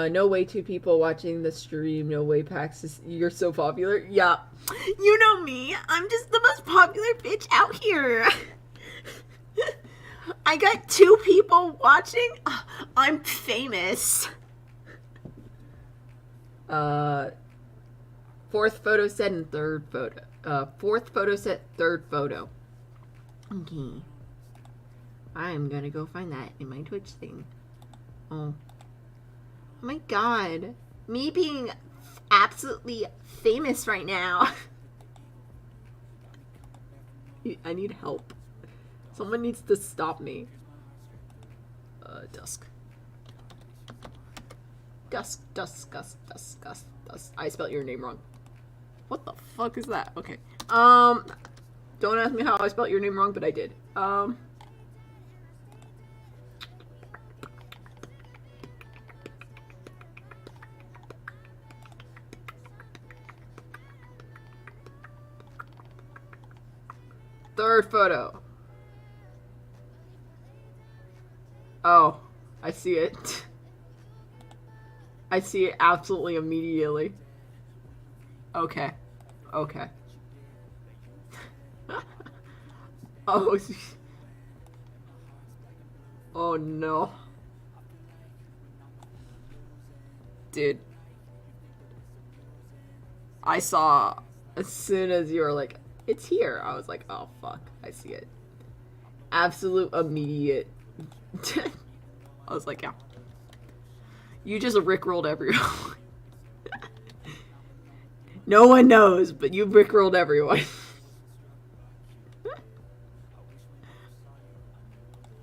No way two people watching the stream. No way Pax is, you're so popular. Yeah. You know me. I'm just the most popular bitch out here. I got 2 people watching. I'm famous. 4th photo set and 3rd photo. 4th photo set, 3rd photo. Okay. I'm gonna go find that in my Twitch thing. Oh my god. Me being absolutely famous right now. I need help. Someone needs to stop me. Dusk. Dusk. I spelled your name wrong. What the fuck is that? Okay. Don't ask me how I spelled your name wrong, but I did. Third photo. Oh, I see it. I see it absolutely immediately. Okay. Okay. Oh. Oh no. Dude. I saw as soon as you were like, it's here. I was like, oh fuck, I see it. Absolute immediate. I was like, yeah. You just rickrolled everyone. No one knows, but you rickrolled everyone.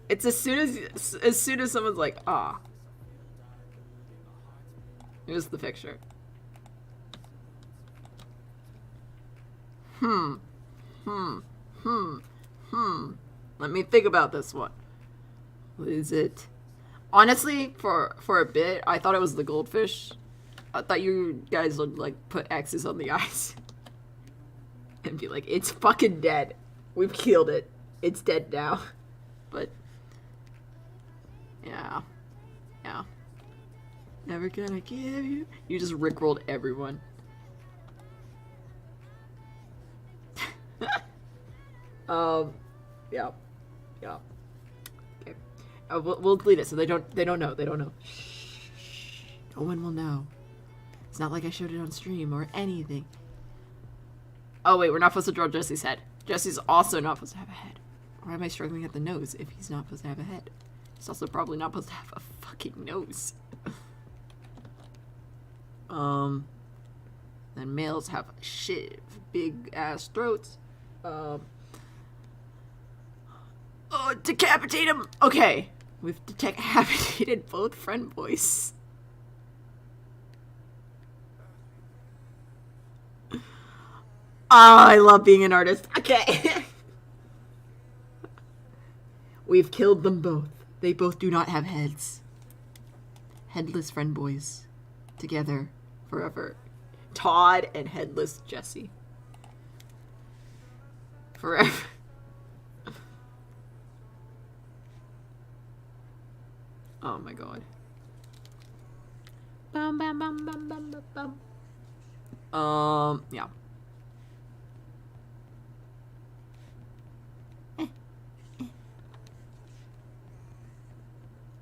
It's as soon as someone's like, ah. Here's the picture. Let me think about this one. What is it? Honestly, for a bit, I thought it was the goldfish. I thought you guys would like put X's on the eyes. and be like, it's fucking dead. We've killed it. It's dead now. But yeah. Never gonna give you. You just rickrolled everyone. Yeah. Okay. We'll delete it so they don't know. Shh. No one will know. It's not like I showed it on stream or anything. Oh wait, we're not supposed to draw Jesse's head. Jesse's also not supposed to have a head. Why am I struggling at the nose if he's not supposed to have a head? He's also probably not supposed to have a fucking nose. Then males have big ass throats. Decapitate him! Okay. We've decapitated both friend boys. I love being an artist. Okay. We've killed them both. They both do not have heads. Headless friend boys. Together. Forever. Todd and headless Jesse. Forever. Oh my god. Bum, bum, bum, bum, bum, bum, bum. Yeah.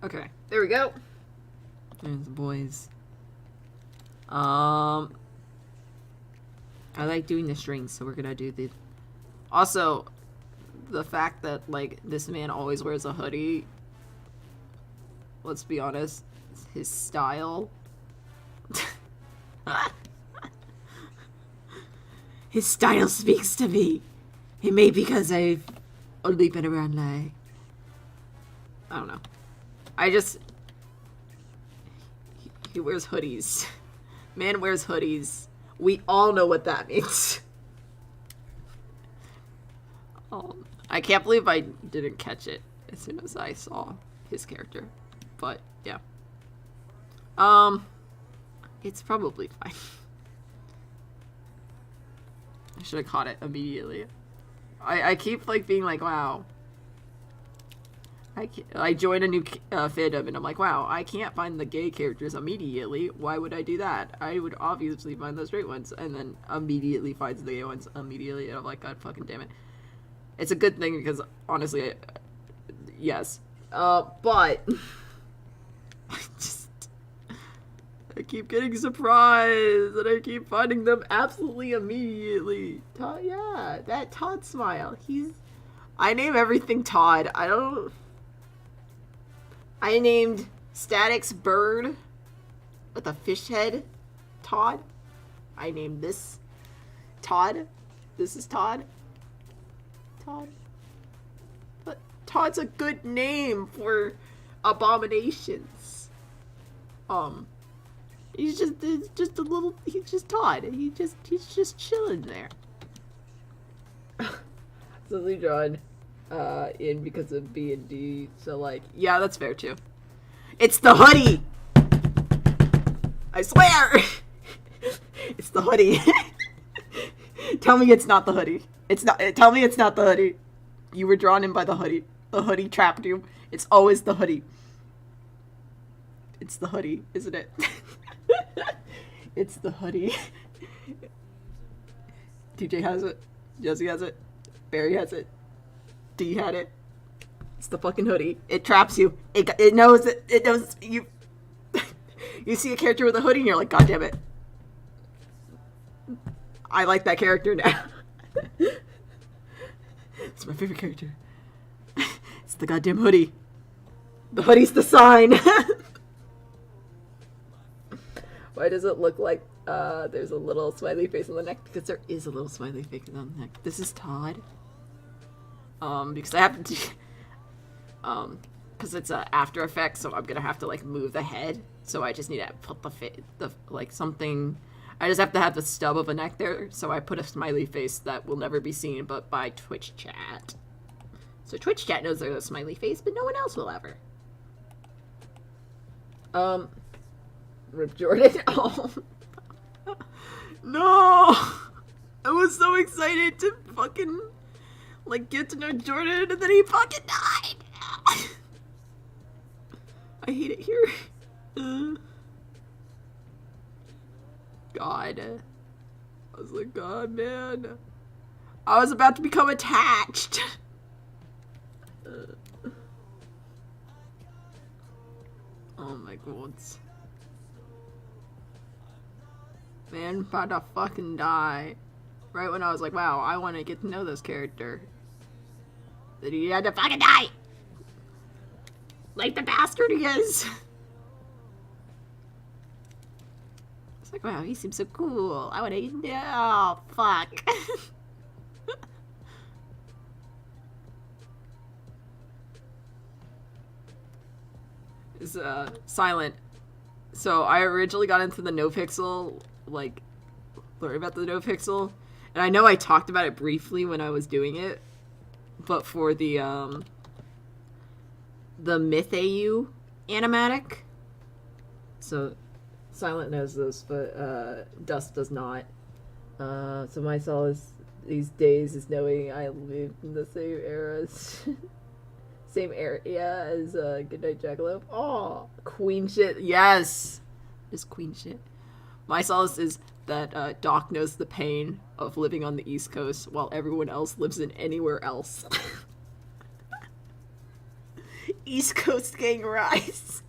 Okay, there we go. There's the boys. I like doing the strings, so we're gonna do the... Also, the fact that, like, this man always wears a hoodie, let's be honest, his style. His style speaks to me. It may be because I've only been around, like... I don't know. He wears hoodies. Man wears hoodies. We all know what that means. I can't believe I didn't catch it as soon as I saw his character. But, yeah. It's probably fine. I should have caught it immediately. I keep, like, being like, wow. I joined a new fandom and I'm like, wow, I can't find the gay characters immediately. Why would I do that? I would obviously find the straight ones, and then immediately finds the gay ones immediately, and I'm like, god fucking damn it. It's a good thing because, honestly, yes. But... I keep getting surprised, and I keep finding them absolutely immediately. Todd, yeah, that Todd smile. I name everything Todd. I named Static's bird with a fish head Todd. I named this Todd. This is Todd. Todd. But Todd's a good name for abominations. He's just Todd. He's just chilling there. So they drawn in because of B and D. So like, yeah, that's fair too. It's the hoodie. I swear. It's the hoodie. Tell me it's not the hoodie. It's not. Tell me it's not the hoodie. You were drawn in by the hoodie. The hoodie trapped you. It's always the hoodie. It's the hoodie, isn't it? It's the hoodie. TJ has it. Jesse has it. Barry has it. D had it. It's the fucking hoodie. It traps you. It knows it. It knows you. You see a character with a hoodie and you're like, god damn it. I like that character now. It's my favorite character. It's the goddamn hoodie. The hoodie's the sign. Why does it look like there's a little smiley face on the neck? Because there is a little smiley face on the neck. This is Todd. Because I have to because it's After Effects, so I'm gonna have to like move the head. So I just need to put something. I just have to have the stub of a neck there. So I put a smiley face that will never be seen, but by Twitch chat. So Twitch chat knows there's a smiley face, but no one else will ever. Rip Jordan. Oh. No. I was so excited to fucking, like, get to know Jordan, and then he fucking died! I hate it here. God. I was like, God, man. I was about to become attached. Oh my god. Man, about to fucking die. Right when I was like, wow, I want to get to know this character. Then he had to fucking die! Like the bastard he is! It's like, wow, he seems so cool. I want to... No, fuck. It's, silent. So, I originally got into the NoPixel, like, learning about the NoPixel. And I know I talked about it briefly when I was doing it. But for the Myth AU animatic. So, Silent knows this, but Dust does not. So my solace these days is knowing I live in the same eras. Same area as Goodnight Jackalope. Oh, queen shit. Yes! Just queen shit. My solace is that Doc knows the pain of living on the East Coast while everyone else lives in anywhere else. East Coast gang rise.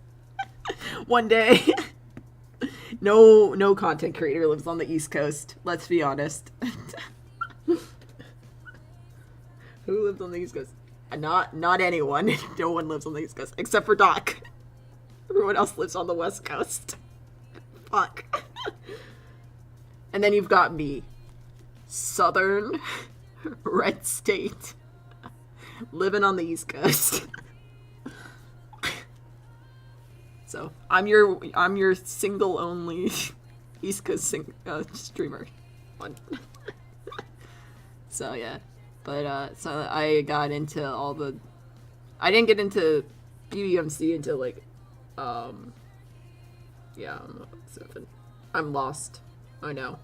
One day. No content creator lives on the East Coast. Let's be honest. Who lives on the East Coast? Not anyone. No one lives on the East Coast except for Doc. Everyone else lives on the West Coast. Fuck. And then you've got me. Southern red state. Living on the East Coast. So I'm your single only East Coast streamer. One. So yeah, but so I got into all the. I didn't get into BBMC until like, yeah, I'm lost. I know.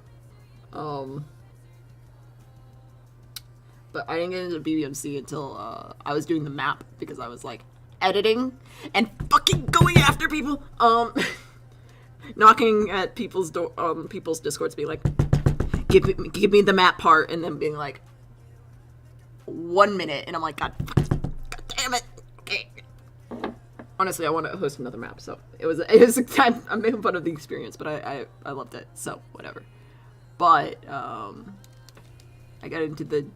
But I didn't get into BBMC until I was doing the map because I was like editing and fucking going after people, knocking at people's door, people's discords, being like, give me the map part, and then being like, 1 minute, and I'm like, God damn it. Okay. Honestly, I want to host another map, so it was I'm making fun of the experience, but I loved it, so whatever. But I got into the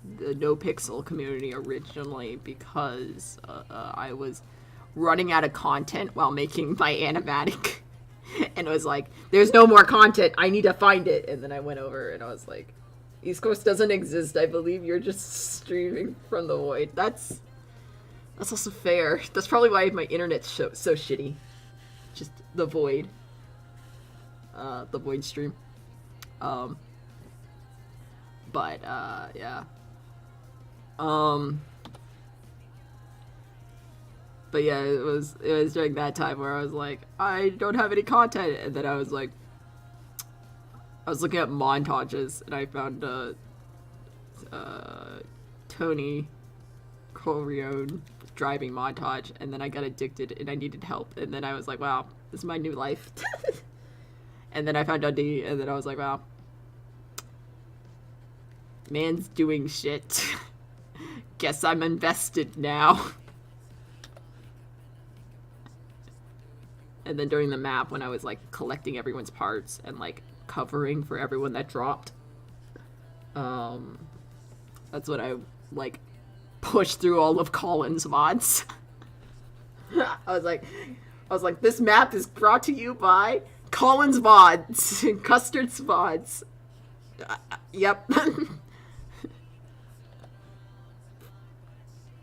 NoPixel community originally because I was running out of content while making my animatic, and it was like, there's no more content, I need to find it. And then I went over and I was like, East Coast doesn't exist, I believe you're just streaming from the void. That's also fair. That's probably why my internet's so shitty. Just the void. The void stream. But yeah. But yeah, it was during that time where I was like, I don't have any content, and then I was like, I was looking at montages, and I found Tony Corleone driving montage, and then I got addicted, and I needed help, and then I was like, wow, this is my new life. And then I found Dundee, and then I was like, wow, man's doing shit. Guess I'm invested now. And then during the map, when I was like collecting everyone's parts and like covering for everyone that dropped, that's when I like pushed through all of Colin's VODs. I was like, this map is brought to you by Colin's VODs, Custard's VODs. Yep.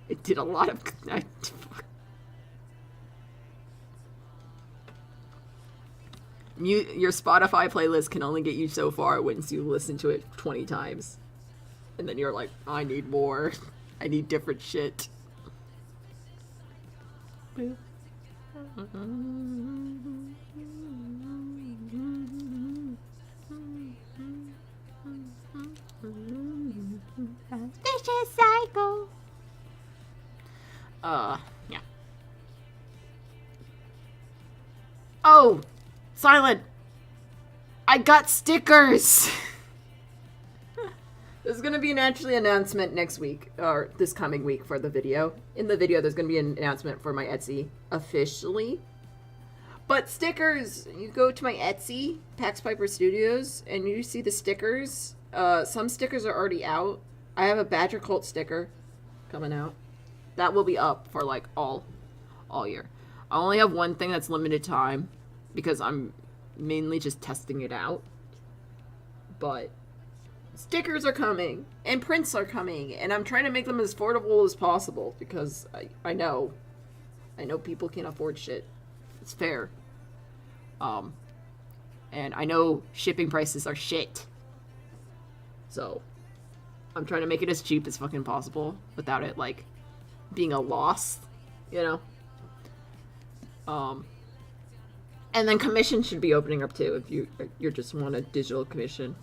It did a lot of. Your Spotify playlist can only get you so far once you listen to it 20 times. And then you're like, I need more. I need different shit. Vicious cycle. Yeah. Oh, Silent. I got stickers. There's gonna be an actually announcement next week, or this coming week for the video. In the video, there's gonna be an announcement for my Etsy officially. But stickers, you go to my Etsy, Pax Piper Studios, and you see the stickers. Some stickers are already out. I have a Badger Cult sticker coming out. That will be up for like all year. I only have one thing that's limited time because I'm mainly just testing it out. But stickers are coming and prints are coming, and I'm trying to make them as affordable as possible because I know people can't afford shit. It's fair. And I know shipping prices are shit. So I'm trying to make it as cheap as fucking possible without it like being a loss, you know? And then commission should be opening up too if you just want a digital commission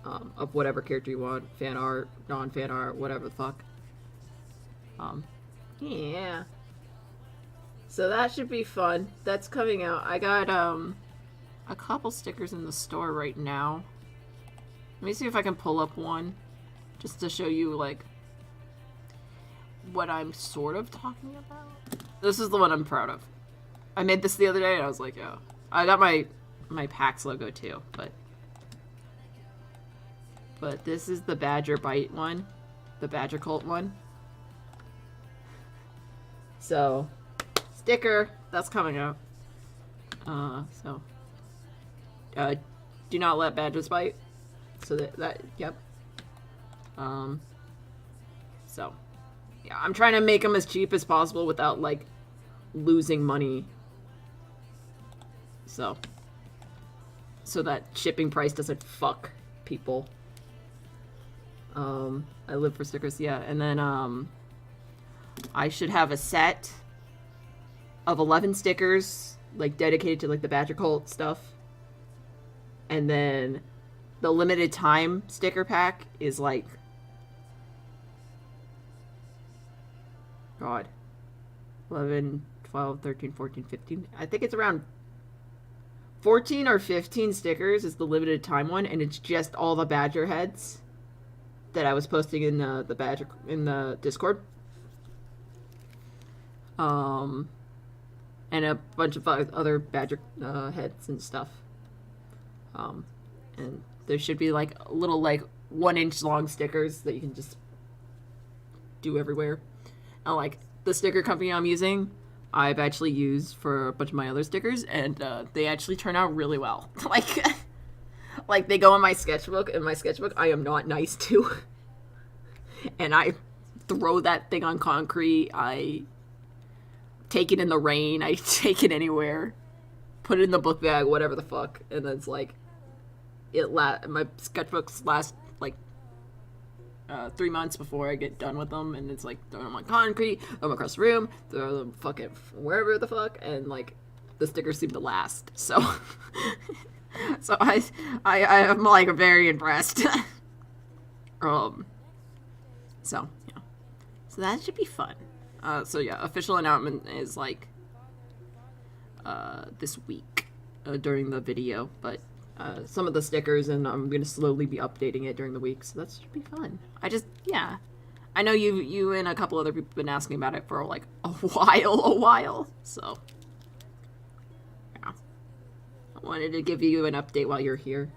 of whatever character you want, fan art, non-fan art, whatever the fuck. Yeah. So that should be fun. That's coming out. I got a couple stickers in the store right now. Let me see if I can pull up one just to show you like what I'm sort of talking about. This is the one I'm proud of. I made this the other day and I was like, yeah. I got my PAX logo too, but this is the Badger Bite one, the Badger Cult one. So, sticker, that's coming out. Do not let badgers bite. So yep. So, yeah, I'm trying to make them as cheap as possible without, like, losing money. So that shipping price doesn't fuck people. I live for stickers, yeah. And then, I should have a set of 11 stickers, like, dedicated to, like, the Badger Cult stuff. And then the limited time sticker pack is, like, God, 11, 12, 13, 14, 15. I think it's around 14 or 15 stickers is the limited time one, and it's just all the Badger heads that I was posting in the Badger in the Discord. And a bunch of other Badger heads and stuff. And there should be like little like 1-inch long stickers that you can just do everywhere. And like the sticker company I'm using, I've actually used for a bunch of my other stickers, and they actually turn out really well. Like they go in my sketchbook. In my sketchbook, I am not nice to. And I throw that thing on concrete. I take it in the rain. I take it anywhere. Put it in the book bag, whatever the fuck. And then it's like, my sketchbooks last like 3 months before I get done with them, and it's like throw them on concrete, throw them across the room, throw them fucking wherever the fuck, and like the stickers seem to last. So, so I am like very impressed. So yeah, so that should be fun. So yeah, official announcement is like this week during the video, but some of the stickers, and I'm gonna slowly be updating it during the week, so that should be fun. Yeah, I know you and a couple other people have been asking about it for like a while, so yeah, I wanted to give you an update while you're here.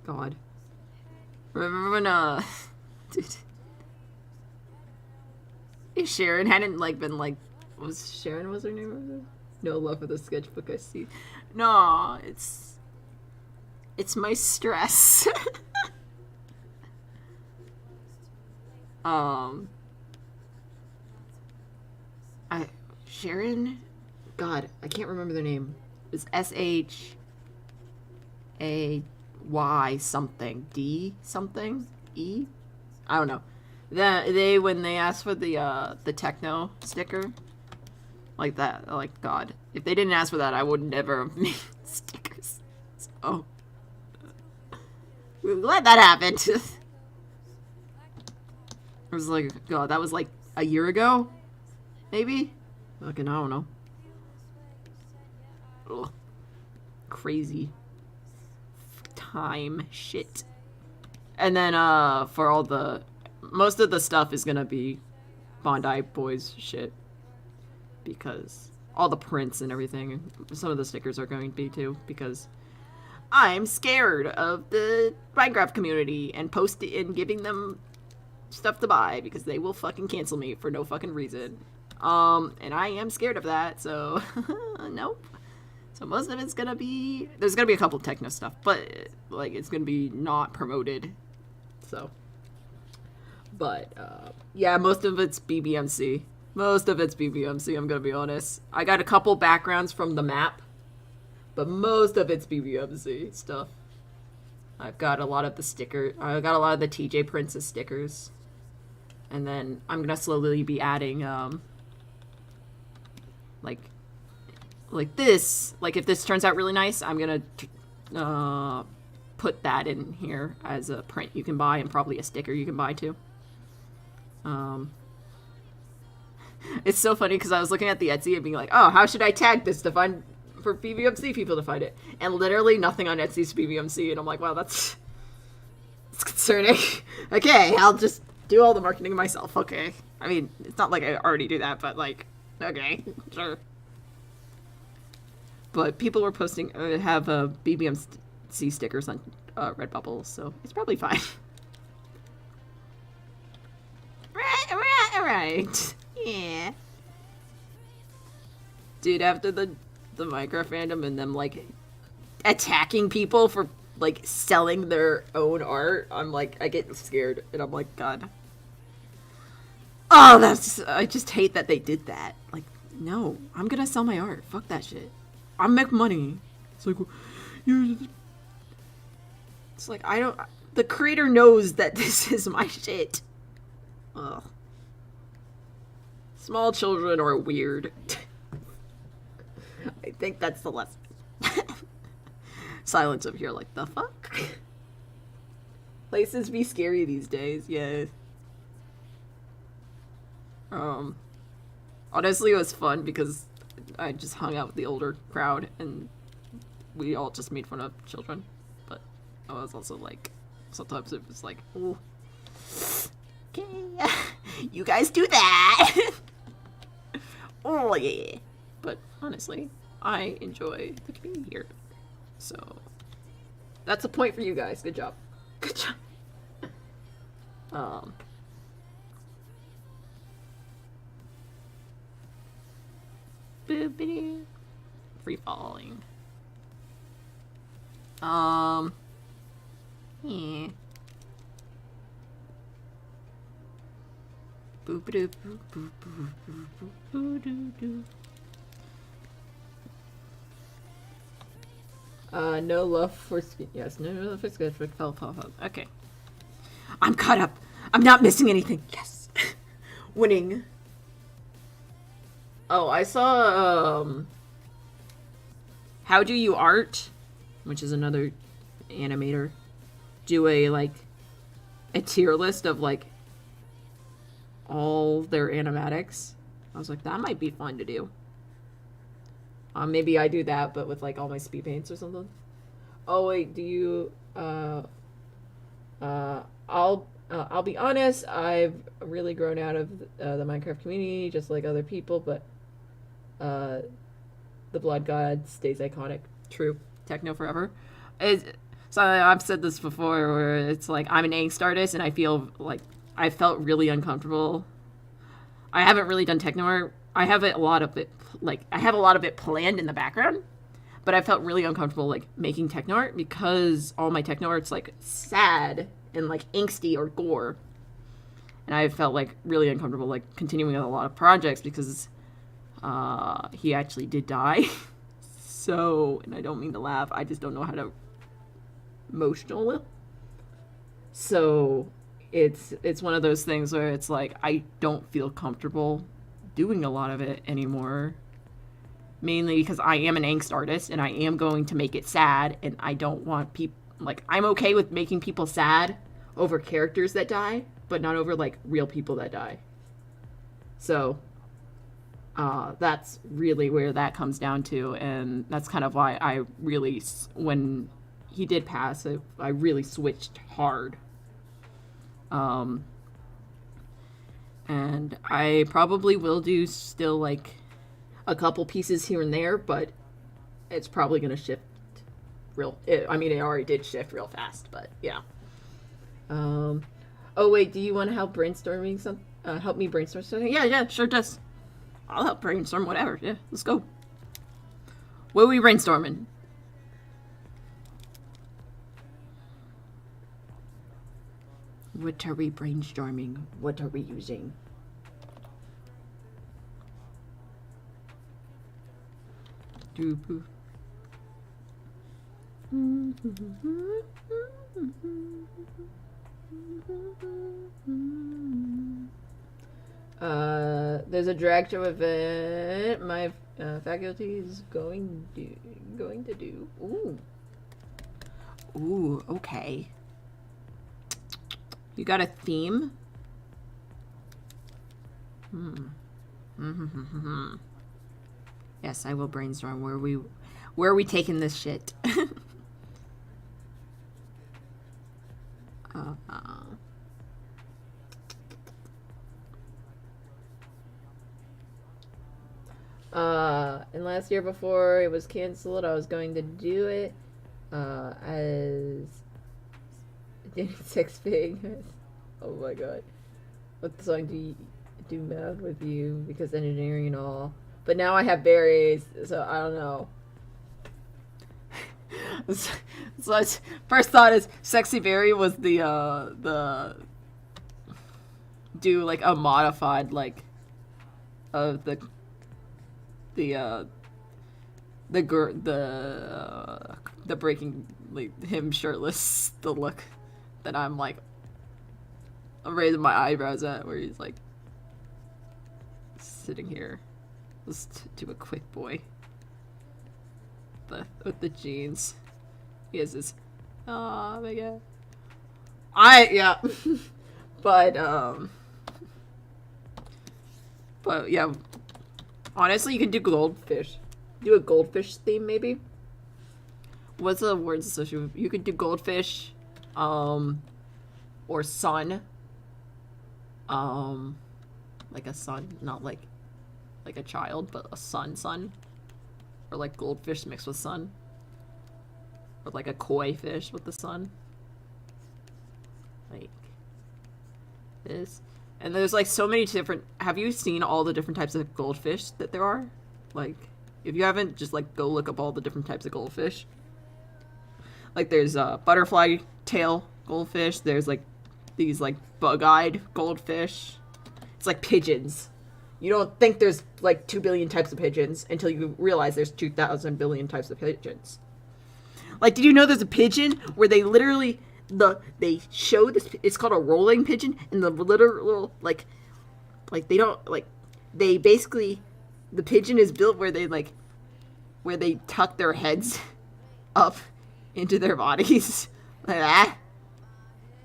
God, remember when dude, if Sharon hadn't like been like, was her name? No love for the sketchbook I see. No, it's my stress. Sharon, God, I can't remember their name. It's SHAY something, D something, E. I don't know. They when they asked for the techno sticker. Like that, like, God. If they didn't ask for that, I would never have made stickers. So, I'm glad that happened. I was like, God, that was like a year ago? Maybe? Fucking, I don't know. Ugh. Crazy. Time shit. And then, for all the... Most of the stuff is gonna be Bondi Boys shit. Because all the prints and everything, some of the stickers are going to be too, because I'm scared of the Minecraft community and giving them stuff to buy because they will fucking cancel me for no fucking reason. And I am scared of that, so nope. So most of it's gonna be, there's gonna be a couple techno stuff, but like it's gonna be not promoted. So, but yeah, most of it's BBMC. Most of it's BBMC, I'm gonna be honest. I got a couple backgrounds from the map, but most of it's BBMC stuff. I've got a lot of the stickers. I got a lot of the TJ Princess stickers. And then I'm gonna slowly be adding, like this. Like, if this turns out really nice, I'm gonna put that in here as a print you can buy and probably a sticker you can buy too. It's so funny because I was looking at the Etsy and being like, oh, how should I tag this to find for BBMC people to find it? And literally nothing on Etsy's BBMC, and I'm like, wow, that's concerning. Okay, I'll just do all the marketing myself. Okay. I mean, it's not like I already do that, but like, okay, sure. But people were posting, have BBMC stickers on Redbubble, so it's probably fine. Right. Yeah. Dude, after the Minecraft fandom and them, like, attacking people for, like, selling their own art, I'm like, I get scared, and I'm like, God. Oh, I just hate that they did that. Like, no, I'm gonna sell my art. Fuck that shit. I make money. It's like, it's like, the creator knows that this is my shit. Ugh. Small children are weird. I think that's the lesson. Silence over here, like, the fuck? Places be scary these days, yeah. Honestly, it was fun because I just hung out with the older crowd and we all just made fun of children. But I was also like, sometimes it was like, ooh, okay, you guys do that. Oh yeah. But honestly, I enjoy the community here. So that's a point for you guys. Good job. Good job. Boopity. Free falling. Yeah. Boop-a-doo, boop, boop, boop, boop, boop, boop-doo-doo. No love for skin. Yes, no love for skin. Okay. I'm caught up. I'm not missing anything. Yes. Winning. Oh, I saw, How Do You Art, which is another animator, do a tier list of, like, all their animatics. I was like, that might be fun to do. Maybe I do that, but with, like, all my speed paints or something. Oh, wait, do you, I'll be honest, I've really grown out of the Minecraft community, just like other people, but the Blood God stays iconic. True. Techno forever. So I've said this before, where it's like, I'm an angst artist, and I feel like I felt really uncomfortable. I haven't really done techno art. I have a lot of it planned in the background, but I felt really uncomfortable, like, making techno art because all my techno art's, like, sad and, like, angsty or gore. And I felt, like, really uncomfortable, like, continuing with a lot of projects because he actually did die. So, and I don't mean to laugh, I just don't know how to emotional. So it's one of those things where it's like, I don't feel comfortable doing a lot of it anymore. Mainly because I am an angst artist and I am going to make it sad, and I don't want like, I'm okay with making people sad over characters that die, but not over, like, real people that die. So, that's really where that comes down to, and that's kind of why I really, when he did pass, I really switched hard. And I probably will do still, like, a couple pieces here and there, but it's probably going to shift it already did shift real fast, but yeah. Oh wait, do you want to help brainstorming help me brainstorm something? Yeah, sure does. I'll help brainstorm whatever. Yeah, let's go. What are we brainstorming? What are we brainstorming? What are we using? Doop. There's a drag show event my faculty is going to do. Ooh, okay. You got a theme? Yes, I will brainstorm. Where are we taking this shit? And last year before it was canceled, I was going to do it as Six Fig. Oh my god. What song do you do math with you? Because engineering and all. But now I have berries, so I don't know. So first thought is Sexy Berry was the do like a modified like of the breaking, like, him shirtless, the look that I'm like, I'm raising my eyebrows at, where he's like sitting here. Let's do a quick boy with the jeans. He has this, oh my god. Yeah. But yeah, honestly, you could do goldfish. Do a goldfish theme, maybe. What's the words associated with? You could do goldfish, or sun. Like a sun, not like a child, but a sun. Or like goldfish mixed with sun. Or like a koi fish with the sun. Like this. And there's like so many different, have you seen all the different types of goldfish that there are? Like, if you haven't, just like go look up all the different types of goldfish. Like there's butterfly tail goldfish, there's like these like bug-eyed goldfish. It's like pigeons. You don't think there's like 2 billion types of pigeons until you realize there's 2,000 billion types of pigeons. Like, did you know there's a pigeon where they literally, they show this, it's called a rolling pigeon, and the literal, like they don't, like, they basically, the pigeon is built where they tuck their heads up into their bodies, like that,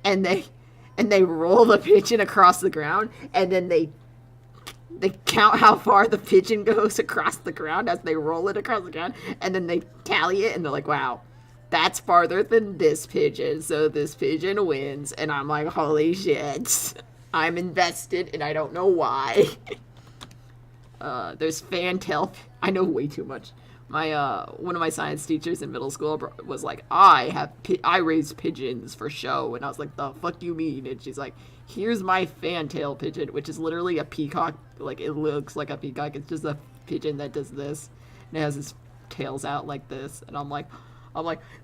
and they roll the pigeon across the ground, and then they count how far the pigeon goes across the ground as they roll it across the ground, and then they tally it, and they're like, wow, that's farther than this pigeon, so this pigeon wins. And I'm like, holy shit, I'm invested, and I don't know why. There's fantail. I know way too much. My one of my science teachers in middle school was like, I raise pigeons for show, and I was like, the fuck do you mean? And she's like, here's my fantail pigeon, which is literally a peacock. Like, it looks like a peacock. It's just a pigeon that does this, and it has its tails out like this. And I'm like,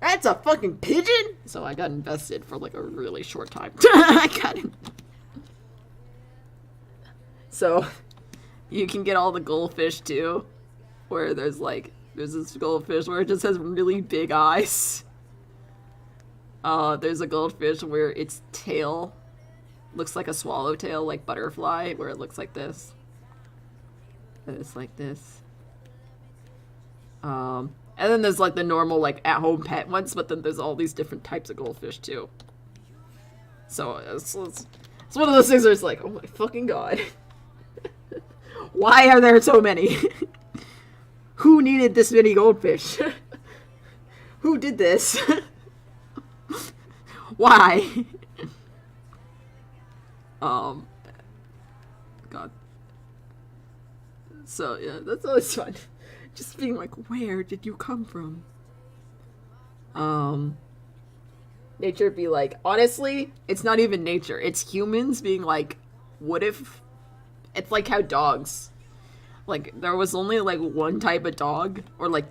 that's a fucking pigeon. So I got invested for like a really short time. I got it. So you can get all the goldfish too, where there's this goldfish where it just has really big eyes. There's a goldfish where its tail looks like a swallowtail, like butterfly, where it looks like this. And it's like this. And And then there's like the normal like at-home pet ones, but then there's all these different types of goldfish too. So it's one of those things where it's like, oh my fucking god. Why are there so many? Who needed this many goldfish? Who did this? Why? God. So yeah, that's always fun. Just being like, where did you come from? Nature would be like, honestly, it's not even nature. It's humans being like, what if... It's like how dogs... Like, there was only, like, one type of dog, or, like,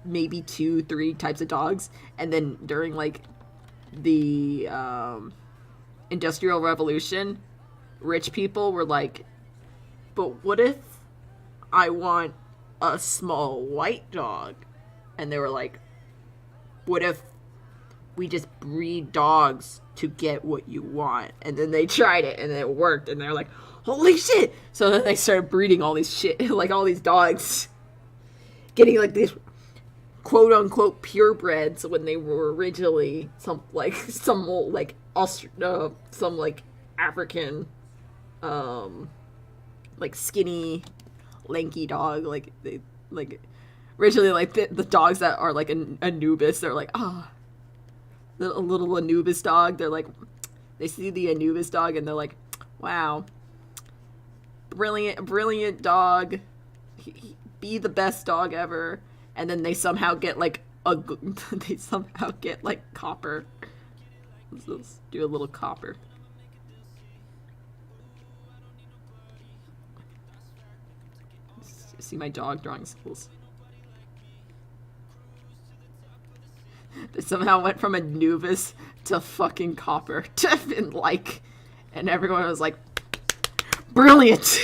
maybe 2, 3 types of dogs, and then during, like, the, Industrial Revolution, rich people were like, but what if I want a small white dog? And they were like, what if we just breed dogs to get what you want? And then they tried it, and it worked, and they're like, holy shit! So then they started breeding all these shit, like all these dogs. Getting like these quote-unquote purebreds when they were originally some African, like skinny, lanky dog. Like they, like, originally like the dogs that are like an Anubis, they're like, a little Anubis dog. They're like, they see the Anubis dog and they're like, wow. Brilliant dog. Be the best dog ever. And then they somehow get like copper. Let's do a little copper. See my dog drawing skills. They somehow went from Anubis to fucking copper to like, and everyone was like, brilliant.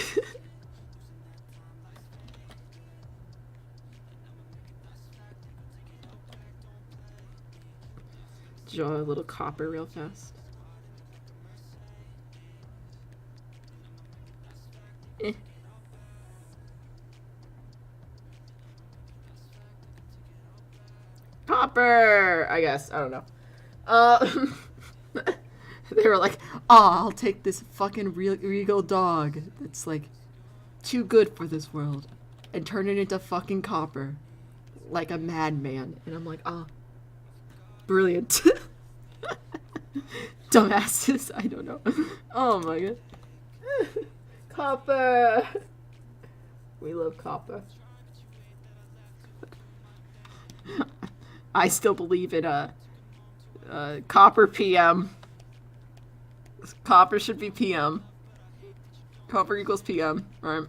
Draw a little copper real fast. Copper, I guess. I don't know. They were like, I'll take this fucking regal dog that's like too good for this world and turn it into fucking copper like a madman. And I'm like, brilliant. Dumbasses. I don't know. Oh my god. Copper. We love copper. I still believe in copper PM. Copper should be PM. Copper equals PM, right?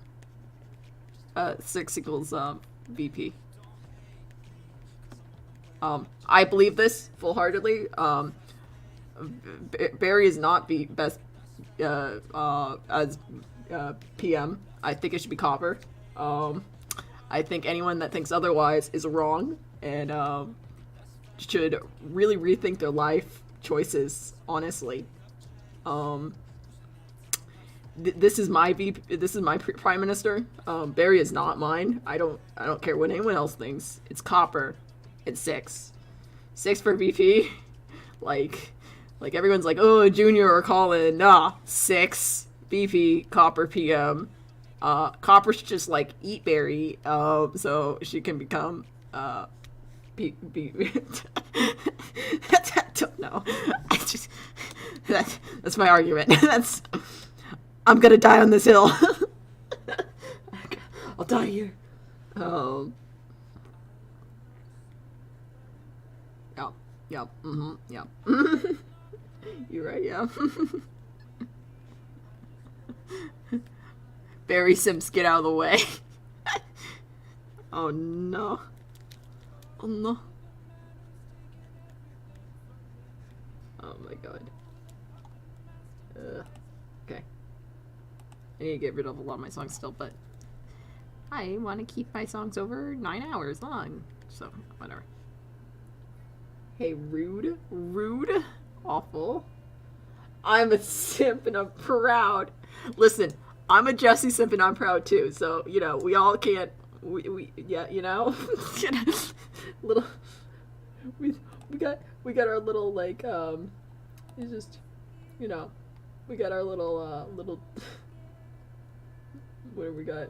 6 equals VP. I believe this full-heartedly. Barry is not the best as PM. I think it should be copper. I think anyone that thinks otherwise is wrong and should really rethink their life choices, honestly. This is my VP, this is my prime minister. Barry is not mine. I don't care what anyone else thinks. It's copper. It's 6 for VP. Like everyone's like, oh, Junior or Colin. Nah, 6 VP, copper PM. Copper should just like eat Barry, so she can become I don't know. That's my argument. I'm gonna die on this hill. I'll die here. Yep. Yep. You're right. Yeah. Barry Sims, get out of the way. Oh no. Oh no. Oh my god. Okay. I need to get rid of a lot of my songs still, but I want to keep my songs over 9 hours long. So, whatever. Hey, rude. Rude. Awful. I'm a simp and I'm proud. Listen, I'm a Jessie simp and I'm proud too. So, you know, we all can't we yeah, you know, little we got our little like it's just, you know, we got our little little what do we got?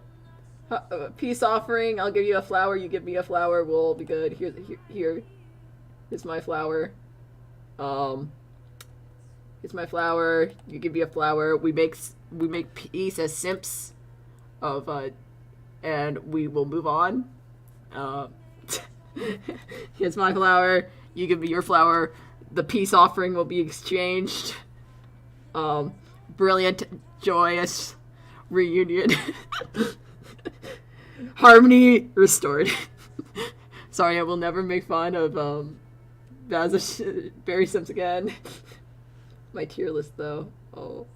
Peace offering. I'll give you a flower. You give me a flower. We'll all be good. Here's my flower. Here's my flower. You give me a flower. We make peace as simps of and we will move on. Here's my flower. You give me your flower. The peace offering will be exchanged. Brilliant, joyous reunion. Harmony restored. Sorry, I will never make fun of Barry Sims again. My tier list, though. Oh,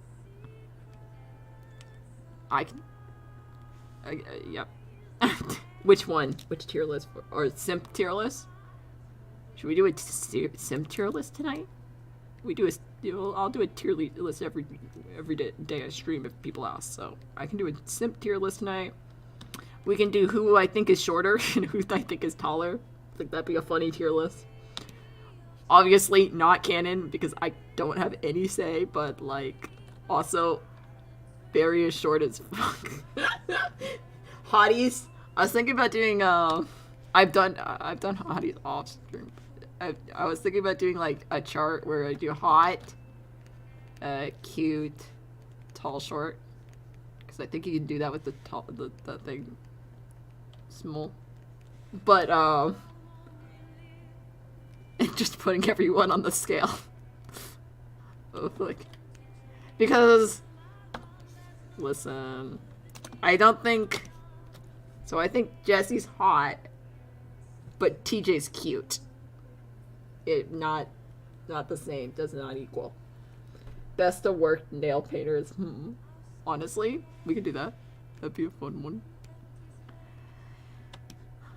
yep. Which one? Which tier list? Or simp tier list? Should we do a simp tier list tonight? I'll do a tier list every day I stream if people ask. So I can do a simp tier list tonight. We can do who I think is shorter and who I think is taller. I think that'd be a funny tier list. Obviously not canon because I don't have any say, but like also Barry is short as fuck. Hotties. I was thinking about doing I've done hotties off stream. I was thinking about doing like a chart where I do hot, cute, tall, short. Because I think you can do that with the thing. Small. But just putting everyone on the scale. Oh, like, because listen, I don't think so. I think Jesse's hot, but TJ's cute. It not the same. Does not equal. Best of work nail painters. Honestly, we could do that. That'd be a fun one.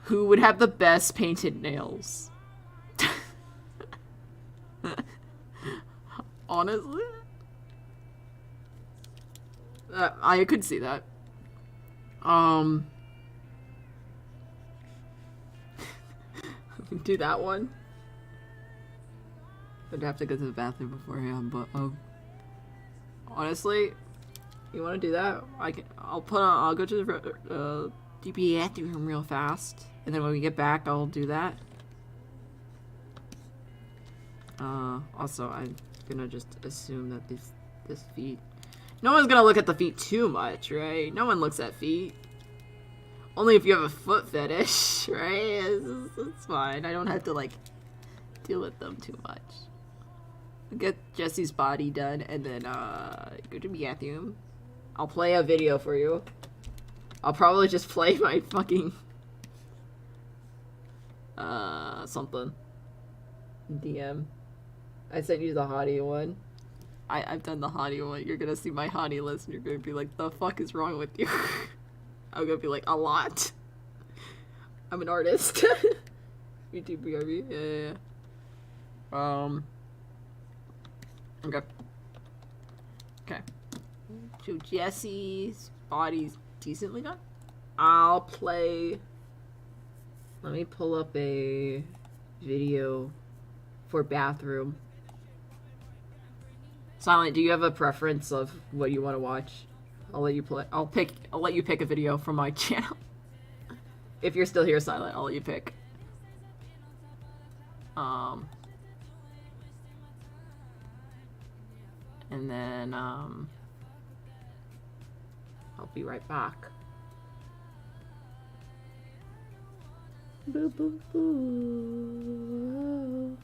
Who would have the best painted nails? Honestly, I could see that. Do that one. I'd have to go to the bathroom beforehand, but honestly, you want to do that? I'll go to the DP bathroom real fast, and then when we get back, I'll do that. Also, I'm gonna just assume that this feet. No one's gonna look at the feet too much, right? No one looks at feet. Only if you have a foot fetish, right? It's fine. I don't have to like deal with them too much. Get Jesse's body done, and then go to the bathroom. I'll play a video for you. I'll probably just play my fucking something. DM. I sent you the hottie one. I've done the hottie one. You're gonna see my hottie list and you're gonna be like, the fuck is wrong with you? I'm gonna be like, a lot. I'm an artist. YouTube BRB. Yeah. Okay. Okay. So Jesse's body's decently done. I'll play. Let me pull up a video for bathroom. Silent, do you have a preference of what you want to watch? I'll let you play. I'll let you pick a video from my channel. If you're still here, Silent, I'll let you pick. And then I'll be right back. Boo, boo, boo.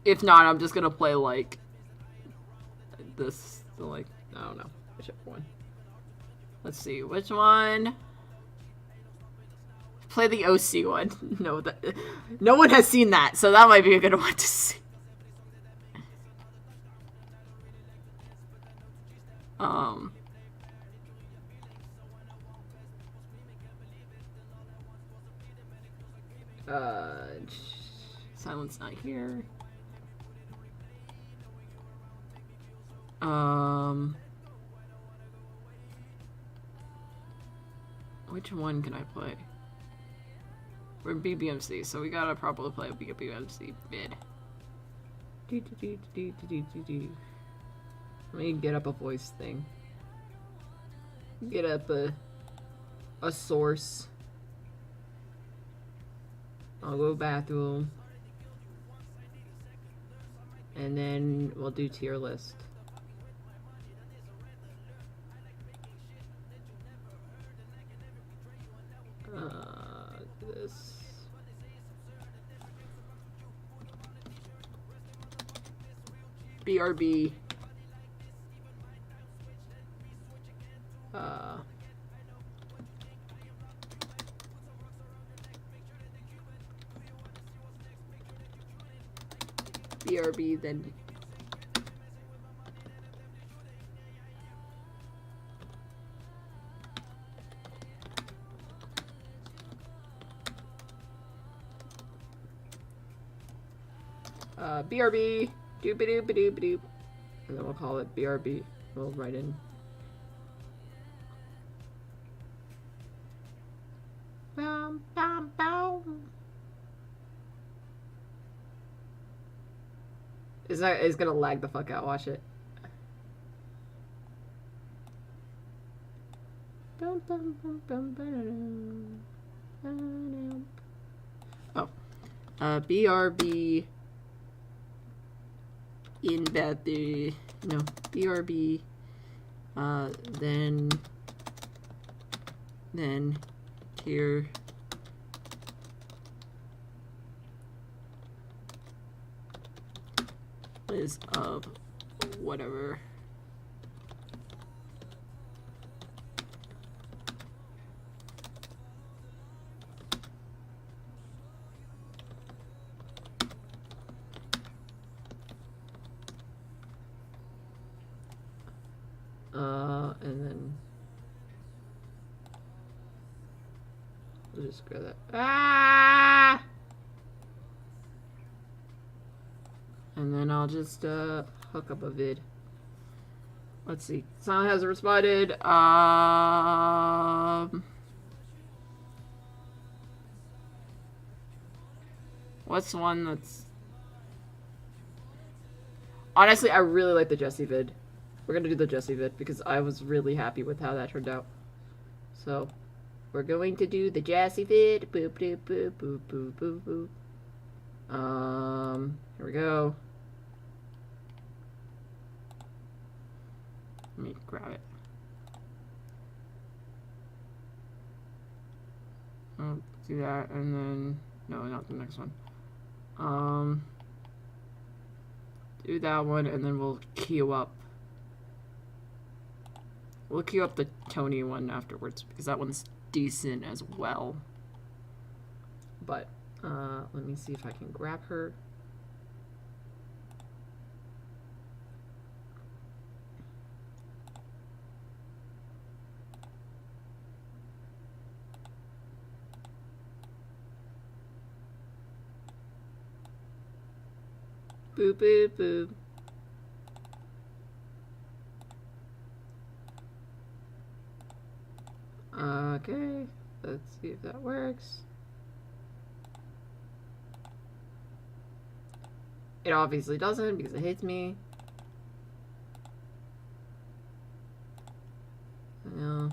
If not, I'm just gonna play like this, like, I don't know, whichever one. Let's see, which one? Play the OC one. No, no one has seen that, so that might be a good one to see. Silence not here. Which one can I play? We're BBMC, so we gotta probably play a BBMC vid. Let me get up a voice thing. Get up a source. I'll go bathroom. And then we'll do tier list. This. BRB. BRB, then BRB, doop-a-doop-a-doop-a-doop, and then we'll call it BRB. We'll write in. Bum, bum, bum. It's gonna lag the fuck out. Watch it. Bum, bum, bum, bum, ba-da-dum, ba-dum. Oh, BRB in that the no BRB, then tier is of whatever. And then we'll just grab that. Ah! And then I'll just hook up a vid. Let's see. Sound hasn't responded. What's the one that's... Honestly, I really like the Jesse vid. We're gonna do the Jesse vid because I was really happy with how that turned out. So, we're going to do the Jesse vid. Boop, boop, boop, boop, boop, boop, boop. Here we go. Let me grab it. Oh, do that, and then... No, not the next one. Do that one, and then we'll queue up. We'll queue up the Tony one afterwards, because that one's decent as well. But, let me see if I can grab her. Boop, boop, boop. Okay, let's see if that works. It obviously doesn't because it hates me. No.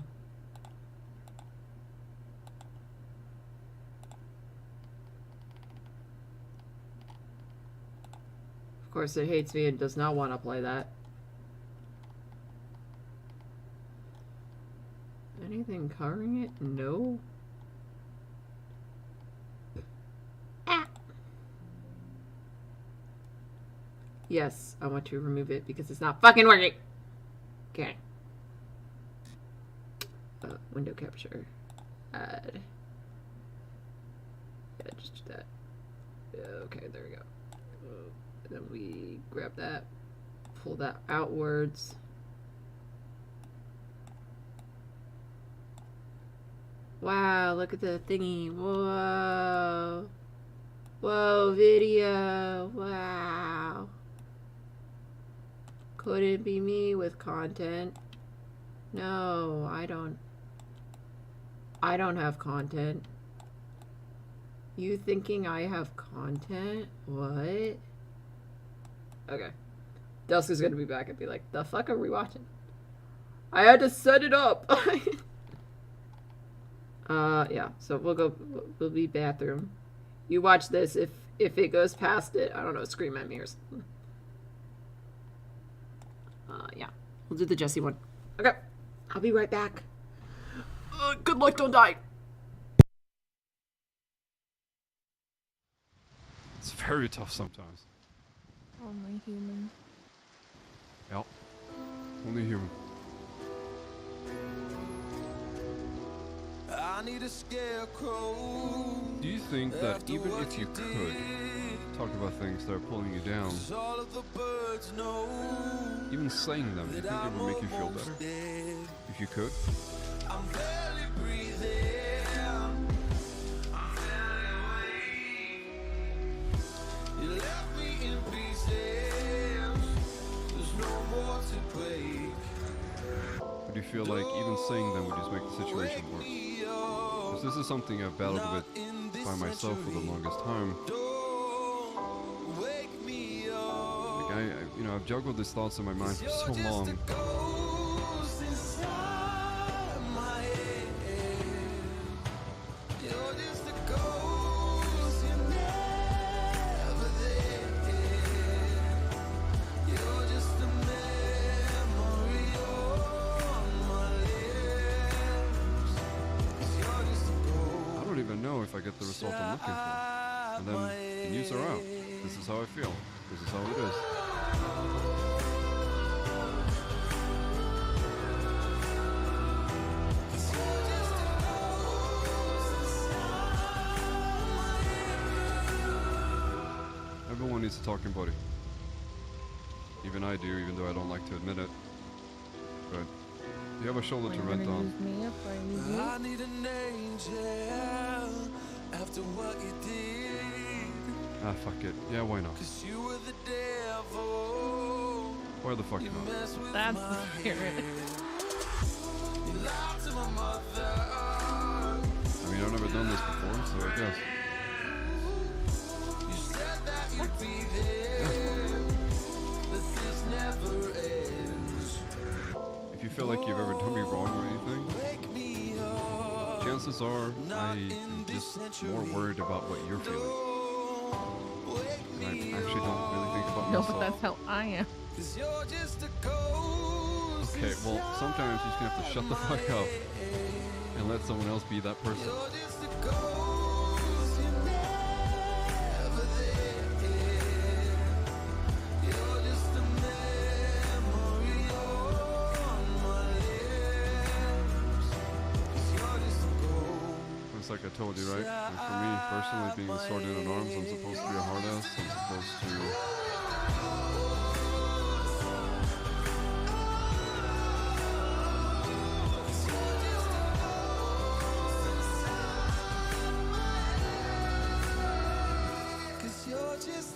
Of course, it hates me and does not want to play that. Anything covering it? No. Ah. Yes, I want to remove it because it's not fucking working. Okay. Window capture. Add. Yeah, just do that. Okay, there we go. Then we grab that, pull that outwards. Wow, look at the thingy. Whoa. Whoa, video. Wow. Couldn't be me with content. No, I don't have content. You thinking I have content? What? Okay. Dusk is gonna be back and be like, the fuck are we watching? I had to set it up. Yeah, so we'll be bathroom. You watch this. If it goes past it, I don't know, scream at me or something. Yeah. We'll do the Jesse one. Okay. I'll be right back. Good luck, don't die. It's very tough sometimes. Only human. Yep. Only human. I need a scarecrow. Do you think that even if you could talk about things that are pulling you down, All of the birds know even saying them, do you think it would make you feel better? If you could? I'm barely breathing. I'm barely awake. You left me in pieces. There's no more to break. Or do you feel like even saying them would just make the situation worse? Because this is something I've battled with by myself for the longest time. Don't wake me up. Like you know, I've juggled these thoughts in my mind for so long. Ghost inside my head. You're just a ghost, you're never there. You're just a memory on my lips. 'Cause you're just a ghost. I don't even know if I get the result I'm looking for. And then the news are out. This is how I feel. This is how it is. Everyone needs a talking buddy. Even I do, even though I don't like to admit it. But you have a shoulder to rent on. Use me up or use you? I need an angel after what you did. Ah, fuck it. Yeah, why not? 'Cause you were the devil. Why the fuck You not? messed with That's my the spirit. head. You lied to my mother. I mean, I've never done this before, so I guess. You said that you'd be there. That this never ends. If you feel like you've ever done me wrong or anything, Wake me up. chances are I'm just more worried about what you're feeling. And I actually don't really think about No, myself. but that's how I am. 'Cause you're just a ghost. Okay, well, sometimes you just gonna have to shut the fuck up and let someone else be that person. You're just a ghost. You're never there. You're just a memory on my lips. 'Cause you're just a ghost. It's like I told you, right? Like for me, personally, being a sword in arms, I'm supposed to be a hard ass. I'm supposed to...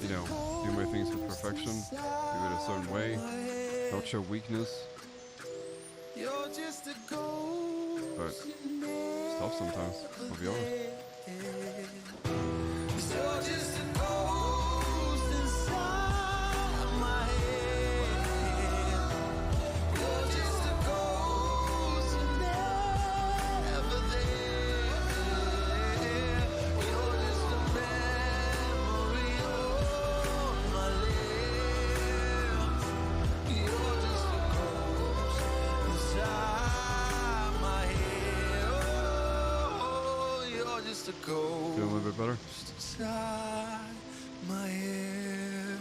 You know, do my things with perfection, do it a certain way, don't show weakness, You're just a ghost. but it's tough sometimes, I'll be honest. You're just a ghost inside my head. You're just a ghost, you're never there. You're just a memory on my lips. You're just a ghost inside my head. Oh, you're just a ghost. Feeling a little bit better? Inside my head.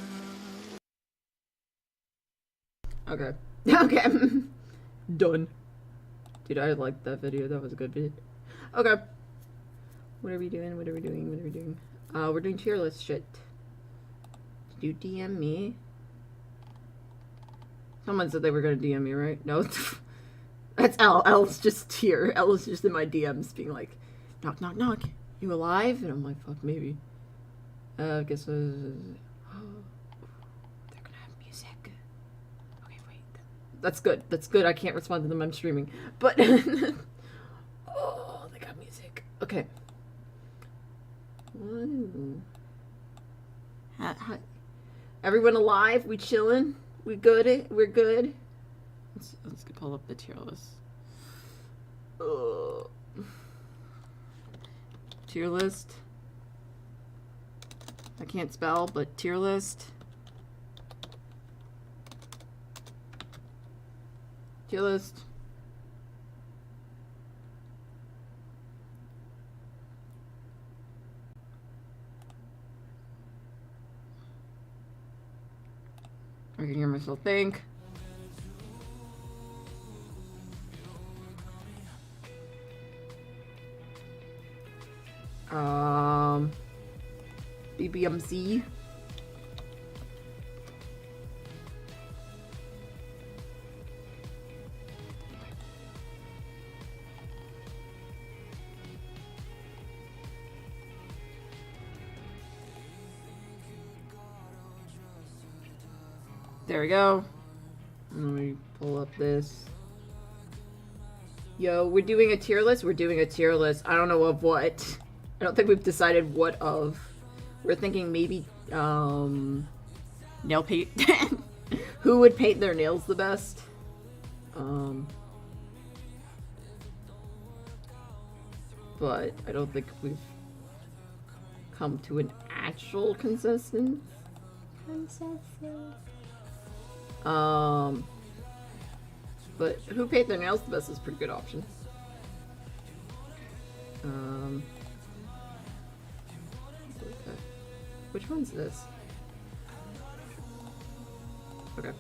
Okay. Okay. Done. Dude, I liked that video. That was a good video. Okay. What are we doing? What are we doing? What are we doing? We're doing tier list shit. Did you DM me? Someone said they were gonna DM me, right? No. That's L. L's just here. L is just in my DMs being like, knock, knock, knock. You alive? And I'm like, fuck, maybe. Guess they're gonna have music. Okay, wait. That's good. That's good. I can't respond to them. I'm streaming. But oh, they got music. Okay. Everyone alive? We chilling? We good? We're good. Let's pull up the tier list. Tier list. I can't spell, but tier list. Tier list. I can hear myself think. BBMC. There we go. Let me pull up this. Yo, we're doing a tier list? We're doing a tier list. I don't know of what. I don't think we've decided what of. We're thinking maybe, nail paint. Who would paint their nails the best? But I don't think we've come to an actual consensus. But who paint their nails the best is a pretty good option. Okay. Which one's this? Okay.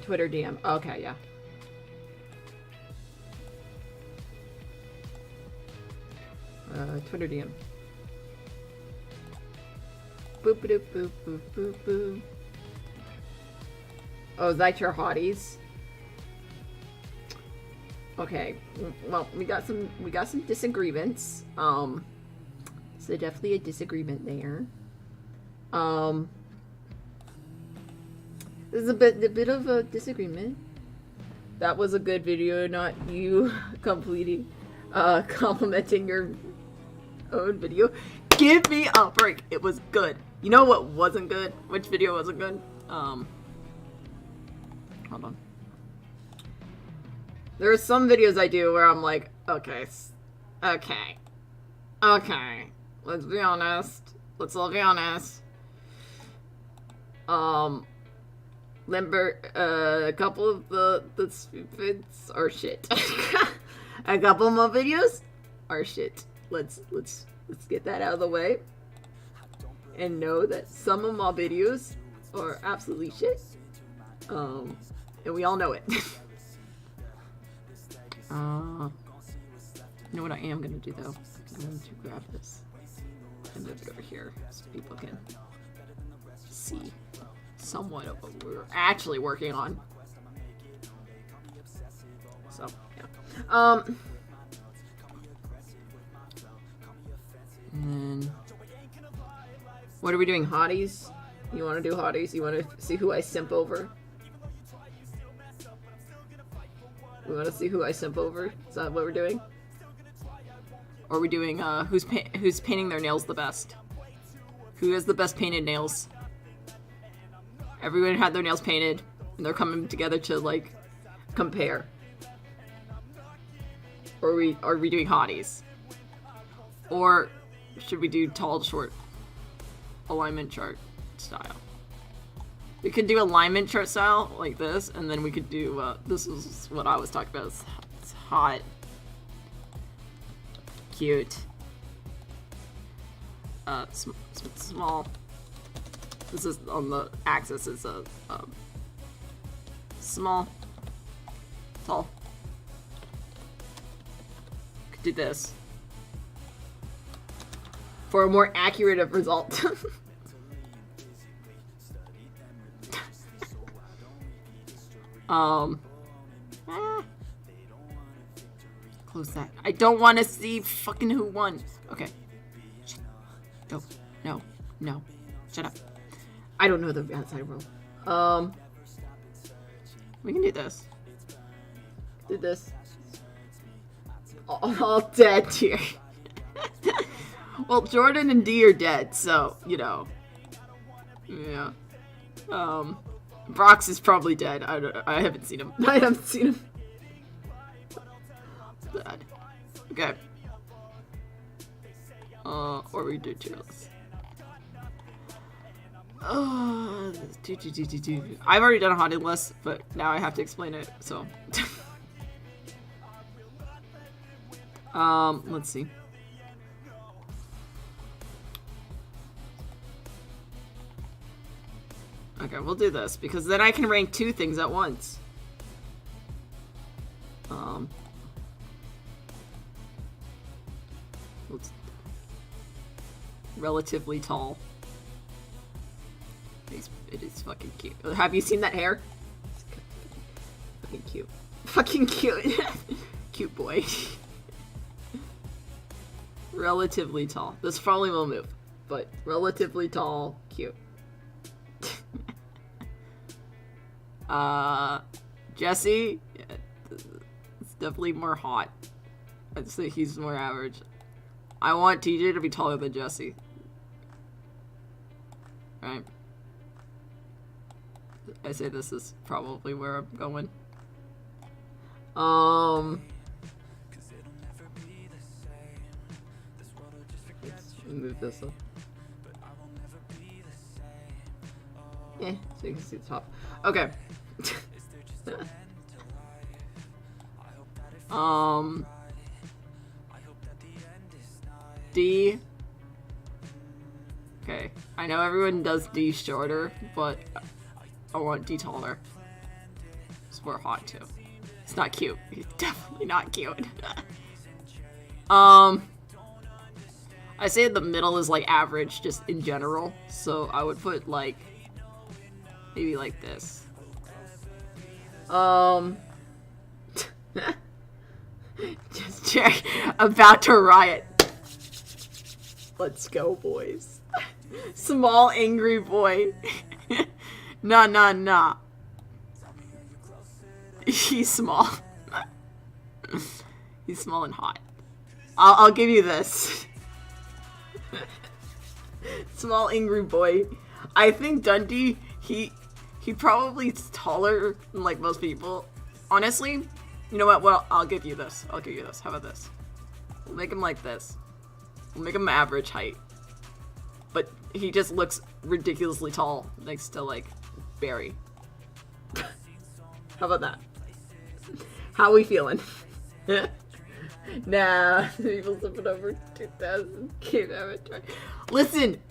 Twitter DM. Okay, yeah. Twitter DM. Boop boop boop boop boop boop. Oh, is that your hotties? Okay. Well, we got some disagreements. So definitely a disagreement there. This is a bit of a disagreement. That was a good video, not you completing complimenting your own video. Give me a break. It was good. You know what wasn't good? Which video wasn't good? Hold on. There are some videos I do where I'm like, okay. Let's be honest. Let's all be honest. A couple of the stupids are shit. A couple more videos are shit. Let's get that out of the way. And know that some of my videos are absolutely shit. And we all know it. You know what I am gonna do though? I'm going to grab this and move it over here so people can see somewhat of what we're actually working on. So, yeah. And then, what are we doing? Hotties? You want to do hotties? You want to see who I simp over? We want to see who I simp over? Is that what we're doing? Or are we doing who's painting their nails the best? Who has the best painted nails? Everyone had their nails painted, and they're coming together to like compare. Or are we doing hotties? Or should we do tall to short alignment chart style? We could do alignment chart style like this, and then we could do this is what I was talking about. It's hot, cute, small. This is on the axis is a small, tall. Could do this for a more accurate result. close that. I don't want to see fucking who won. Okay. No, no, no. Shut up. I don't know the outside world. We can do this. Do this. All dead here. Well, Jordan and D are dead, so, you know. Yeah. Brox is probably dead. I haven't seen him. I haven't seen him. Bad. Okay. Or we do tier-less. I've already done a haunted list, but now I have to explain it, so. Let's see. Okay, we'll do this, because then I can rank 2 things at once. Relatively tall. It is fucking cute. Have you seen that hair? Fucking cute. Fucking cute. Cute boy. Relatively tall. This probably will move, but relatively tall, cute. Jesse, yeah, it's definitely more hot. I'd say he's more average. I want TJ to be taller than Jesse. Right? I say this is probably where I'm going. Let's move this up. Yeah, so you can see the top. Okay. D. Okay, I know everyone does D shorter, but I want D taller. It's more hot too. It's not cute. It's definitely not cute. I say the middle is like average, just in general. So I would put like maybe like this. Just check. About to riot. Let's go, boys. Small angry boy. Nah, nah, nah. He's small. He's small and hot. I'll give you this. Small angry boy. I think Dundee, he probably is taller than like most people. Honestly, you know what? Well, I'll give you this. I'll give you this. How about this? We'll make him like this. We'll make him average height. But he just looks ridiculously tall next to like Barry. How about that? How we feeling? Nah, people slipping over 2,000. Can't have it. Listen,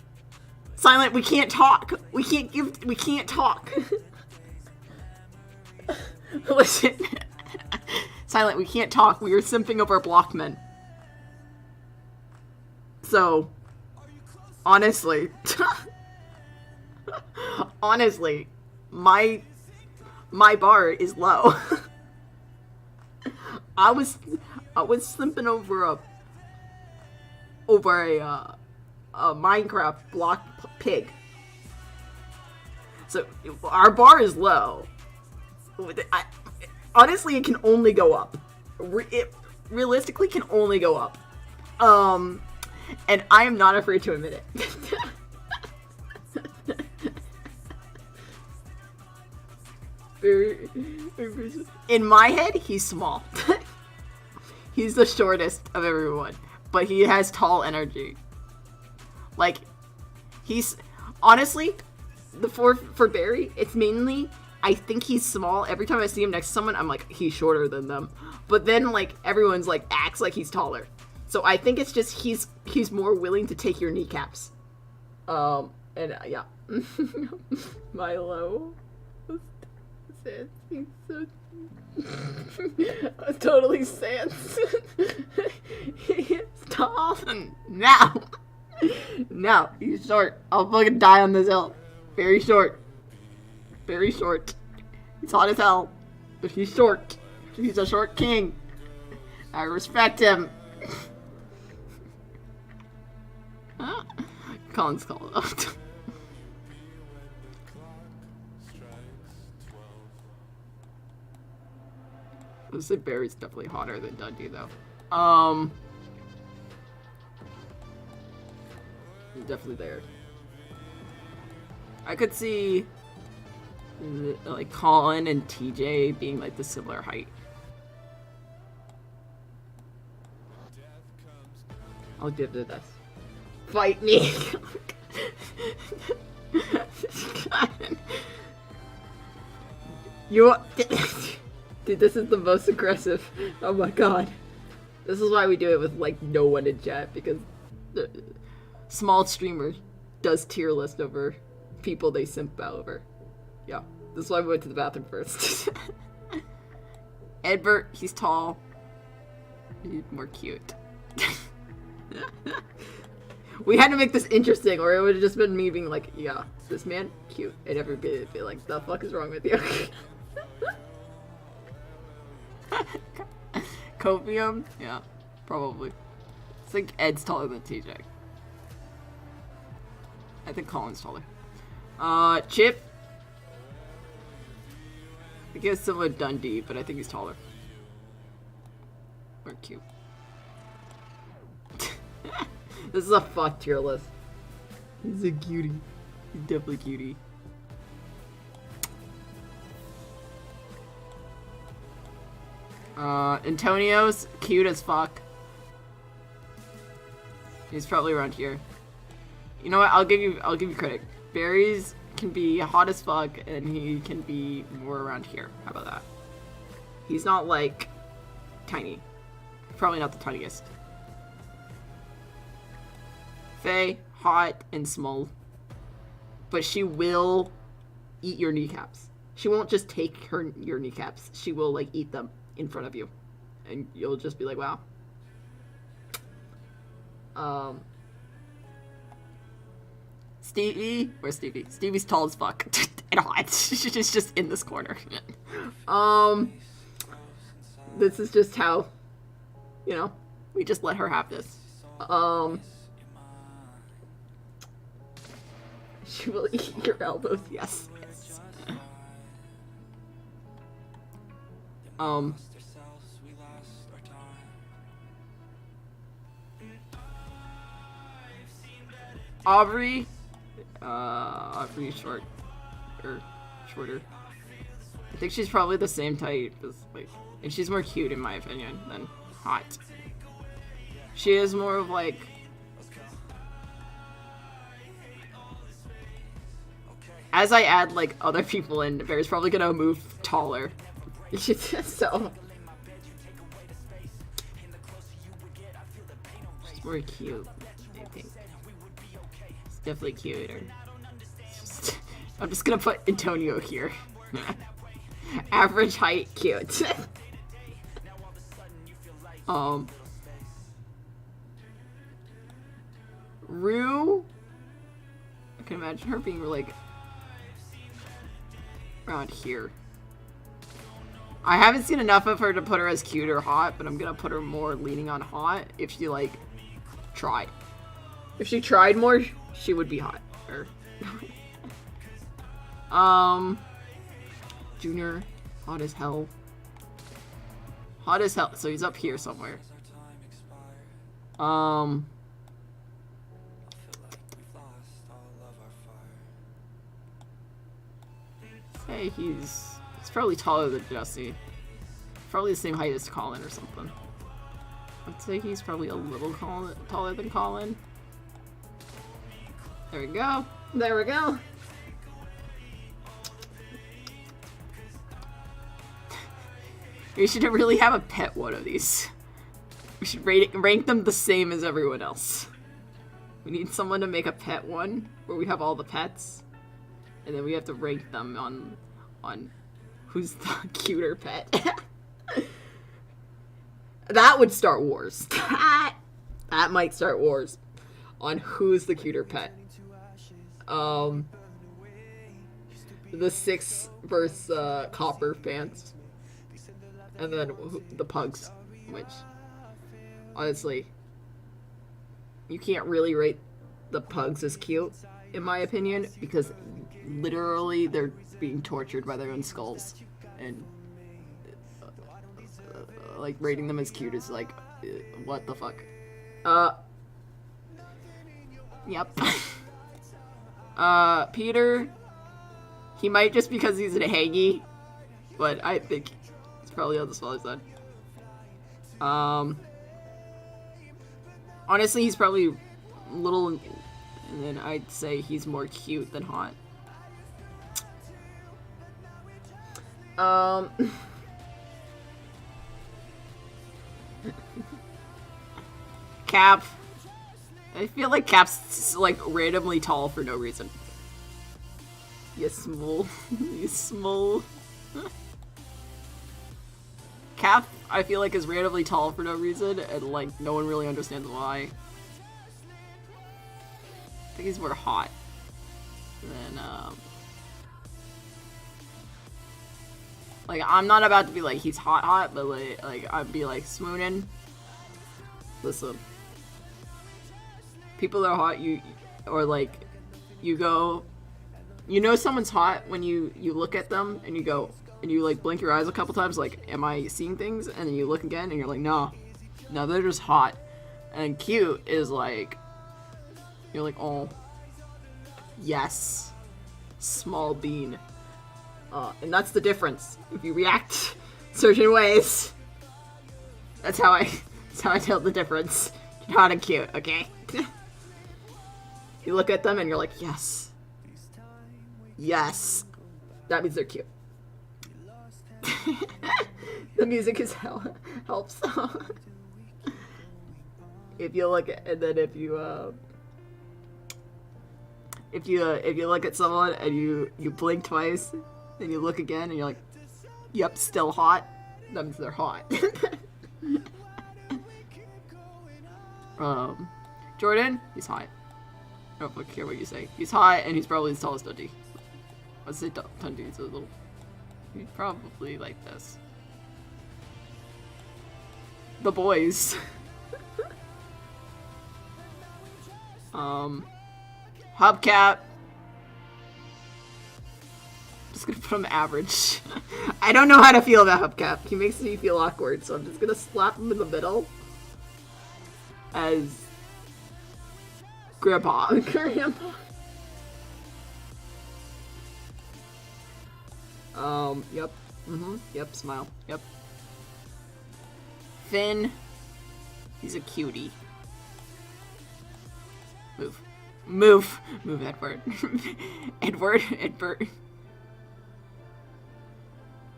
Silent, we can't talk. We can't talk. Listen, Silent, we can't talk. We are simping over Blockmen. So, honestly, my bar is low. I was simping over a Minecraft block pig. So our bar is low. Honestly, it can only go up. It realistically can only go up. And I am not afraid to admit it. In my head, he's small. He's the shortest of everyone, but he has tall energy. Like, he's honestly for Barry, it's mainly I think he's small. Every time I see him next to someone, I'm like, he's shorter than them. But then like everyone's like acts like he's taller. So I think it's just he's more willing to take your kneecaps. And yeah. Milo. He's so totally Sans. He is tall. Now he's short. I'll fucking die on this hill. Very short. Very short. He's hot as hell. But he's short. He's a short king. I respect him. Colin's called out. I would say Barry's definitely hotter than Dundee, though. Definitely there. I could see like Colin and TJ being like the similar height. I'll give it this. Fight me. You dude, this is the most aggressive. Oh my god. This is why we do it with like no one in chat, because the small streamer does tier list over people they simp over. Yeah. This is why we went to the bathroom first. Edbert, he's tall. He's more cute. We had to make this interesting, or it would have just been me being like, yeah, this man, cute. And everybody would be like, the fuck is wrong with you? Copium? Yeah, probably. It's like Ed's taller than TJ. I think Colin's taller. Chip. I think he's similar to Dundee, but I think he's taller. Or cute. This is a fuck tier list. He's a cutie. He's definitely cutie. Antonio's cute as fuck. He's probably around here. You know what? I'll give you credit. Barry's can be hot as fuck, and he can be more around here. How about that? He's not like tiny. Probably not the tiniest. Faye, hot and small, but she will eat your kneecaps. She won't just take your kneecaps. She will like eat them in front of you, and you'll just be like, wow. Stevie, where's Stevie? Stevie's tall as fuck and hot. She's just in this corner. This is just how, you know, we just let her have this. She will eat your elbows. Yes. Yes. Aubrey. Aubrey short. Or shorter. I think she's probably the same type as, like, and she's more cute in my opinion than hot. She is more of like, as I add like other people in, Bear's probably gonna move taller. So she's more cute, I think. It's definitely cuter. I'm just gonna put Antonio here. Average height, cute. Rue, I can imagine her being like around here. I haven't seen enough of her to put her as cute or hot, but I'm gonna put her more leaning on hot if she like tried. If she tried more, she would be hot. Junior, hot as hell. Hot as hell. So he's up here somewhere. Say he's probably taller than Jesse. Probably the same height as Colin or something. I'd say he's probably a little taller than Colin. There we go. There we go. We should really have a pet one of these. We should rank them the same as everyone else. We need someone to make a pet one where we have all the pets, and then we have to rank them on who's the cuter pet. That would start wars. That might start wars on who's the cuter pet. The 6 versus Copper fans. And then the pugs, which honestly, you can't really rate the pugs as cute, in my opinion, because literally they're being tortured by their own skulls, and like rating them as cute is like, what the fuck? Yep. Peter, he might just because he's a hangy, but I think it's probably on the smaller side. Honestly, he's probably little, and then I'd say he's more cute than hot. Cap. I feel like Cap's like randomly tall for no reason. You small. You small. Cap, I feel like, is randomly tall for no reason, and like no one really understands why. I think he's more hot than like, I'm not about to be like he's hot, but like I'd be like, Swoonin'. Listen. People that are hot, or like, you go, you know someone's hot when you look at them and you go, and you like blink your eyes a couple times, like, am I seeing things? And then you look again and you're like, no, they're just hot. And cute is like, you're like, oh, yes, small bean. And that's the difference. If you react certain ways, that's how I tell the difference. You're hot and cute, okay? You look at them and you're like, yes. Yes. That means they're cute. The music helps. If you look at, and then if you look at someone and you blink twice, then you look again and you're like, yep, still hot. That means they're hot. Jordan, he's hot. I don't care what you say. He's hot, and he's probably as tall as Dundee. Let's say Dundee's a little... He's probably like this. The boys. Hubcap. Just gonna put him average. I don't know how to feel about Hubcap. He makes me feel awkward, so I'm just gonna slap him in the middle. As... Grandpa. Yep. Yep, smile. Yep. Finn. He's a cutie. Move, Edward. Edward.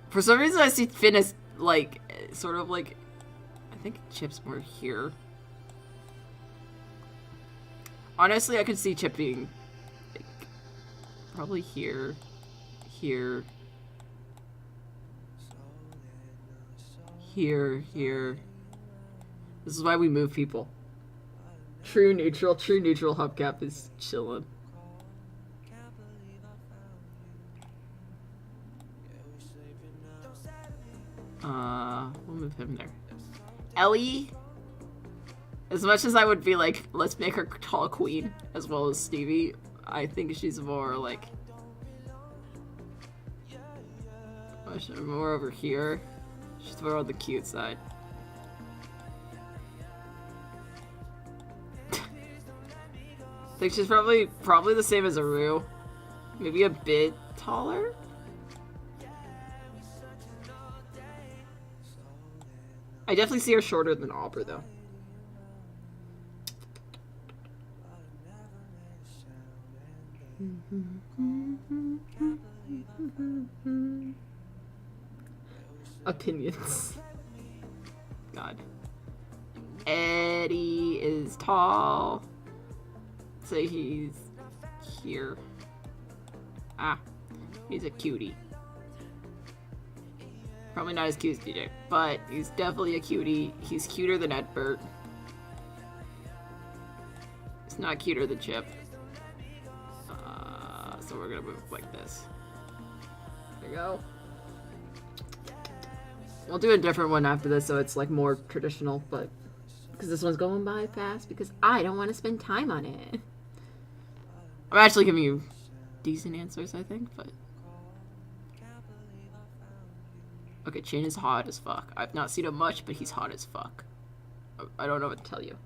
For some reason I see Finn as, like, sort of like... I think Chip's more here. Honestly, I could see Chip being, like, probably here, here, This is why we move people. True neutral Hubcap is chillin'. We'll move him there. Ellie? As much as I would be like, let's make her tall queen, as well as Stevie, I think she's more like... more over here. She's more on the cute side. I think she's probably the same as Aru. Maybe a bit taller? I definitely see her shorter than Aubrey, though. Opinions. God. Eddie is tall. Say he's here. Ah, he's a cutie. Probably not as cute as DJ, but he's definitely a cutie. He's cuter than Edbert. He's not cuter than Chip. So we're gonna move like this. There you go. We'll do a different one after this, so it's like more traditional, but Because this one's going by fast because I don't want to spend time on it. I'm actually giving you decent answers, I think, but... Okay, Chain is hot as fuck. I've not seen him much, but he's hot as fuck. I don't know what to tell you.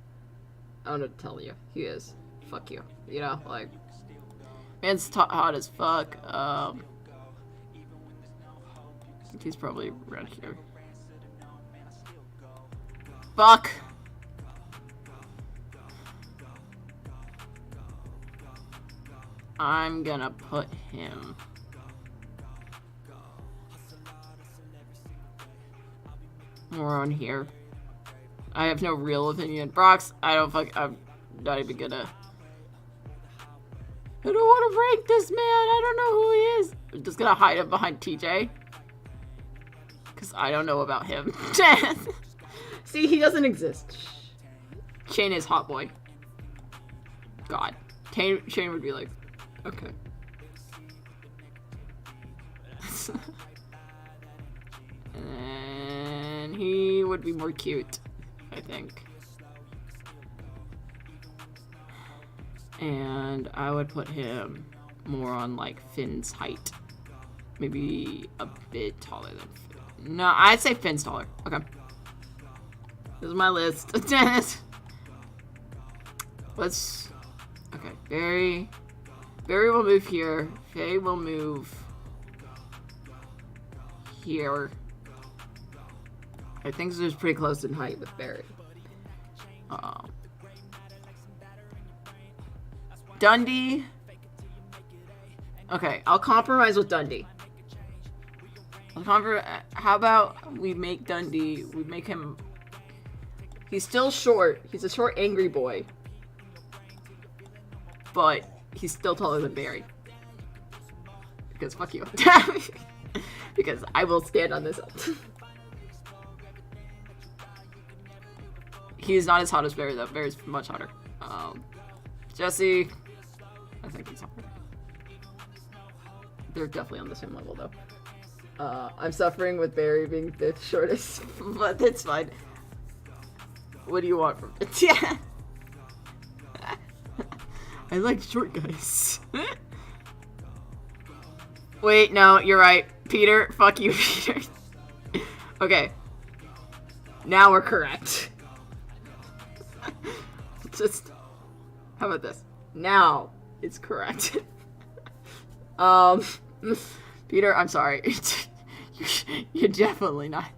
I don't know what to tell you. He is. Fuck you. You know, like... Man's hot as fuck. I think he's probably around here. Fuck! I'm gonna put him... more on here. I have no real opinion. Brox, I'm not even gonna... I don't want to rank this man. I don't know who he is. I'm just gonna hide him behind TJ. Because I don't know about him. See, he doesn't exist. Chain is hot boy. God. Chain would be like, okay. And he would be more cute, I think. And I would put him more on like Finn's height. Maybe a bit taller than Finn. No, I'd say Finn's taller. Okay. This is my list. Let's... Okay, Barry will move here. Faye will move here. I think this is pretty close in height with Barry. Dundee. Okay, I'll compromise with Dundee. How about we make Dundee, we make him... He's still short. He's a short, angry boy. But he's still taller than Barry. Because fuck you. Because I will stand on this. He's not as hot as Barry, though. Barry's much hotter. Jesse... I think he's hotter. They're definitely on the same level, though. I'm suffering with Barry being the shortest, but it's fine. What do you want from it? Yeah. I like short guys. Wait, no, you're right. Peter, fuck you, Peter. Okay. Now we're correct. Just, how about this? Now it's correct. Peter, I'm sorry. You're definitely not.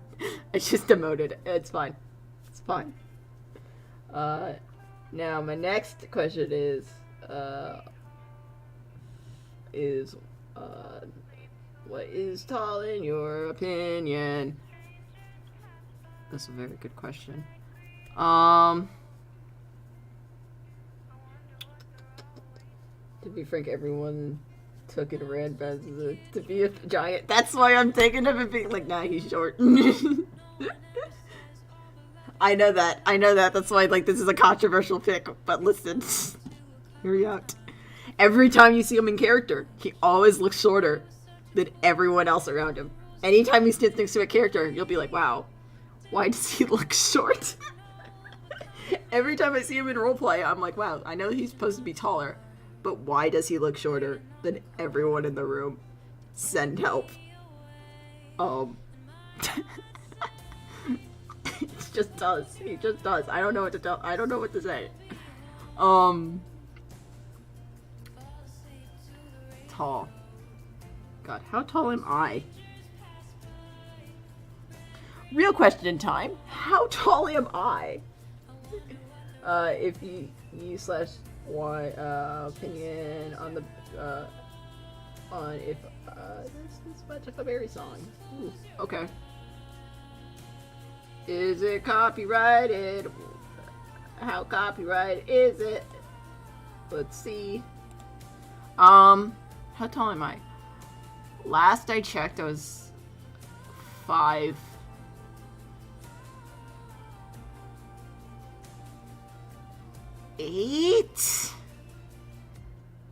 I just demoted. It's fine. It's fine. Now my next question is what is tall in your opinion? That's a very good question. To be frank, everyone took it ran fast to be a giant. That's why I'm thinking of it being like, nah, he's short. I know that. That's why, like, this is a controversial pick. But listen, hear me out. Every time you see him in character, he always looks shorter than everyone else around him. Anytime he stands next to a character, you'll be like, wow, why does he look short? Every time I see him in roleplay, I'm like, wow, I know he's supposed to be taller, but why does he look shorter than everyone in the room? Send help. It just does. He just does. I don't know what to tell. I don't know what to say. Tall. God, how tall am I? Real question time. How tall am I? If you/y opinion on the on if this is much of a Barry song. Ooh, okay. Is it copyrighted? How copyrighted is it? Let's see. How tall am I? Last I checked, I was 5'8".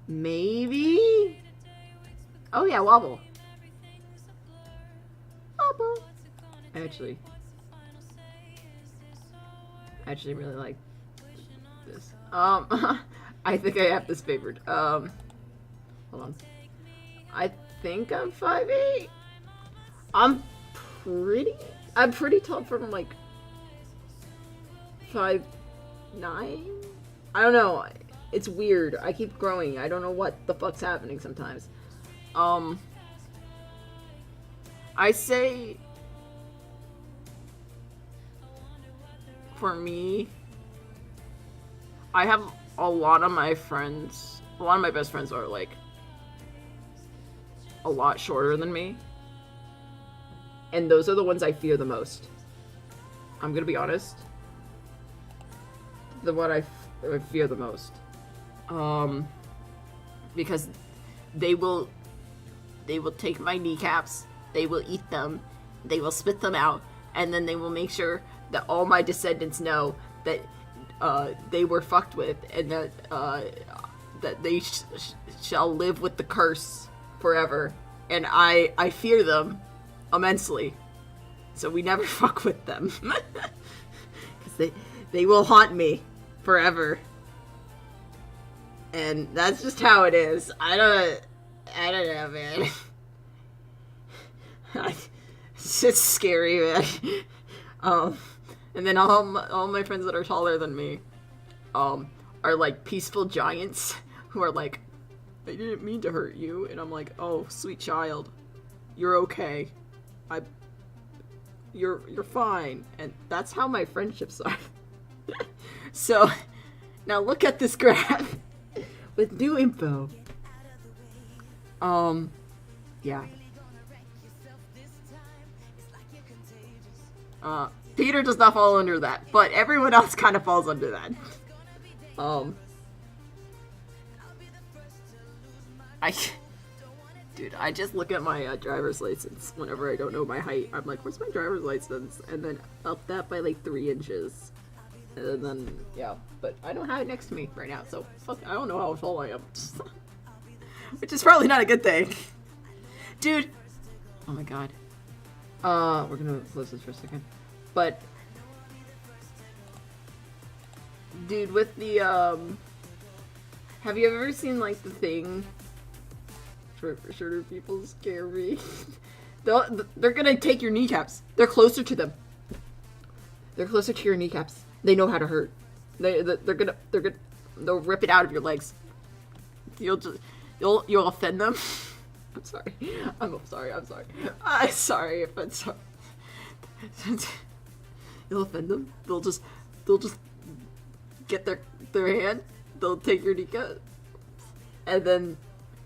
Maybe? Oh yeah, wobble. Wobble. I actually really like this. I think I have this favored. Hold on. I think I'm 5'8". I'm pretty tall from like 5'9". I don't know. It's weird. I keep growing. I don't know what the fuck's happening sometimes. I say for me, I have a lot of my friends, a lot of my best friends are like a lot shorter than me. And those are the ones I fear the most. I'm gonna be honest. The one I fear the most. Because they will take my kneecaps, they will eat them, they will spit them out, and then they will make sure that all my descendants know that they were fucked with, and that they shall live with the curse forever. And I fear them immensely, so we never fuck with them, because they will haunt me forever. And that's just how it is. I don't know, man. It's just scary, man. And then all my friends that are taller than me, are like peaceful giants who are like, I didn't mean to hurt you, and I'm like, oh, sweet child, you're okay. You're fine. And that's how my friendships are. So, now look at this graph with new info. Yeah. Peter does not fall under that, but everyone else kind of falls under that. Dude, I just look at my driver's license whenever I don't know my height. I'm like, where's my driver's license? And then up that by like 3 inches. And then, yeah, but I don't have it next to me right now, so fuck, I don't know how tall I am. Which is probably not a good thing. Dude. Oh my god. We're gonna close this for a second. But, dude, with the, have you ever seen, like, the thing? Shorter people scare me. They're gonna take your kneecaps. They're closer to them. They're closer to your kneecaps. They know how to hurt. They'll rip it out of your legs. You'll offend them. I'm sorry. I'm sorry. I'm sorry if I'm sorry. You'll offend them. They'll just get their hand. They'll take your kneecap, and then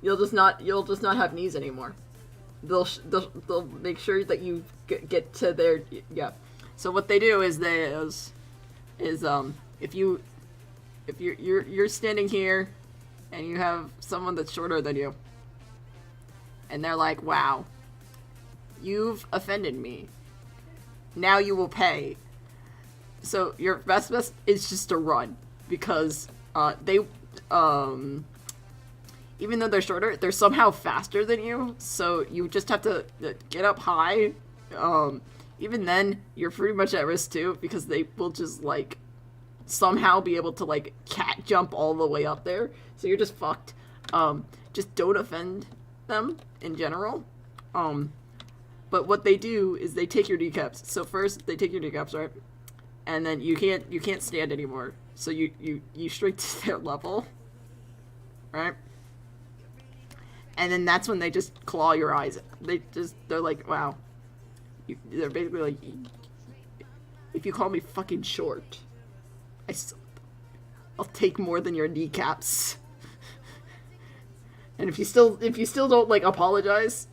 you'll just not have knees anymore. They'll make sure that you get to their, yeah. So what they do is if you're standing here and you have someone that's shorter than you, and they're like, wow, you've offended me, now you will pay. So your best is just to run, because they even though they're shorter, they're somehow faster than you, so you just have to get up high. Even then, you're pretty much at risk too, because they will just, like, somehow be able to, like, cat jump all the way up there, so you're just fucked. Just don't offend them, in general. But what they do is they take your kneecaps. So first, they take your kneecaps, right? And then you can't stand anymore, so you shrink to their level, right? And then that's when they just claw your eyes. They're like, wow. They're basically like, if you call me fucking short, I'll take more than your kneecaps. And if you still don't, like, apologize,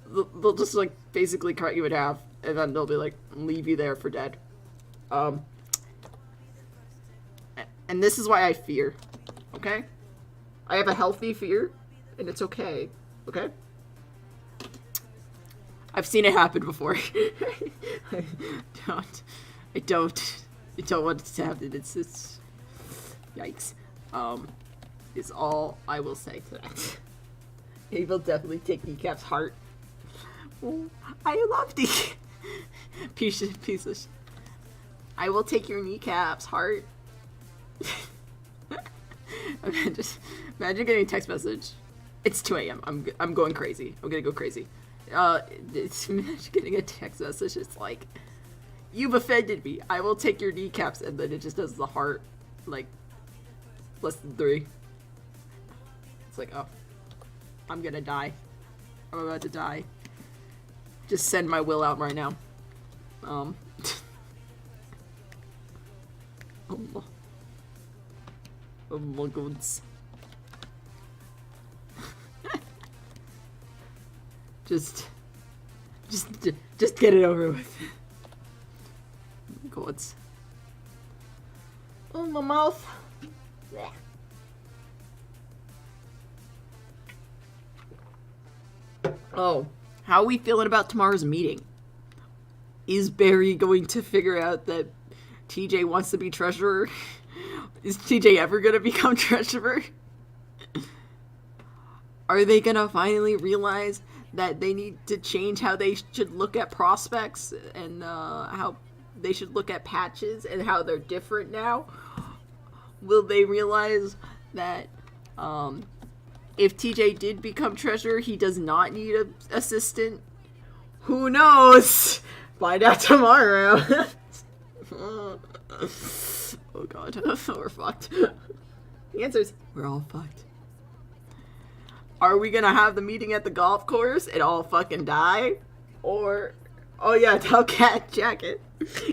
they'll just, like, basically cut you in half, and then they'll be like, leave you there for dead. And this is why I fear, okay? I have a healthy fear, and it's okay, okay? I've seen it happen before. I don't want it to happen. It's yikes. Is all I will say to that. He will definitely take Kneecap's heart. Oh, I love the piece of I will take your kneecaps, heart. Okay, just imagine getting a text message. It's 2 a.m. I'm going crazy. I'm gonna go crazy. Imagine getting a text message. It's like, you've offended me. I will take your kneecaps, and then it just does the heart, like, less than 3. It's like, oh, I'm gonna die. I'm about to die. Just send my will out right now. Oh my goodness. Just get it over with. Oh my God. Oh, my mouth. Blech. Oh, how are we feeling about tomorrow's meeting? Is Barry going to figure out that TJ wants to be treasurer? Is TJ ever going to become treasurer? Are they going to finally realize that they need to change how they should look at prospects and how they should look at patches and how they're different now? Will they realize that if TJ did become treasurer, he does not need an assistant? Who knows? Find out tomorrow. Oh God, we're fucked. The answer is we're all fucked. Are we gonna have the meeting at the golf course and all fucking die? Or, oh yeah, Hubcap jacket.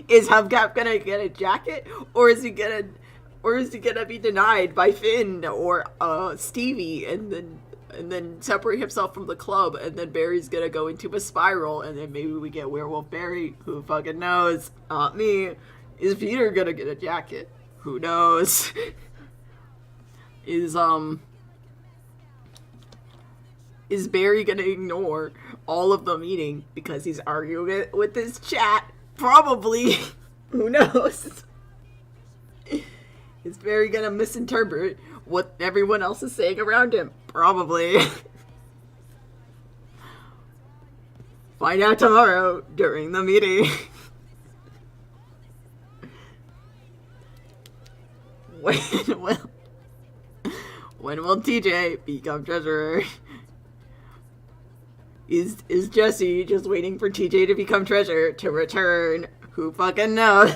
Is Hubcap gonna get a jacket, or is he gonna be denied by Finn or Stevie, and then separate himself from the club, and then Barry's gonna go into a spiral, and then maybe we get Werewolf Barry? Who fucking knows? Not me. Is Peter gonna get a jacket? Who knows? Is Barry gonna ignore all of the meeting because he's arguing with his chat? Probably. Who knows? Is Barry gonna misinterpret what everyone else is saying around him? Probably. Find out tomorrow during the meeting. When will TJ become treasurer? Is Jesse just waiting for TJ to become treasurer to return? Who fucking knows?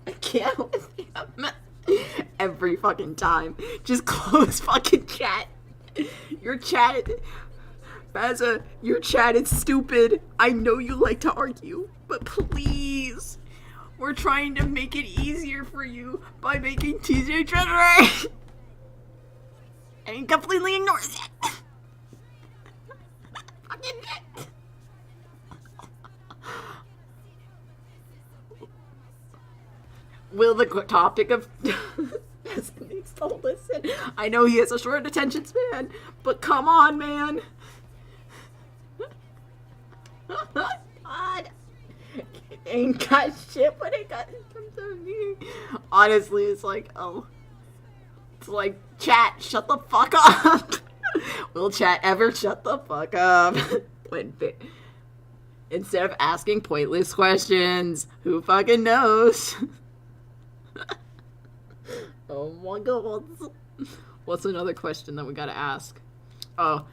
I can't with him. Every fucking time. Just close fucking chat. Your chat, Bazza, your chat is stupid. I know you like to argue, but please. We're trying to make it easier for you by making TJ treasurer. And he completely ignores it. Fucking shit. Will the topic of needs to listen? I know he has a short attention span, but come on, man. God. Ain't got shit when it comes to me. Honestly, it's like, oh. It's like, chat, shut the fuck up. Will chat ever shut the fuck up? Instead of asking pointless questions. Who fucking knows? Oh my God. What's another question that we gotta ask? Oh.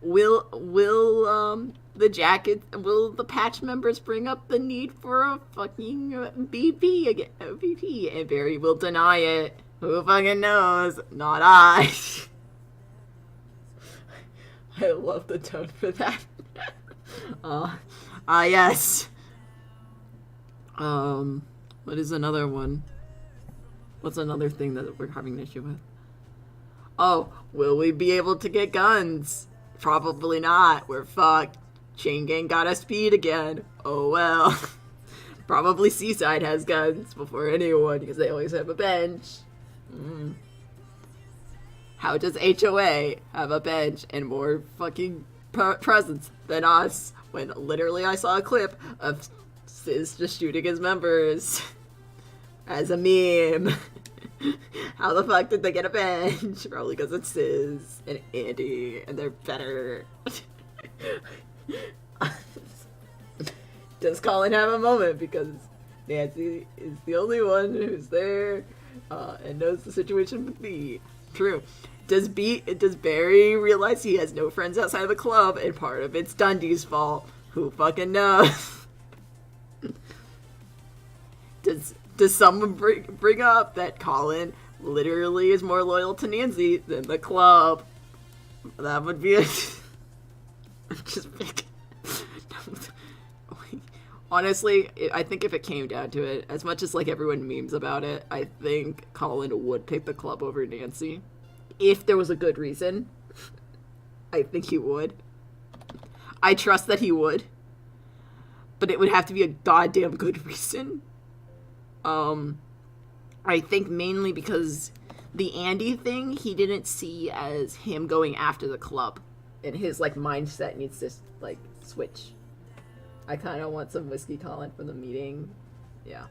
Will the patch members bring up the need for a fucking BP again? BP, and Barry will deny it. Who fucking knows? Not I. I love the tone for that. Yes. What is another one? What's another thing that we're having an issue with? Oh, will we be able to get guns? Probably not. We're fucked. Chain Gang got us beat again. Oh well. Probably Seaside has guns before anyone because they always have a bench. How does HOA have a bench and more fucking presence than us when literally I saw a clip of Sis just shooting his members as a meme? How the fuck did they get a bench? Probably because it's Sis and Andy and they're better. Does Colin have a moment because Nancy is the only one who's there and knows the situation with me. True. Does Barry realize he has no friends outside of the club and part of it's Dundee's fault? Who fucking knows? Does someone bring up that Colin literally is more loyal to Nancy than the club? That would be it. Just honestly, I think if it came down to it, as much as like everyone memes about it, I think Colin would pick the club over Nancy. If there was a good reason, I think he would. I trust that he would. But it would have to be a goddamn good reason. I think mainly because the Andy thing, he didn't see as him going after the club. And his, like, mindset needs to, like, switch. I kind of want some whiskey Colin from the meeting. Yeah.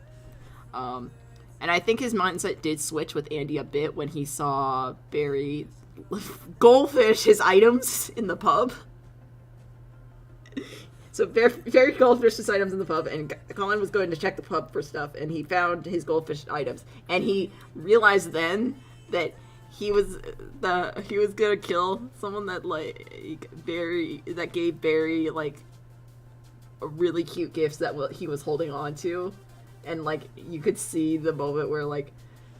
And I think his mindset did switch with Andy a bit when he saw Barry goldfish his items in the pub. So Barry goldfished his items in the pub, and Colin was going to check the pub for stuff, and he found his goldfish items, and he realized then that he was gonna kill someone that that gave Barry like a really cute gifts that he was holding on to, and like you could see the moment where like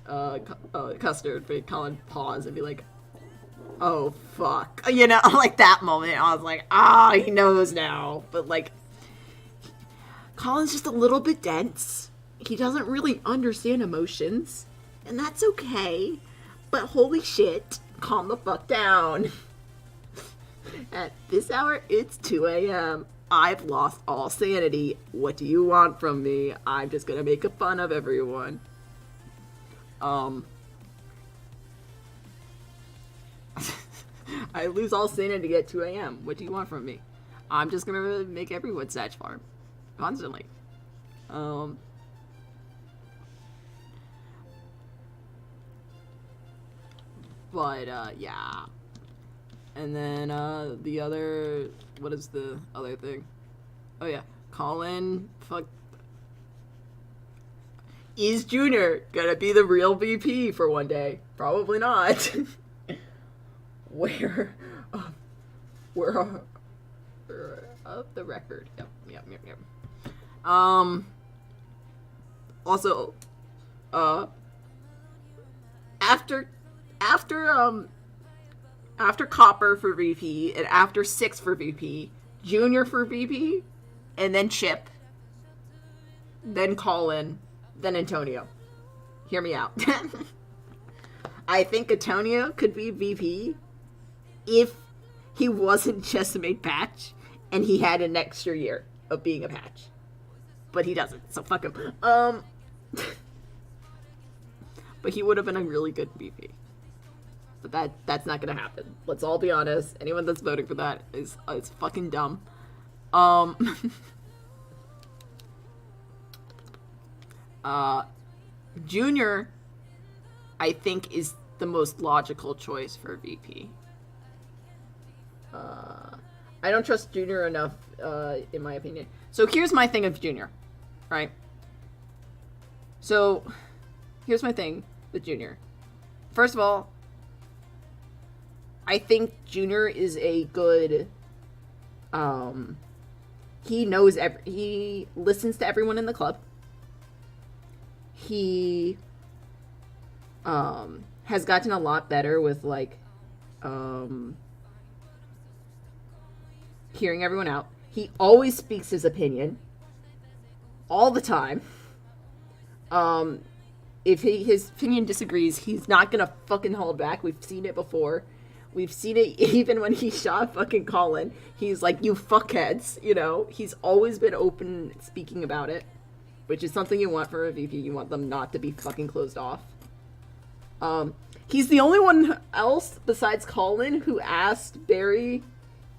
Custard made Colin pause and be like, oh fuck, you know, like that moment I was like, he knows now. But like Colin's just a little bit dense, he doesn't really understand emotions, and that's okay, but holy shit, calm the fuck down. At this hour it's 2 a.m. I've lost all sanity. What do you want from me? I'm just gonna make fun of everyone. I lose all sanity at 2 a.m. What do you want from me? I'm just gonna make everyone Satch Farm. Constantly. Yeah. And then, the other... What is the other thing? Oh, yeah. Colin... Is Junior gonna be the real VP for one day? Probably not. Where of the record. Yep. Also, after Copper for VP, and after Six for VP, Junior for VP, and then Chip, then Colin, then Antonio. Hear me out. I think Antonio could be VP if he wasn't just a made patch and he had an extra year of being a patch. But he doesn't, so fuck him. But he would have been a really good VP. But that's not gonna happen. Let's all be honest. Anyone that's voting for that is fucking dumb. Junior, I think, is the most logical choice for VP. I don't trust Junior enough, in my opinion. So here's my thing of Junior, right? So here's my thing with Junior. First of all, I think Junior is a good, he listens to everyone in the club. He, has gotten a lot better with, like, hearing everyone out. He always speaks his opinion. All the time. If his opinion disagrees, he's not gonna fucking hold back. We've seen it before. We've seen it even when he shot fucking Colin. He's like, you fuckheads, you know? He's always been open speaking about it, which is something you want for a VP. You want them not to be fucking closed off. He's the only one else besides Colin who asked Barry,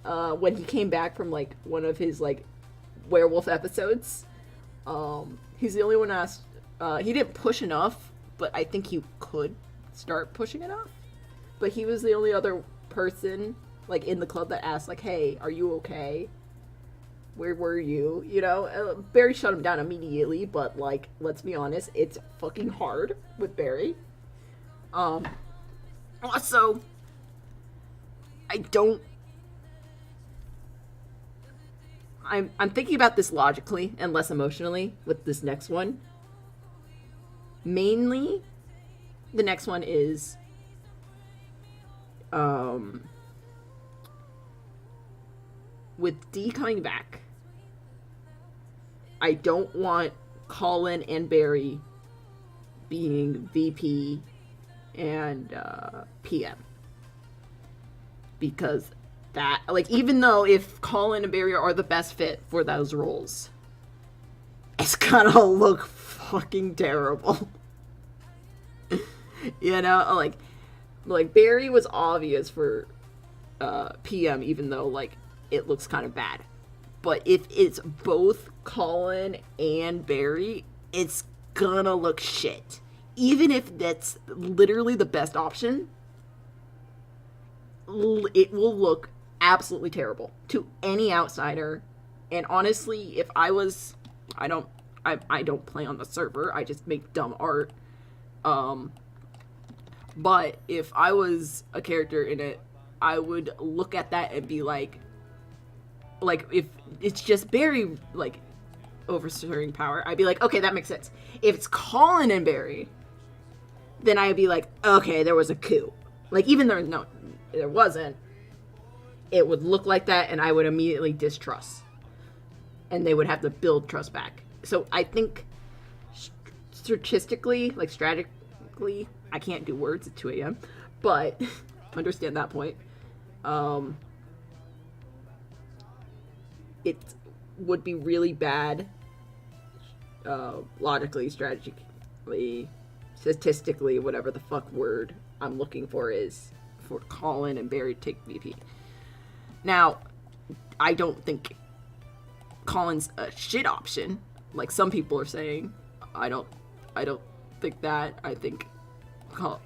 when he came back from, like, one of his, like, werewolf episodes. He's the only one asked, he didn't push enough, but I think he could start pushing enough. But he was the only other person, like, in the club that asked, like, hey, are you okay? Where were you? You know, Barry shut him down immediately, but like, let's be honest, it's fucking hard with Barry. Also, I'm thinking about this logically and less emotionally with this next one. Mainly, the next one is, with Dee coming back, I don't want Colin and Barry being VP and PM. Because that, like, even though if Colin and Barry are the best fit for those roles, it's gonna look fucking terrible. You know, like Barry was obvious for PM, even though, like, it looks kind of bad. But if it's both Colin and Barry, it's gonna look shit. Even if that's literally the best option, it will look absolutely terrible to any outsider. And honestly, if I was, I don't play on the server, I just make dumb art. But if I was a character in it, I would look at that and be like if it's just Barry, like, oversteering power, I'd be like, okay, that makes sense. If it's Colin and Barry, then I'd be like, okay, there was a coup. Like, even though there wasn't, it would look like that, and I would immediately distrust. And they would have to build trust back. So I think statistically, like, strategically, I can't do words at 2 a.m., but understand that point. It would be really bad, logically, strategically, statistically, whatever the fuck word I'm looking for is, for Colin and Barry to take VP. Now, I don't think Colin's a shit option, like some people are saying. I don't think that. I think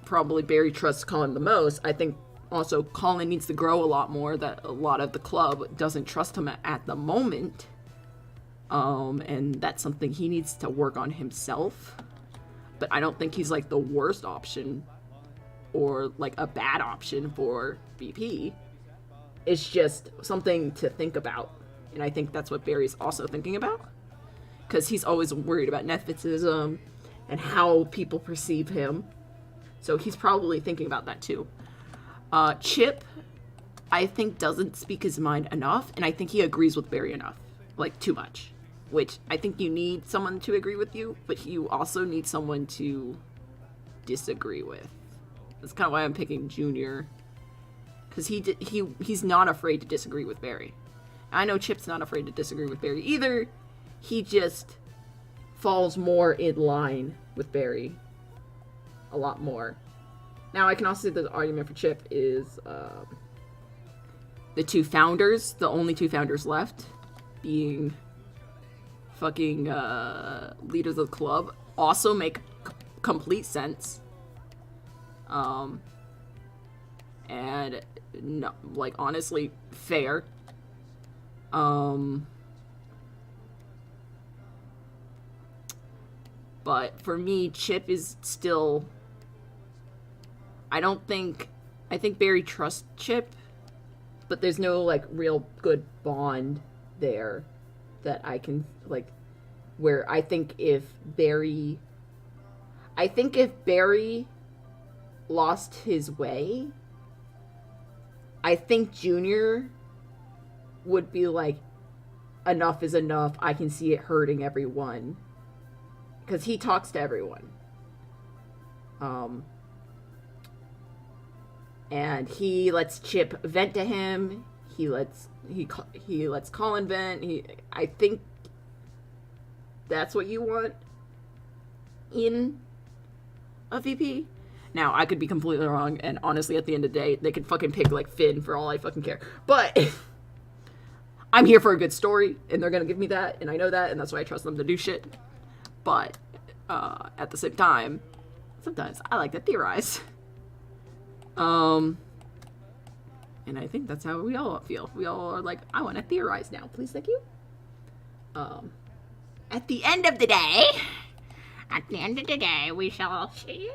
probably Barry trusts Colin the most. I think also Colin needs to grow a lot more, that a lot of the club doesn't trust him at the moment. And that's something he needs to work on himself. But I don't think he's like the worst option or like a bad option for VP. It's just something to think about. And I think that's what Barry's also thinking about. Because he's always worried about nepotism and how people perceive him. So he's probably thinking about that too. Chip, I think, doesn't speak his mind enough. And I think he agrees with Barry enough. Like, too much. Which I think you need someone to agree with you. But you also need someone to disagree with. That's kind of why I'm picking Junior. Because he's not afraid to disagree with Barry. I know Chip's not afraid to disagree with Barry either. He just falls more in line with Barry. A lot more. Now, I can also say the argument for Chip is the two founders, the only two founders left, being fucking leaders of the club, also make complete sense. And, no, like, honestly, fair. But for me, Chip is still... I think Barry trusts Chip, but there's no, like, real good bond there that I can, like, where I think if Barry lost his way, I think Junior would be like, enough is enough, I can see it hurting everyone. Because he talks to everyone. And he lets Chip vent to him. He lets Colin vent. I think that's what you want in a VP. Now, I could be completely wrong, and honestly, at the end of the day, they could fucking pick, like, Finn for all I fucking care. But I'm here for a good story, and they're gonna give me that, and I know that, and that's why I trust them to do shit. But at the same time, sometimes I like to theorize. And I think that's how we all feel. We all are like, I want to theorize now. Please, thank you. At the end of the day, we shall see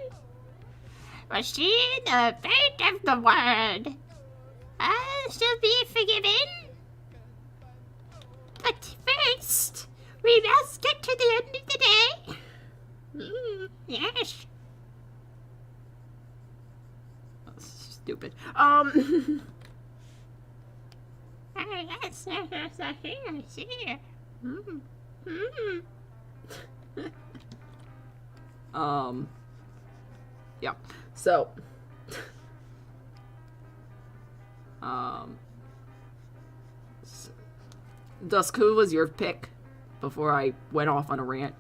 the fate of the world. Shall be forgiven. But first, we must get to the end of the day. Yes. That's stupid. Yes, I see. Yeah. So, Dusk, who was your pick before I went off on a rant?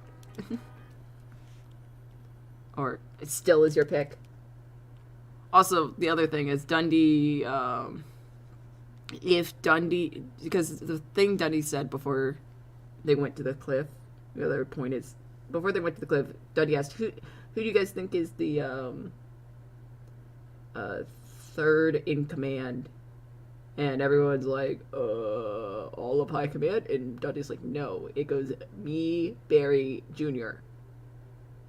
Or it still is your pick? Also, the other thing is Dundee, if Dundee, because the thing Dundee said before they went to the cliff, the other point is, before they went to the cliff, Dundee asked, who do you guys think is the third in command? And everyone's like, all of high command? And Dundee like, no, it goes me, Barry, Junior.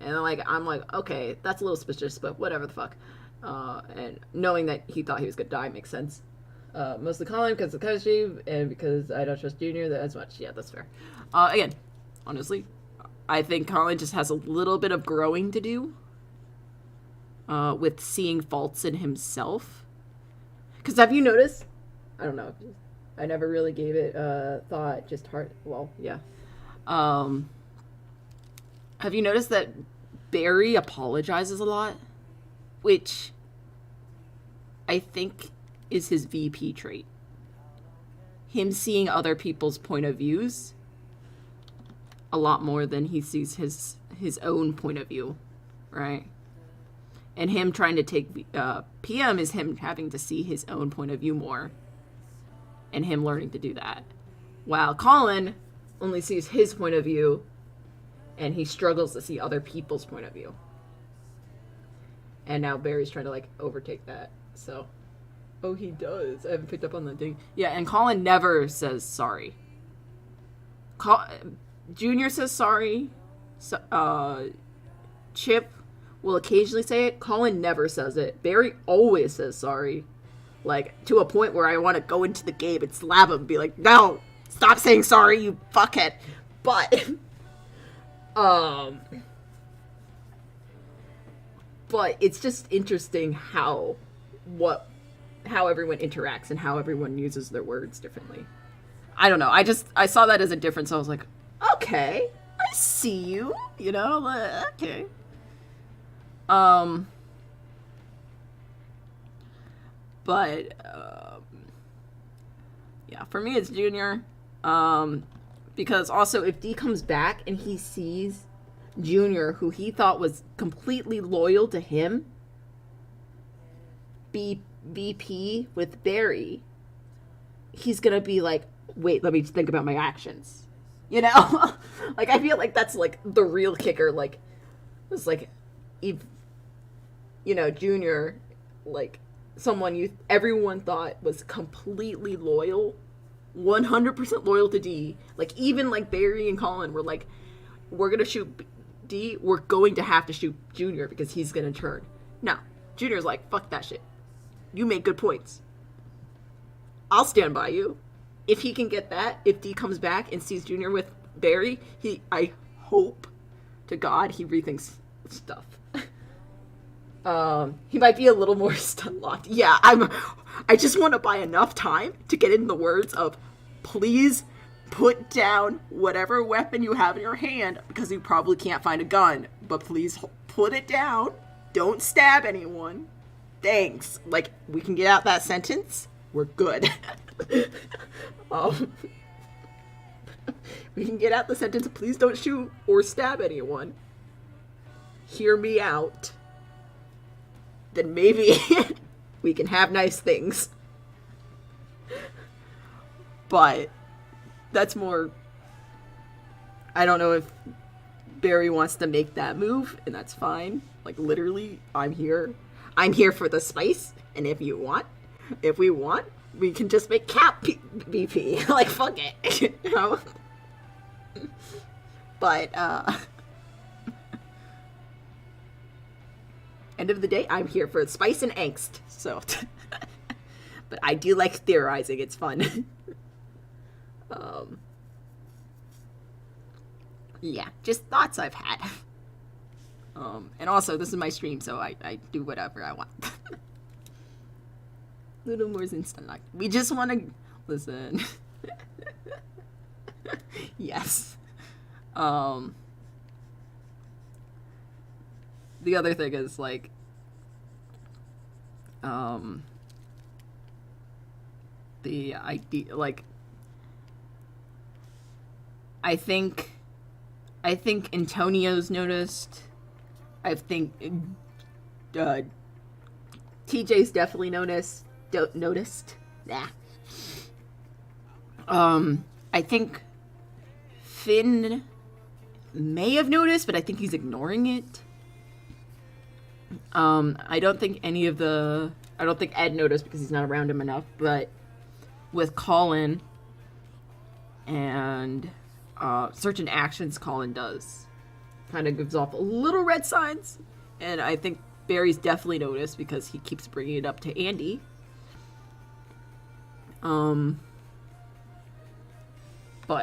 And I'm like, okay, that's a little suspicious, but whatever the fuck. And knowing that he thought he was gonna die makes sense. Mostly Colin because of Koshi, and because I don't trust Junior that as much. Yeah, that's fair. Again, honestly, I think Colin just has a little bit of growing to do. With seeing faults in himself. Because have you noticed? I don't know. I never really gave it thought. Just heart. Well, yeah. Have you noticed that Barry apologizes a lot? Which I think is his VP trait. Him seeing other people's point of views a lot more than he sees his own point of view, right? And him trying to take PM is him having to see his own point of view more, and him learning to do that. While Colin only sees his point of view, and he struggles to see other people's point of view. And now Barry's trying to overtake that. So, oh, he does. I haven't picked up on the thing. Yeah, and Colin never says sorry. Junior says sorry. Chip will occasionally say it. Colin never says it. Barry always says sorry. To a point where I want to go into the game and slap him and be like, no, stop saying sorry, you fuckhead. But, but it's just interesting how everyone interacts and how everyone uses their words differently. I don't know. I saw that as a difference. I was like, okay, I see you, okay. But, yeah, for me it's Junior, because also if D comes back and he sees Junior, who he thought was completely loyal to him, be VP with Barry, he's gonna be like, wait, let me think about my actions, I feel like that's the real kicker. It's if Junior, someone everyone thought was completely loyal, 100% loyal to D, even Barry and Colin were we're gonna shoot D, we're going to have to shoot Junior because he's gonna turn. No, Junior's fuck that shit, you make good points, I'll stand by you. If he can get that, if D comes back and sees Junior with Barry, I hope to God he rethinks stuff. He might be a little more stun locked. Yeah, I just want to buy enough time to get in the words of, please put down whatever weapon you have in your hand, because you probably can't find a gun, but please put it down. Don't stab anyone. Thanks. We can get out that sentence. We're good. We can get out the sentence, please don't shoot or stab anyone. Hear me out. Then maybe we can have nice things. But that's more, I don't know if Barry wants to make that move, and that's fine. Literally, I'm here for the spice, and if we want, we can just make Cap VP. Fuck it. But, end of the day, I'm here for spice and angst, so. But I do like theorizing, it's fun. Yeah, just thoughts I've had. And also, this is my stream, so I do whatever I want. Little more instant like we just want to listen. Yes. The other thing is like, the idea, like, I think Antonio's noticed. I think TJ's definitely noticed. Nah. I think Finn may have noticed, but I think he's ignoring it. I don't think Ed noticed because he's not around him enough, but with Colin and certain actions Colin does kind of gives off a little red signs, and I think Barry's definitely noticed because he keeps bringing it up to Andy. But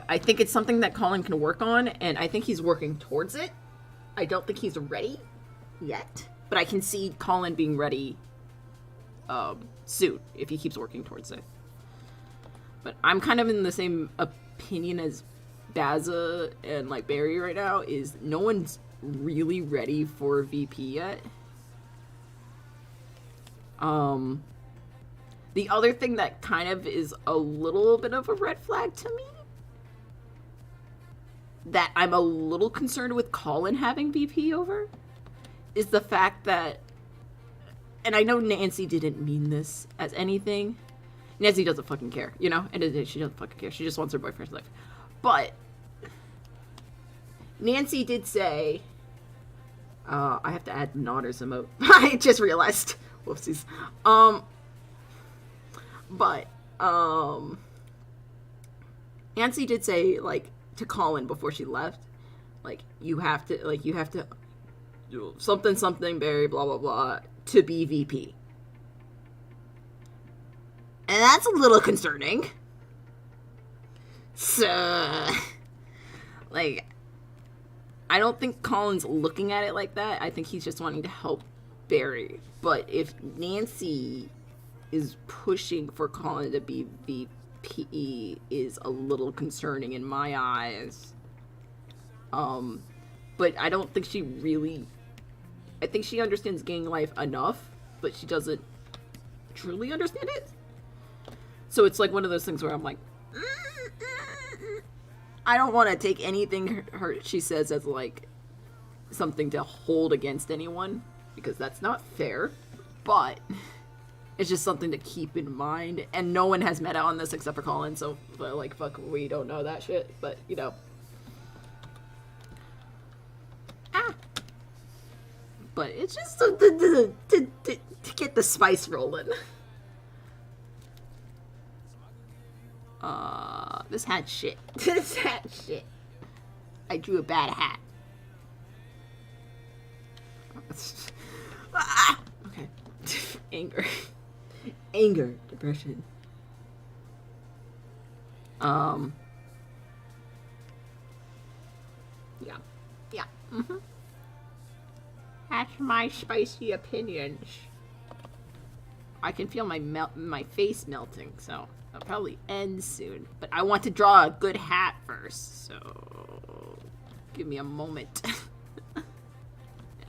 I think it's something that Colin can work on, and I think he's working towards it. I don't think he's ready yet, but I can see Colin being ready soon if he keeps working towards it. But I'm kind of in the same opinion as Baza and like Barry right now, is no one's really ready for VP yet. The other thing that kind of is a little bit of a red flag to me, that I'm a little concerned with Colin having VP over, is the fact that, and I know Nancy didn't mean this as anything. Nancy doesn't fucking care, you know? And she doesn't fucking care. She just wants her boyfriend's life. But Nancy did say, I have to add Nodder's emote. I just realized. Whoopsies. But Nancy did say, like, to Colin before she left, like, you have to do something, Barry, blah, blah, blah, to be VP. And that's a little concerning. So, like, I don't think Colin's looking at it like that. I think he's just wanting to help Barry. But if Nancy is pushing for Colin to be VP, is a little concerning in my eyes. But I don't think she really... I think she understands gang life enough, but she doesn't truly understand it. So it's like one of those things where I'm like, I don't want to take anything she says as like something to hold against anyone, because that's not fair, but it's just something to keep in mind. And no one has meta on this except for Colin, so like, fuck, we don't know that shit, but you know. But it's just to get the spice rolling. This hat shit. This hat shit. I drew a bad hat. Okay. Anger. Anger. Depression. Yeah. Yeah. Mm-hmm. That's my spicy opinions. I can feel my face melting, so I'll probably end soon. But I want to draw a good hat first, so give me a moment.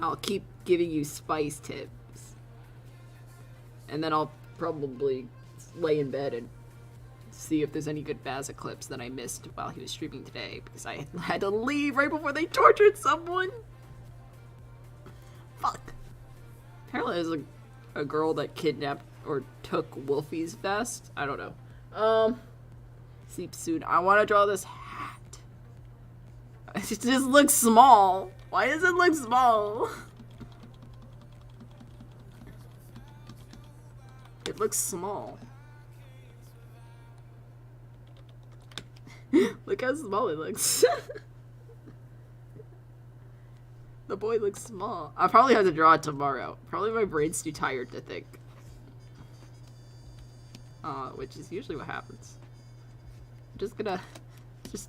I'll keep giving you spice tips. And then I'll probably lay in bed and see if there's any good Baza clips that I missed while he was streaming today, because I had to leave right before they tortured someone. Fuck. Apparently there's a girl that kidnapped or took Wolfie's vest. I don't know. Sleep soon. I want to draw this hat. It just looks small. Why does it look small? It looks small. Look how small it looks. The boy looks small. I'll probably have to draw it tomorrow. Probably my brain's too tired to think. Which is usually what happens. I'm just gonna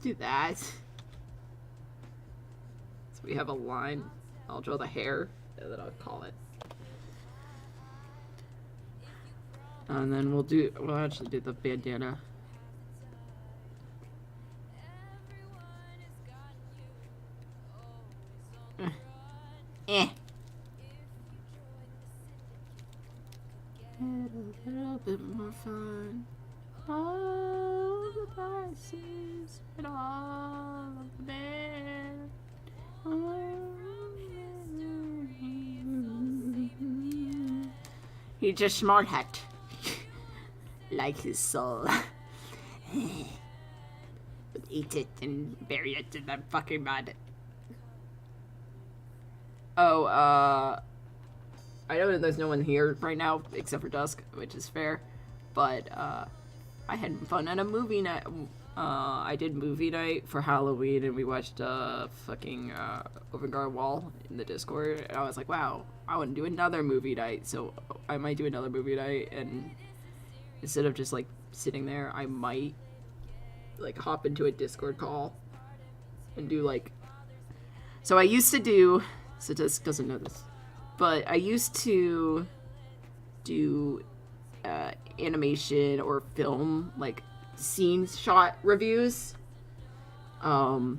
do that. So we have a line. I'll draw the hair, and then I'll call it. And then we'll actually do the bandana. Eh. Had a little bit more fun. All the vices and all of the bad. He's just smart hat. Like his soul. But eat it and bury it in that fucking mud. Oh, I know that there's no one here right now except for Dusk, which is fair, but I had fun at a movie night. I did movie night for Halloween, and we watched fucking Overguard Wall in the Discord, and I was like, wow, I want to do another movie night, so I might do another movie night, and instead of just like sitting there, I might like hop into a Discord call and do like, so I used to do, so Dusk doesn't know this, but I used to do animation or film, like scene shot reviews. So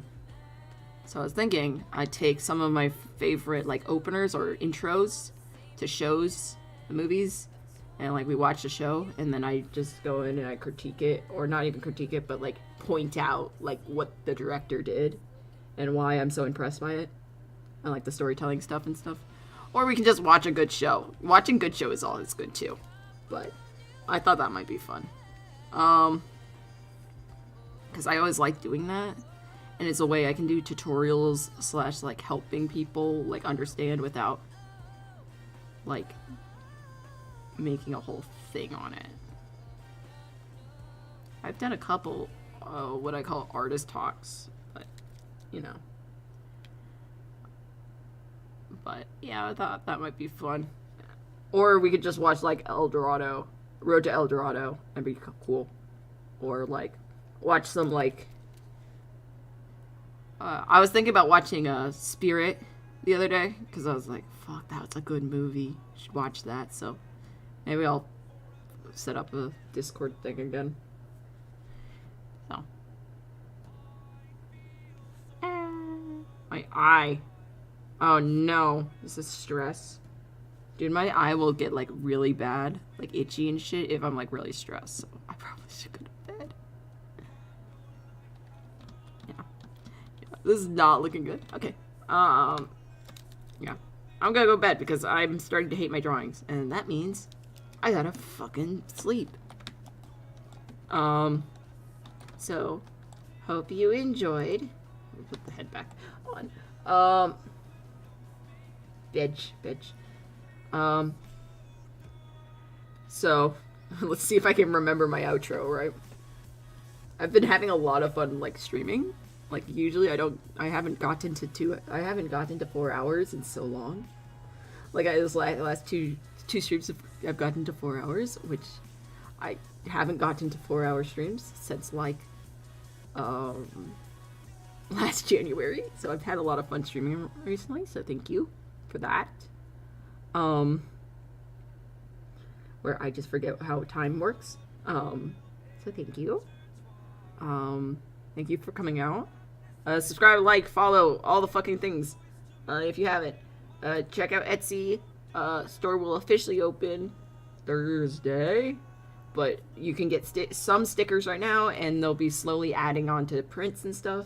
I was thinking I'd take some of my favorite like openers or intros to shows, the movies, and like we watch the show, and then I just go in and I critique it, or not even critique it, but like point out like what the director did and why I'm so impressed by it. I like the storytelling stuff and stuff. Or we can just watch a good show. Watching good show is always good too. But I thought that might be fun. Because I always like doing that. And it's a way I can do tutorials / like helping people like understand without like making a whole thing on it. I've done a couple what I call artist talks, but you know. But yeah, I thought that might be fun. Or we could just watch like Road to El Dorado. That'd be cool. Or like watch some like I was thinking about watching Spirit the other day, because I was like, fuck, that's a good movie. You should watch that. So maybe I'll set up a Discord thing again. So my eye. Oh no, this is stress. Dude, my eye will get like really bad, like itchy and shit if I'm like really stressed. So I probably should go to bed. Yeah. This is not looking good. Okay. Yeah. I'm gonna go to bed because I'm starting to hate my drawings. And that means I gotta fucking sleep. So hope you enjoyed. Let me put the head back on. Bitch. So let's see if I can remember my outro, right? I've been having a lot of fun like streaming. Like usually I haven't gotten to 4 hours in so long. Like the last two streams I've gotten to 4 hours, which I haven't gotten to 4 hour streams since like last January. So I've had a lot of fun streaming recently, so thank you for that. Where I just forget how time works. So thank you. Thank you for coming out. Subscribe, like, follow, all the fucking things. If you haven't. Check out Etsy. Store will officially open Thursday. But you can get some stickers right now, and they'll be slowly adding on to prints and stuff.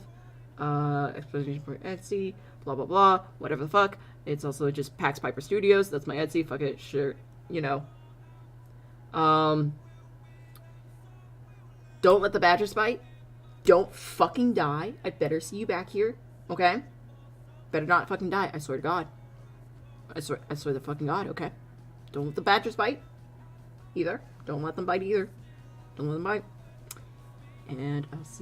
Explanation for Etsy, blah blah blah, whatever the fuck. It's also just Pax Piper Studios. That's my Etsy. Fuck it, sure, you know. Don't let the badgers bite. Don't fucking die. I better see you back here, okay? Better not fucking die. I swear to God. I swear to fucking God, okay? Don't let the badgers bite. Either. Don't let them bite either. Don't let them bite. And I'll see you.